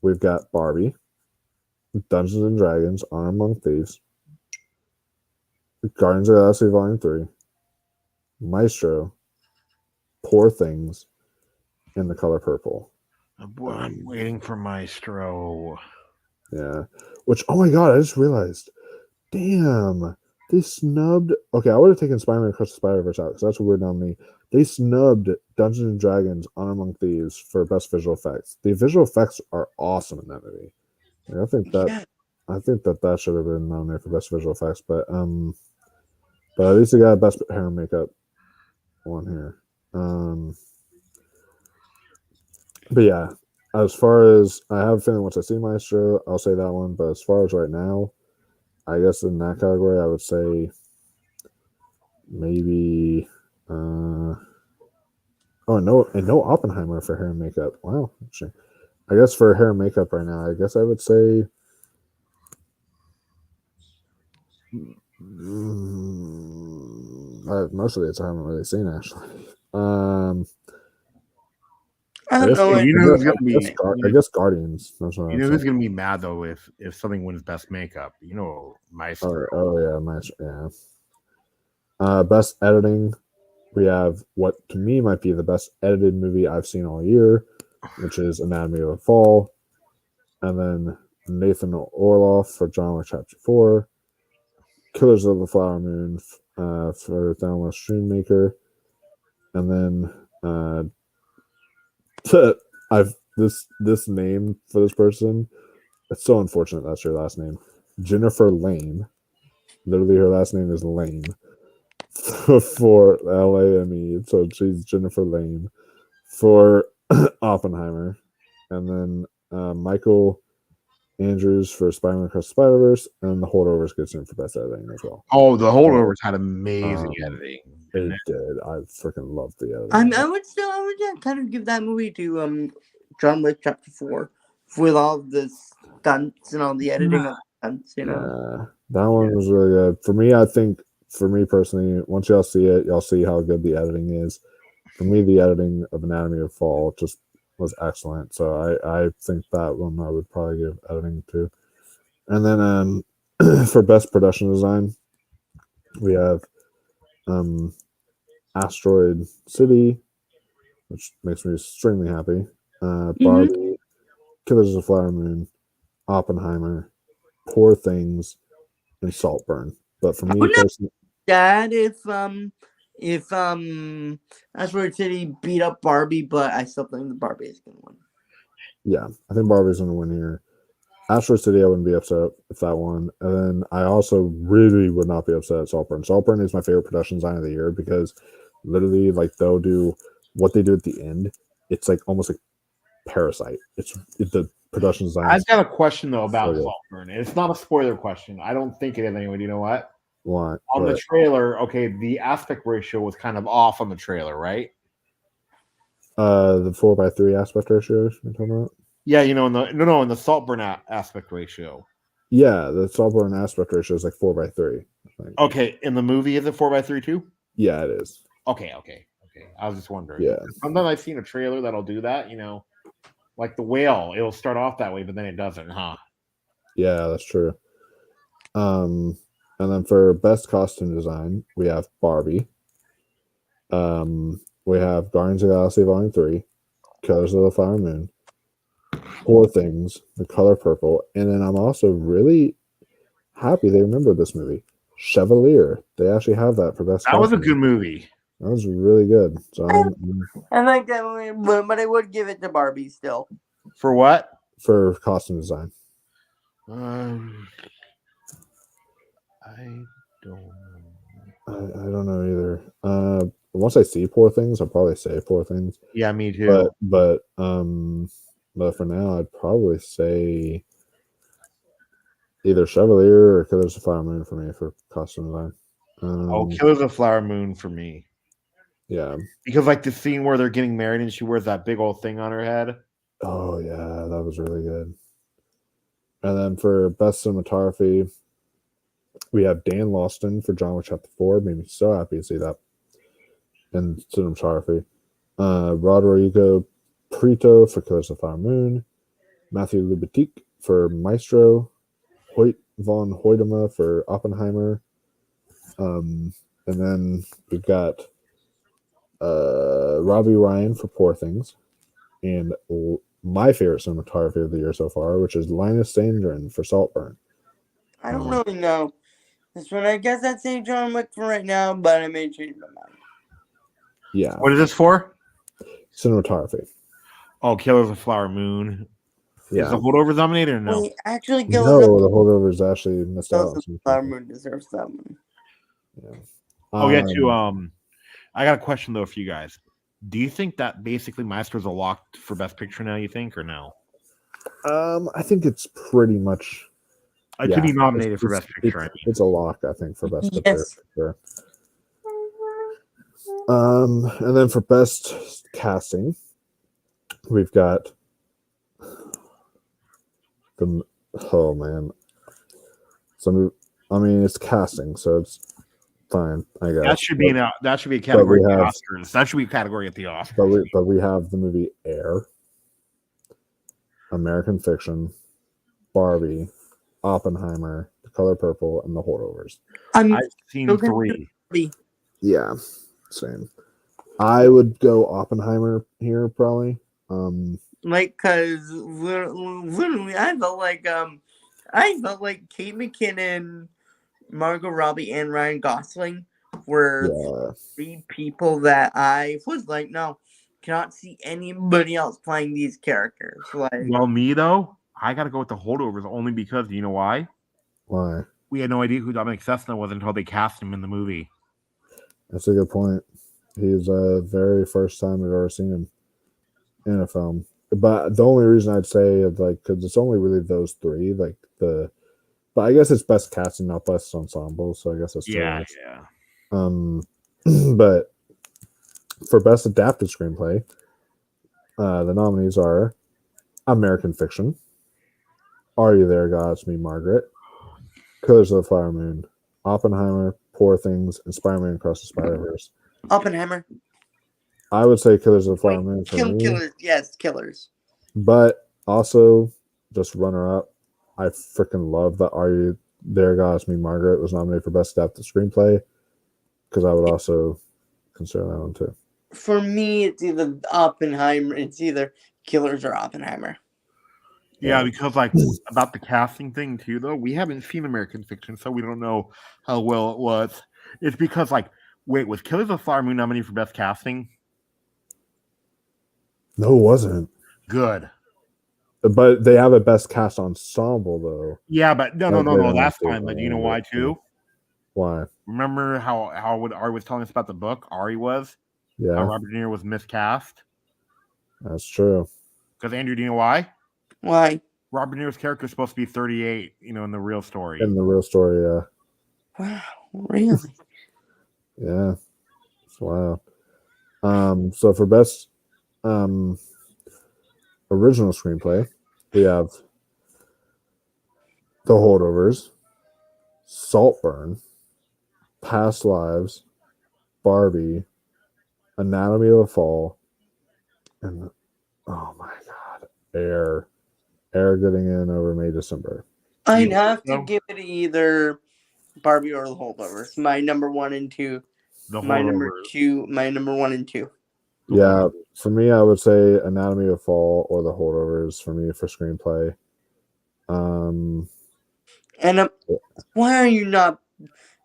we've got Barbie, Dungeons and Dragons, Honor Among Thieves, Guardians of the Galaxy Volume 3, Maestro, Poor Things, and The Color Purple. I'm waiting for Maestro. Yeah. Which, oh my god, I just realized. Damn. They snubbed. Okay, I would have taken Spider-Man Across the Spider-Verse out because that's a weird nominee. They snubbed Dungeons and Dragons: Honor Among Thieves for Best Visual Effects. The visual effects are awesome in that movie. Like, I think that should have been nominated for Best Visual Effects, but at least they got Best Hair and Makeup one here. But yeah, as far as I have a feeling once I see Maestro, I'll say that one. But as far as right now, I guess in that category, I would say maybe. No Oppenheimer for hair and makeup. Wow, actually, I guess for hair and makeup right now, I guess I would say. Most of the I haven't really seen actually. I don't know. I guess Guardians. That's what you know who's gonna be mad though if something wins Best Makeup? You know, Maestro. Oh yeah, Maestro. Yeah. Best editing. We have what to me might be the best edited movie I've seen all year, which is Anatomy of a Fall, and then Nathan Orloff for John Wick Chapter 4, Killers of the Flower Moon for Thelma Schoonmaker, and then this name for this person. It's so unfortunate that's your last name, Jennifer Lane. Literally, her last name is Lane. For LAME, so she's Jennifer Lane for Oppenheimer, and then Michael Andrews for Spider-Man Across the Spider-Verse, and the Holdovers gets in for best editing as well. Oh, the Holdovers had amazing editing. They did. I freaking loved the editing. I would kind of give that movie to John Wick Chapter 4 with all the stunts and all the editing of stunts. You know, Yeah, that one was really good. For me, I think for me personally, once y'all see it, y'all see how good the editing is. For me, the editing of Anatomy of Fall just was excellent. So I think that one I would probably give editing to. And then for best production design, we have Asteroid City, which makes me extremely happy. Barbie, Killers of the Flower Moon, Oppenheimer, Poor Things, and Saltburn. But for me personally, Dad, if Asteroid City beat up Barbie, but I still think the Barbie is gonna win. yeah, I think Barbie's gonna win here. Asteroid City, I wouldn't be upset if that won. And then I also really would not be upset at Saltburn. Saltburn is my favorite production design of the year because literally, like, they'll do what they do at the end. It's like almost like Parasite. It's the production design. I've got a question though about Saltburn. It's not a spoiler question. I don't think it is anyway. Do you know what? What? On the trailer, okay, the aspect ratio was kind of off on the trailer, right? The 4:3 aspect ratio you're talking about? Yeah, you know, in the Saltburn aspect ratio. Yeah, the Saltburn aspect ratio is like 4:3. Okay, in the movie, is it 4:3 too? Yeah, it is. Okay. I was just wondering. Yeah. Sometimes I've seen a trailer that'll do that, you know, like The Whale. It'll start off that way, but then it doesn't, huh? Yeah, that's true. And then for best costume design, we have Barbie. We have Guardians of the Galaxy Volume 3, Killers of the Flower Moon, Poor Things, The Color Purple, and then I'm also really happy they remembered this movie, Chevalier. They actually have that for best. That was a good movie. That was really good. So I like that movie, but I would give it to Barbie still. For what? For costume design. I don't know. I don't know either. Once I see Poor Things, I'll probably say Poor Things. Yeah, me too. But for now, I'd probably say either Chevalier or Killers of the Flower Moon for me for costume design. Killers of the Flower Moon for me. Yeah. Because like the scene where they're getting married and she wears that big old thing on her head. Oh yeah, that was really good. And then for best cinematography, we have Dan Lawson for John Wick Chapter 4. Made me so happy to see that. And cinematography. Rodrigo Prieto for Killers of the Flower Moon. Matthew Libatique for Maestro. Hoyt von Hoytema for Oppenheimer. And then we've got Robbie Ryan for Poor Things. And my favorite cinematography of the year so far, which is Linus Sandgren for Saltburn. I don't really know. This one, I guess I'd say John Wick for right now, but I may change my mind. Yeah. What is this for? Cinematography. Oh, Killers of the Flower Moon. Yeah. Is the Holdovers nominated or no? Wait, actually, the Holdovers actually missed out. Flower Moon deserves that one. Yeah. Too. I got a question though for you guys. Do you think that basically Maestro's a lock for Best Picture now? You think or no? I think it's pretty much. It could be nominated for Best Picture. It's a lock, I think, for Best Picture. Sure. And then for Best Casting, we've got the. Oh man. It's casting, so it's fine. I guess that should be a category at the Oscars. That should be a category at the Oscars. But we have the movie Air, American Fiction, Barbie, Oppenheimer, The Color Purple, and The Holdovers. I've seen 3. Yeah, same. I would go Oppenheimer here probably. Because literally, I felt like Kate McKinnon, Margot Robbie, and Ryan Gosling were 3 people that I was like, no, cannot see anybody else playing these characters. Well, me though, I gotta go with The Holdovers only because you know why? Why? We had no idea who Dominic Cessna was until they cast him in the movie. That's a good point. He's the very first time I've ever seen him in a film. but the only reason I'd say because it's only really those three, but I guess it's best casting, not best ensemble. So I guess it's still Yeah, is. yeah. But for best adapted screenplay, the nominees are American Fiction, Are You There, God? It's Me, Margaret, Killers of the Flower Moon, Oppenheimer, Poor Things, and Spider-Man Across the Spider-Verse. Oppenheimer. I would say Killers of the Flower Moon for me. Killers. Yes, Killers. But also, just runner up, I freaking love that Are You There, God? It's Me, Margaret was nominated for Best Adapted Screenplay, because I would also consider that one too. For me, it's either Oppenheimer. It's either Killers or Oppenheimer. Yeah, because about the casting thing too, though, we haven't seen American Fiction, so we don't know how well it was. It's because wait, was Killers of the Flower Moon nominated for best casting? No, it wasn't. Good. But they have a best cast ensemble though. Yeah, but no, that's fine. But do you know why too? Why? Remember how Ari was telling us about the book? Ari was? Yeah. How Robert De Niro was miscast? That's true. Because Andrew, do you know why? Why? Robert De Niro's character is supposed to be 38, in the real story. In the real story, yeah. Wow, really? Yeah. It's wild. So for best original screenplay, we have The Holdovers, Saltburn, Past Lives, Barbie, Anatomy of a Fall, and oh my god, Air getting in over May, December. I'd have to give it either Barbie or The Holdovers. My number 1 and 2. My number 1 and 2. Yeah, for me, I would say Anatomy of a Fall or The Holdovers for me for screenplay. And why are you not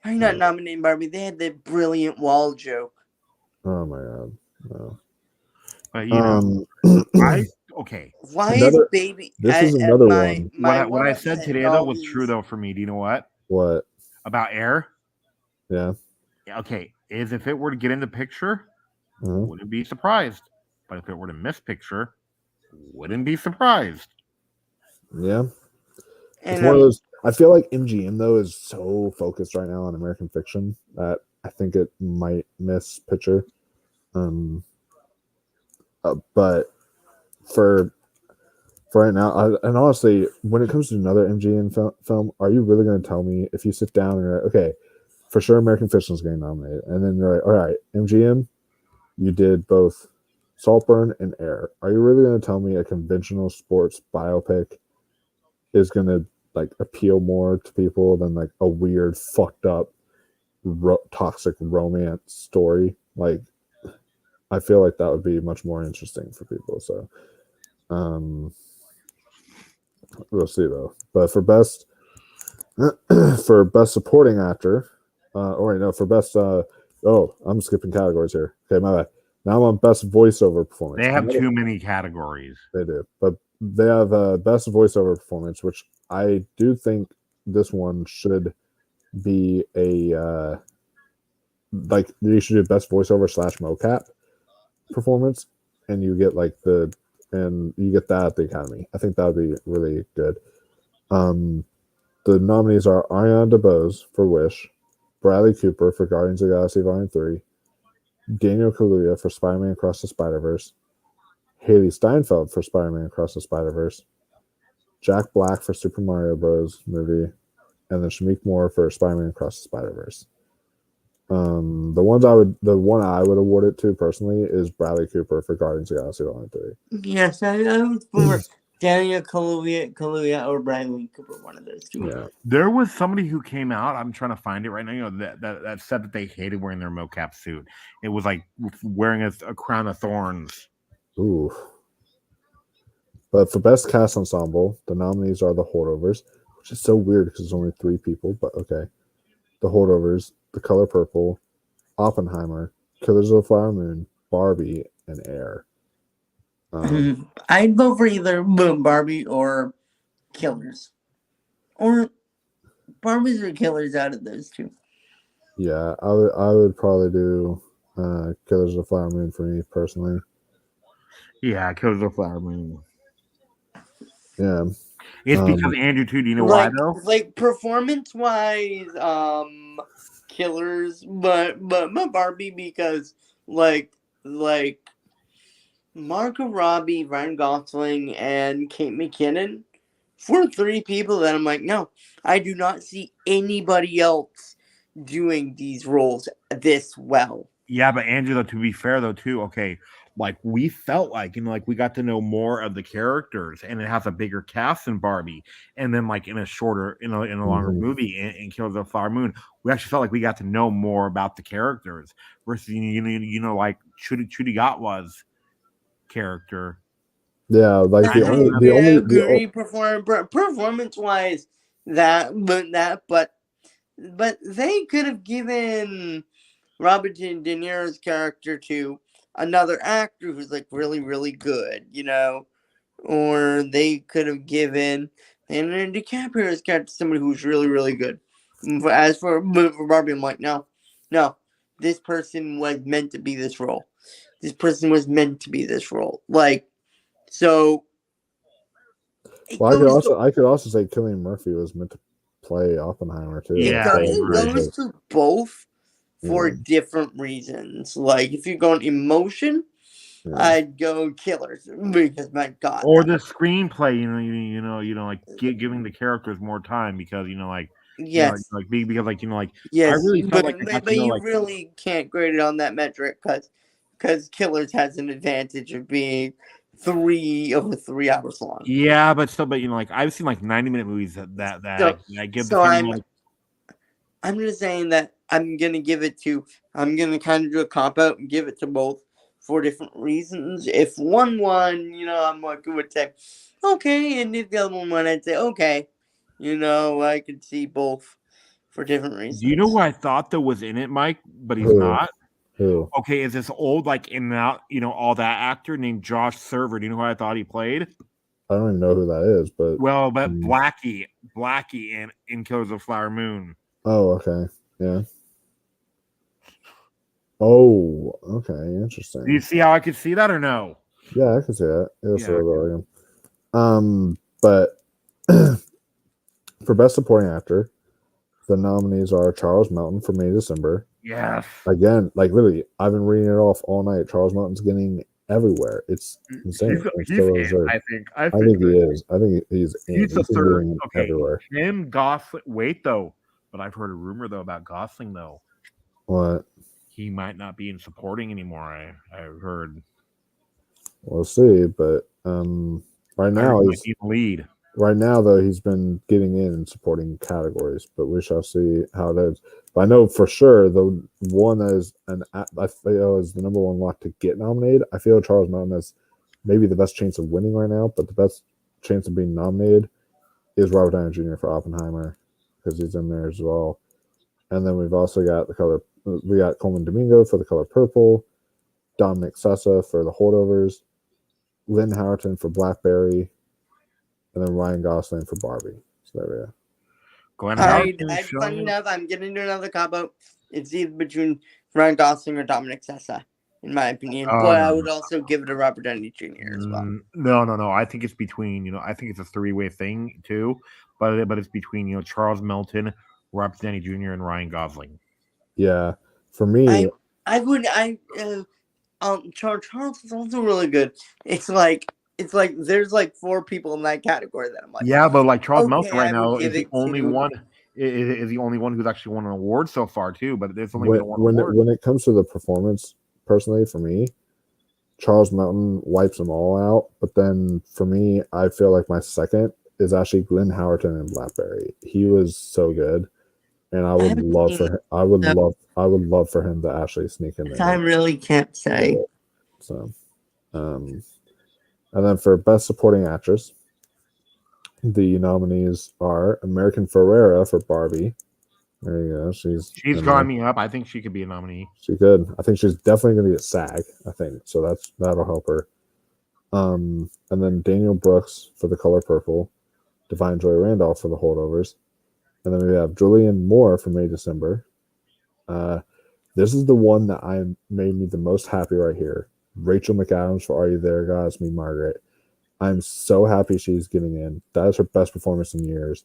nominating Barbie? They had that brilliant wall joke. Oh my god, no. But okay. Why is Baby? This is another one. What I said today though was true though for me. Do you know what? What? About Air? Yeah. Okay, is if it were to get in the picture, wouldn't be surprised. But if it were to miss picture, wouldn't be surprised. Yeah. It's one of those. I feel like MGM though is so focused right now on American Fiction that I think it might miss picture. But for right now, and honestly, when it comes to another MGM film, are you really going to tell me if you sit down and you're like, okay, for sure American Fiction is getting nominated, and then you're like, all right, MGM, you did both Saltburn and Air. Are you really going to tell me a conventional sports biopic is going to appeal more to people than a weird, fucked up, toxic romance story? I feel like that would be much more interesting for people. So, we'll see though. But for best supporting actor, for best. I'm skipping categories here. Okay, my bad. Now I'm on best voiceover performance. They have too many categories. They do, but they have best voiceover performance, which I do think this one should be a you should do best voiceover / mocap performance, and you get you get that at the Academy. I think that would be really good. The nominees are Ariana DeBose for Wish, Bradley Cooper for Guardians of the Galaxy Volume 3, Daniel Kaluuya for Spider-Man Across the Spider-Verse, Haley Steinfeld for Spider-Man Across the Spider-Verse, Jack Black for Super Mario Bros. Movie, and then Shameik Moore for Spider-Man Across the Spider-Verse. The one I would award it to personally is Bradley Cooper for Guardians of the Galaxy Volume 3. Yes, I was for Daniel Kaluuya or Bradley Cooper, one of those two. Yeah. There was somebody who came out. I'm trying to find it right now. That said that they hated wearing their mocap suit. It was like wearing a crown of thorns. Ooh. But for best cast ensemble, the nominees are The Holdovers, which is so weird because there's only 3 people. But okay, The Holdovers, The Color Purple, Oppenheimer, Killers of the Flower Moon, Barbie, and Air. I'd vote for either Barbie or Killers, or Barbies or Killers out of those two. Yeah, I would probably do Killers of the Flower Moon for me personally. Yeah, Killers of the Flower Moon. Yeah. It's because Andrew too. Do you know why Like though? like performance wise, killers, but Barbie because like Margot Robbie, Ryan Gosling, and Kate McKinnon were three people that I'm like, no, I do not see anybody else doing these roles this well. Yeah, but Andrew, though, to be fair though, too, okay, like we felt like like we got to know more of the characters, and it has a bigger cast than Barbie, and then like in a shorter, in a longer movie in Killers of the Flower Moon, we actually felt like we got to know more about the characters versus like Chudy Gatwa's character. Yeah, like I agree performance wise but they could have given Robert De Niro's character to another actor who's like really, really good, or they could have given Leonardo DiCaprio's character to somebody who's really, really good. As for Barbie, I'm like, no, this person was meant to be this role. This person was meant to be this role. Like, so. Well, I could also say Cillian Murphy was meant to play Oppenheimer too. Yeah, it goes to both for different reasons. Like if you're going emotion, I'd go Killers because my God. Or the screenplay, like giving the characters more time because yes, I really felt but you really can't grade it on that metric because Killers has an advantage of being 3 hours long. Yeah, but I've seen 90-minute movies that I give so I'm just saying that I'm gonna kind of do a cop out and give it to both for different reasons. If one won, I'm like would say okay, and if the other one won, I'd say okay. I could see both for different reasons. Do you know who I thought that was in it, Mike? But he's not. Who? Okay, is this old in and out, all that actor named Josh Server? Do you know who I thought he played? I don't even know who that is, but Blackie in Killers of the Flower Moon. Oh, okay, yeah. Oh, okay, interesting. Do you see how I could see that or no? Yeah, I can see that. It was sort of but for Best Supporting Actor, the nominees are Charles Melton for May December. Yes. Again, literally, I've been reading it off all night. Charles Melton's getting everywhere. It's insane. He's in, I think he is. I think he's the third. Okay. Everywhere. Him, Gosling. Wait though, but I've heard a rumor though about Gosling though. What? He might not be in supporting anymore. I've heard. We'll see, but right now he's lead. Right now, though, he's been getting in supporting categories, but we shall see how it is. But I know for sure the one that is I feel is the number one lock to get nominated. I feel Charles Melton has maybe the best chance of winning right now, but the best chance of being nominated is Robert Downey Jr. for Oppenheimer because he's in there as well. And then we've also got we got Coleman Domingo for The Color Purple, Dominic Sessa for The Holdovers, Lynn Howerton for Blackberry, and then Ryan Gosling for Barbie. So there we go. Funny enough, I'm getting into another cop-out. It's either between Ryan Gosling or Dominic Sessa, in my opinion. But I would also give it to Robert Downey Jr. as well. No. I think it's between, I think it's a three-way thing too. But it's between, Charles Melton, Robert Downey Jr., and Ryan Gosling. Yeah. For me, Charles is also really good. It's like there's 4 people in that category that I'm like. Yeah, but Charles Melton right now is the only one. Is the only one who's actually won an award so far too. But there's only been one award. When it comes to the performance, personally, for me, Charles Melton wipes them all out. But then for me, I feel like my second is actually Glenn Howerton in Blackberry. He was so good, and I would love for him to actually sneak in there. I really can't say. So, and then for Best Supporting Actress, the nominees are American Ferrera for Barbie. There you go. She's gone me up. I think she could be a nominee. She could. I think she's definitely going to get SAG. I think so. That'll help her. And then Daniel Brooks for The Color Purple, Divine Joy Randolph for The Holdovers, and then we have Julianne Moore for May December. This is the one that made me the most happy right here. Rachel McAdams for Are You There, God? It's Me, Margaret. I'm so happy she's getting in. That is her best performance in years.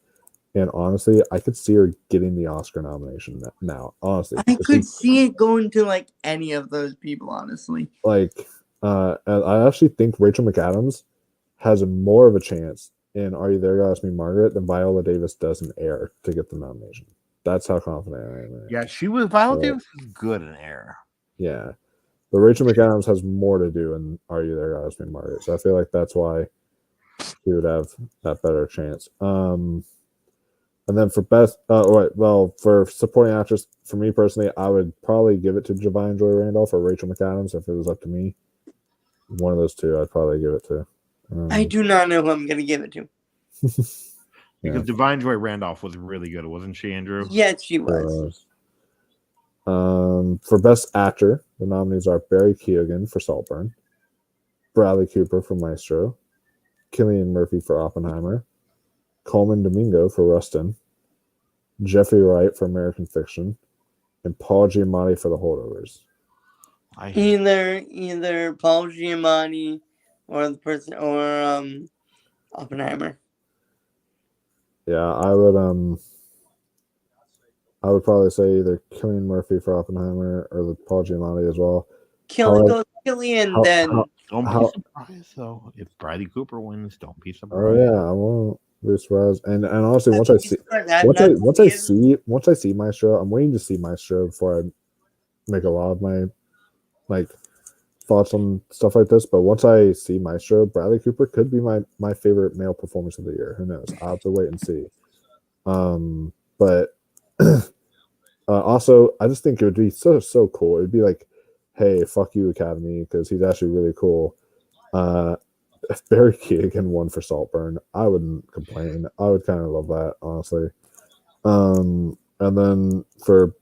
And honestly, I could see her getting the Oscar nomination now. Honestly, I could see it going to like any of those people. Honestly, and I actually think Rachel McAdams has more of a chance in Are You There, God? It's Me, Margaret than Viola Davis does in Air to get the nomination. That's how confident I am in it. Yeah, Viola Davis is good in Air. Yeah. But Rachel McAdams has more to do in Are You There, God? It's Me, Margaret. So I feel like that's why she would have that better chance. And then for best, for supporting actress, for me personally, I would probably give it to Javine Joy Randolph or Rachel McAdams if it was up to me. One of those two, I'd probably give it to. I do not know who I'm going to give it to. Because Divine Joy Randolph was really good, wasn't she, Andrew? Yes, she was. For best actor, the nominees are Barry Keoghan for Saltburn, Bradley Cooper for Maestro, Cillian Murphy for Oppenheimer, Coleman Domingo for Rustin, Jeffrey Wright for American Fiction, and Paul Giamatti for The Holdovers. Either Paul Giamatti or the person or Oppenheimer. Yeah, I would probably say either Cillian Murphy for Oppenheimer or the Paul Giamatti as well. Cillian, then. Don't be surprised though if Bradley Cooper wins. Don't be surprised. Oh yeah, I won't be surprised. And honestly, once I see Maestro, I'm waiting to see Maestro before I make a lot of my thoughts on stuff like this. But once I see Maestro, Bradley Cooper could be my favorite male performance of the year. Who knows? I'll have to wait and see. But also, I just think it would be so cool. It'd be like, hey, fuck you, Academy, because he's actually really cool. If Barry Keoghan won for Saltburn, I wouldn't complain. I would kind of love that, honestly. And then for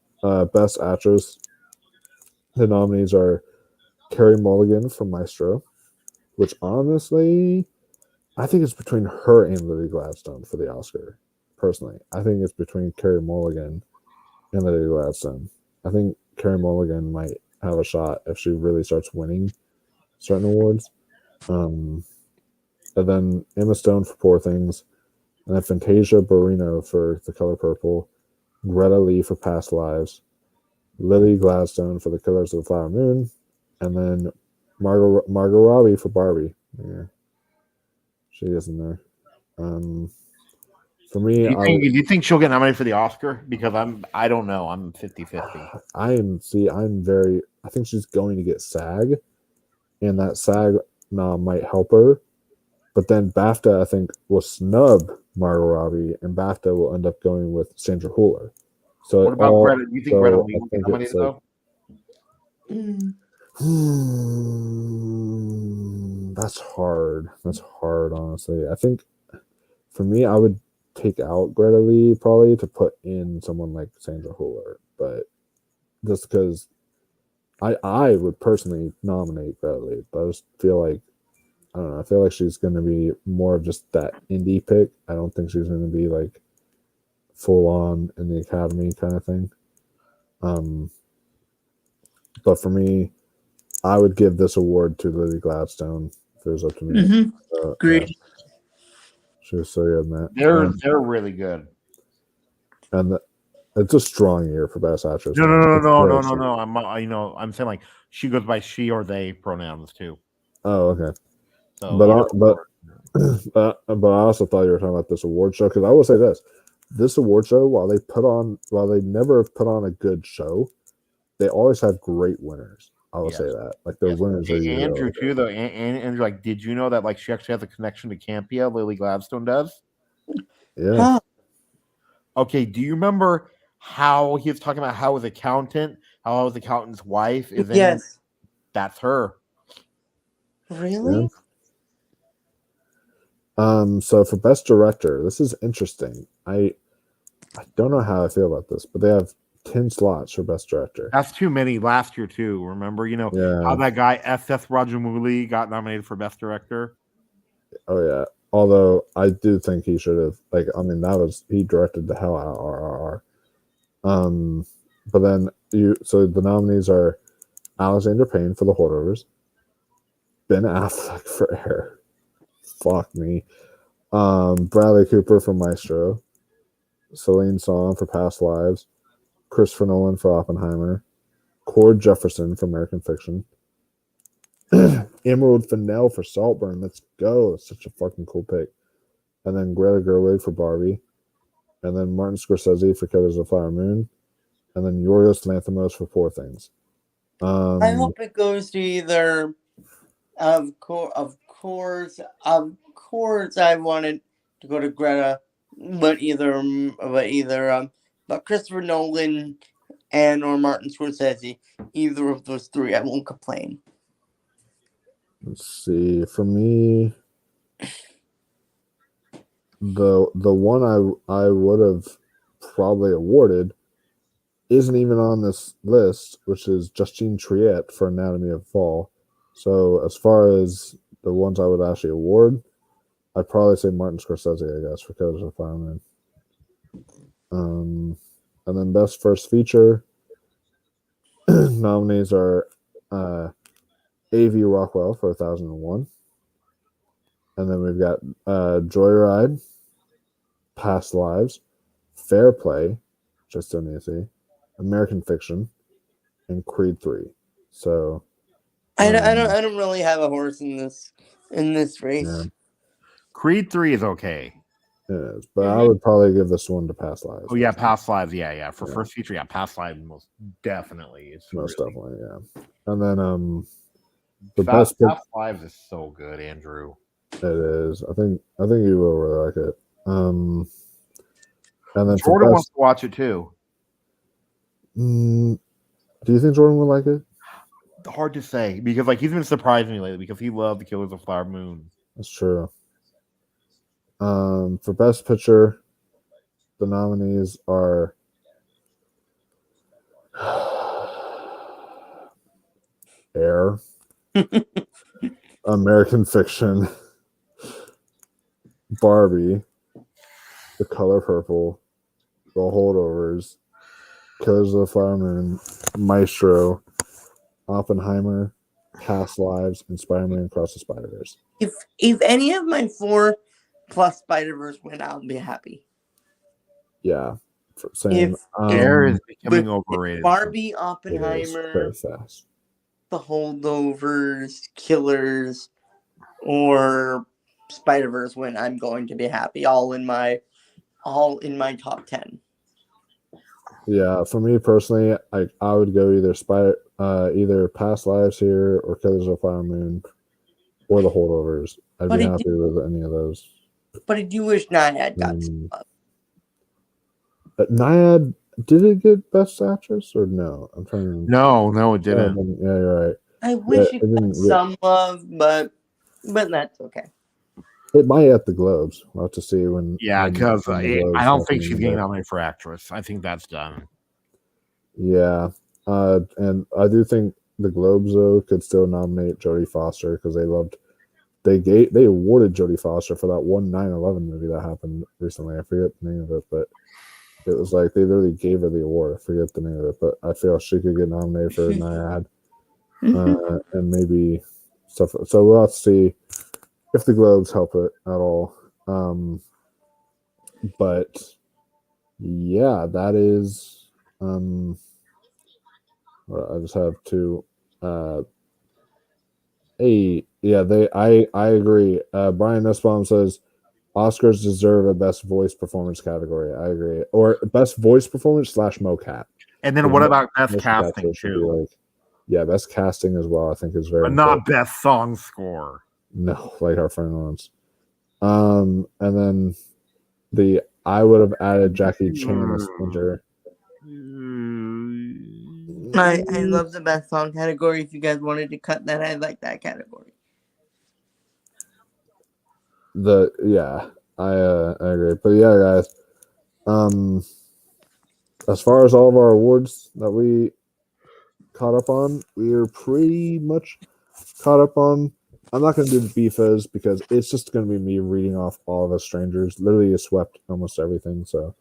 best actress, the nominees are Carey Mulligan for Maestro, which honestly, I think it's between her and Lily Gladstone for the Oscar. Personally, I think it's between Carey Mulligan and Lily Gladstone. I think Carey Mulligan might have a shot if she really starts winning certain awards. And then Emma Stone for Poor Things, and then Fantasia Barrino for The Color Purple, Greta Lee for Past Lives, Lily Gladstone for The Killers of the Flower Moon, and then Margot Robbie for Barbie. Yeah, she is in there. For me, do you think she'll get nominated for the Oscar? Because I don't know. I'm 50-50. I think she's going to get SAG, and that SAG nom might help her. But then BAFTA, I think, will snub Margot Robbie, and BAFTA will end up going with Sandra Hüller. So what about Greta? Do you think Greta Lee will get nominated though? That's hard. That's hard, honestly. I think for me, I would take out Greta Lee probably to put in someone like Sandra Hüller, but just because I would personally nominate Greta Lee, but I just feel like I don't know. I feel like she's going to be more of just that indie pick. I don't think she's going to be like full on in the Academy kind of thing. But for me, I would give this award to Lily Gladstone if it was up to me. Mm-hmm. Great. Yeah. She was so good in that. They're really good. And it's a strong year for Best Actress. No. I'm saying like she goes by she or they pronouns too. Oh, okay. So, but I also thought you were talking about this award show, because I will say this award show, while they never put on a good show, they always have great winners. I will say that, like their winners are Andrew too. Though, Andrew, like, did you know that like she actually has a connection to Campia? Lily Gladstone does. Yeah. Huh. Okay. Do you remember how he was talking about how his accountant's wife is? Yes, that's her. Really? Yeah. So for Best Director, this is interesting. I don't know how I feel about this, but they have 10 slots for Best Director. That's too many last year too. Remember, how that guy S.S. Rajamouli got nominated for Best Director. Oh yeah. Although I do think he should have, he directed the hell out of RRR. But then the nominees are Alexander Payne for The Holdovers, Ben Affleck for Air. Fuck me. Bradley Cooper for Maestro. Celine Song for Past Lives. Christopher Nolan for Oppenheimer. Cord Jefferson for American Fiction. Emerald Fennell for Saltburn. Let's go. It's such a fucking cool pick. And then Greta Gerwig for Barbie. And then Martin Scorsese for Killers of the Flower Moon. And then Yorgos Lanthimos for Poor Things. I hope it goes to either. Of course, I wanted to go to Greta, but Christopher Nolan and or Martin Scorsese, either of those three, I won't complain. Let's see. For me, the one I would have probably awarded isn't even on this list, which is Justine Triet for Anatomy of Fall. So as far as the ones I would actually award, I'd probably say Martin Scorsese, I guess, for Killers of the Flower Moon. And then Best First Feature nominees are A.V. Rockwell for 1001. And then we've got Joyride, Past Lives, Fair Play, just still need to see, American Fiction, and Creed 3. So I don't really have a horse in this race. yeah, Creed 3 is okay. it is, but I would probably give this one to Past Lives. Oh yeah, Past Lives. Yeah. For first feature, yeah, Past Lives most definitely. It's most really, definitely, yeah. And then the Past best Lives is so good, Andrew. it is. I think you will really like it. And then Jordan wants to watch it too. Do you think Jordan would like it? Hard to say because like he's been surprising me lately because he loved the Killers of the Flower Moon. That's true. For Best Picture, the nominees are Air, American Fiction, Barbie, The Color Purple, The Holdovers, Killers of the Flower Moon, Maestro, Oppenheimer, Past Lives, and Spider-Man Across the Spider-Verse. If any of my 4 plus Spider-Verse win, I'll be happy. Yeah, same. Air is becoming overrated. Barbie, Oppenheimer, very fast. The Holdovers, Killers, or Spider-Verse win, I'm going to be happy. All in my top 10. Yeah, for me personally, I would go either Past Lives here or Killers of the Flower Moon or The Holdovers. I'd be happy with any of those. But I do wish Nyad got some love. Nyad, did it get Best Actress or no? I'm trying to. No, it didn't. Yeah, you're right. I wish it got some love, but that's okay. It might at the Globes. We'll have to see when. Yeah, because I don't think she's getting nominated for actress. I think that's done. Yeah, and I do think the Globes though could still nominate Jodie Foster because they awarded Jodie Foster for that one 9/11 movie that happened recently. I forget the name of it, but it was like they literally gave her the award. I forget the name of it, but I feel she could get nominated for Nyad and maybe stuff. So we'll have to see if the Globes help it at all. But yeah, that is. I just have to. I agree. Brian Nussbaum says Oscars deserve a Best Voice Performance category. I agree. Or Best Voice Performance / mocap. And then what about Best Casting too? Best Casting as well. I think is very. But not Best Song Score. No, like our friend wants. And then I would have added Jackie Chan as Splinter. I love the Best Song category. If you guys wanted to cut that, I like that category. I agree. But yeah, guys. As far as all of our awards that we caught up on, we are pretty much caught up on. I'm not going to do the BFAs because it's just going to be me reading off all of us strangers. Literally, you swept almost everything. So,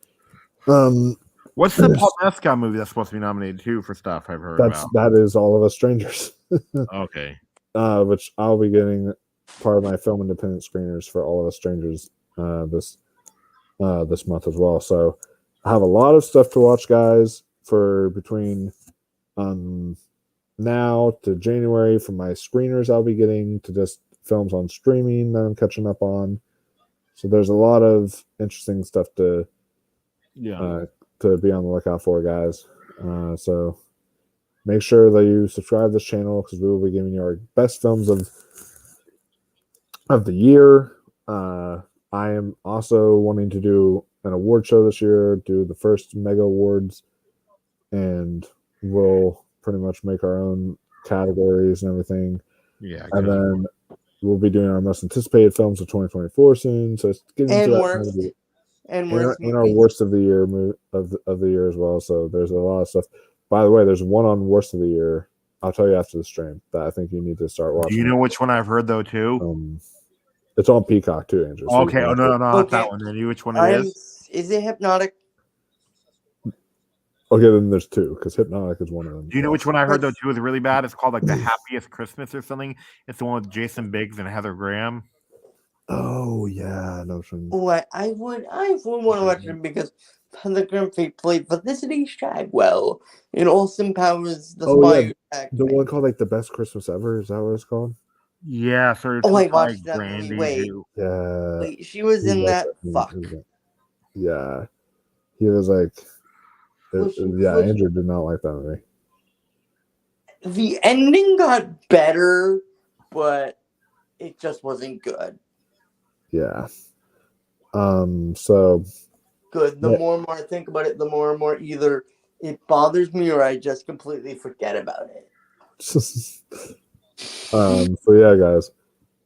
what's the Paul Mescal movie that's supposed to be nominated too for stuff I've heard about? That is All of Us Strangers. Okay. which I'll be getting part of my film independent screeners for All of Us Strangers this month as well. So I have a lot of stuff to watch, guys, for between now to January from my screeners I'll be getting to just films on streaming that I'm catching up on. So there's a lot of interesting stuff to be on the lookout for, guys. So make sure that you subscribe to this channel because we will be giving you our best films of the year. I am also wanting to do an award show this year, do the first Mega Awards, and we'll pretty much make our own categories and everything. Yeah. And then we'll be doing our most anticipated films of 2024 soon. So it's getting And to that worst. time of And our worst of the year of the year as well. So there's a lot of stuff. By the way, there's one on worst of the year. I'll tell you after the stream that I think you need to start watching. Do you know which one I've heard though too? It's on Peacock too, Andrew. So okay. Oh no, not that one. Then you which one it is? Is it Hypnotic? Okay, then there's two because Hypnotic is one of them. Do you know which one I heard though too is really bad? It's called like The Happiest Christmas or something. It's the one with Jason Biggs and Heather Graham. Oh yeah, no. Oh, I would want to watch it because Heather Graham played Felicity Shagwell in Austin Powers The Spy. Yeah. The one called like The Best Christmas Ever. Is that what it's called? Yeah. So I watched that movie. Wait, she was in that. Fuck. Yeah, he was like. Andrew did not like that movie. The ending got better, but it just wasn't good. Yeah. So good. The more and more I think about it, the more and more either it bothers me or I just completely forget about it. So yeah, guys.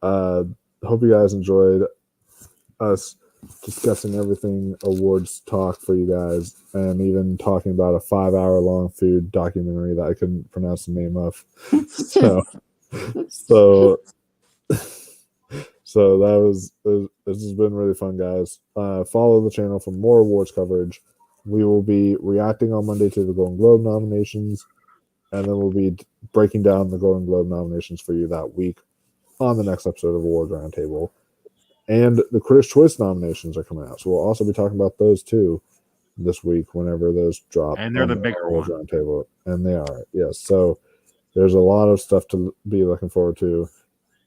Hope you guys enjoyed us discussing everything awards talk for you guys, and even talking about a 5-hour-long food documentary that I couldn't pronounce the name of. So this has been really fun, guys. Follow the channel for more awards coverage. We will be reacting on Monday to the Golden Globe nominations, and then we'll be breaking down the Golden Globe nominations for you that week on the next episode of Awards Roundtable. And the Critics' Choice nominations are coming out. So we'll also be talking about those too this week whenever those drop. And they're the bigger ones. Roundtable. And they are, yes. So there's a lot of stuff to be looking forward to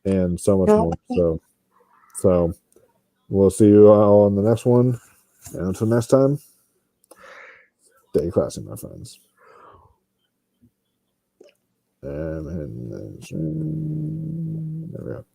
and so much more. So we'll see you all on the next one. And until next time, stay classy, my friends. And there we go.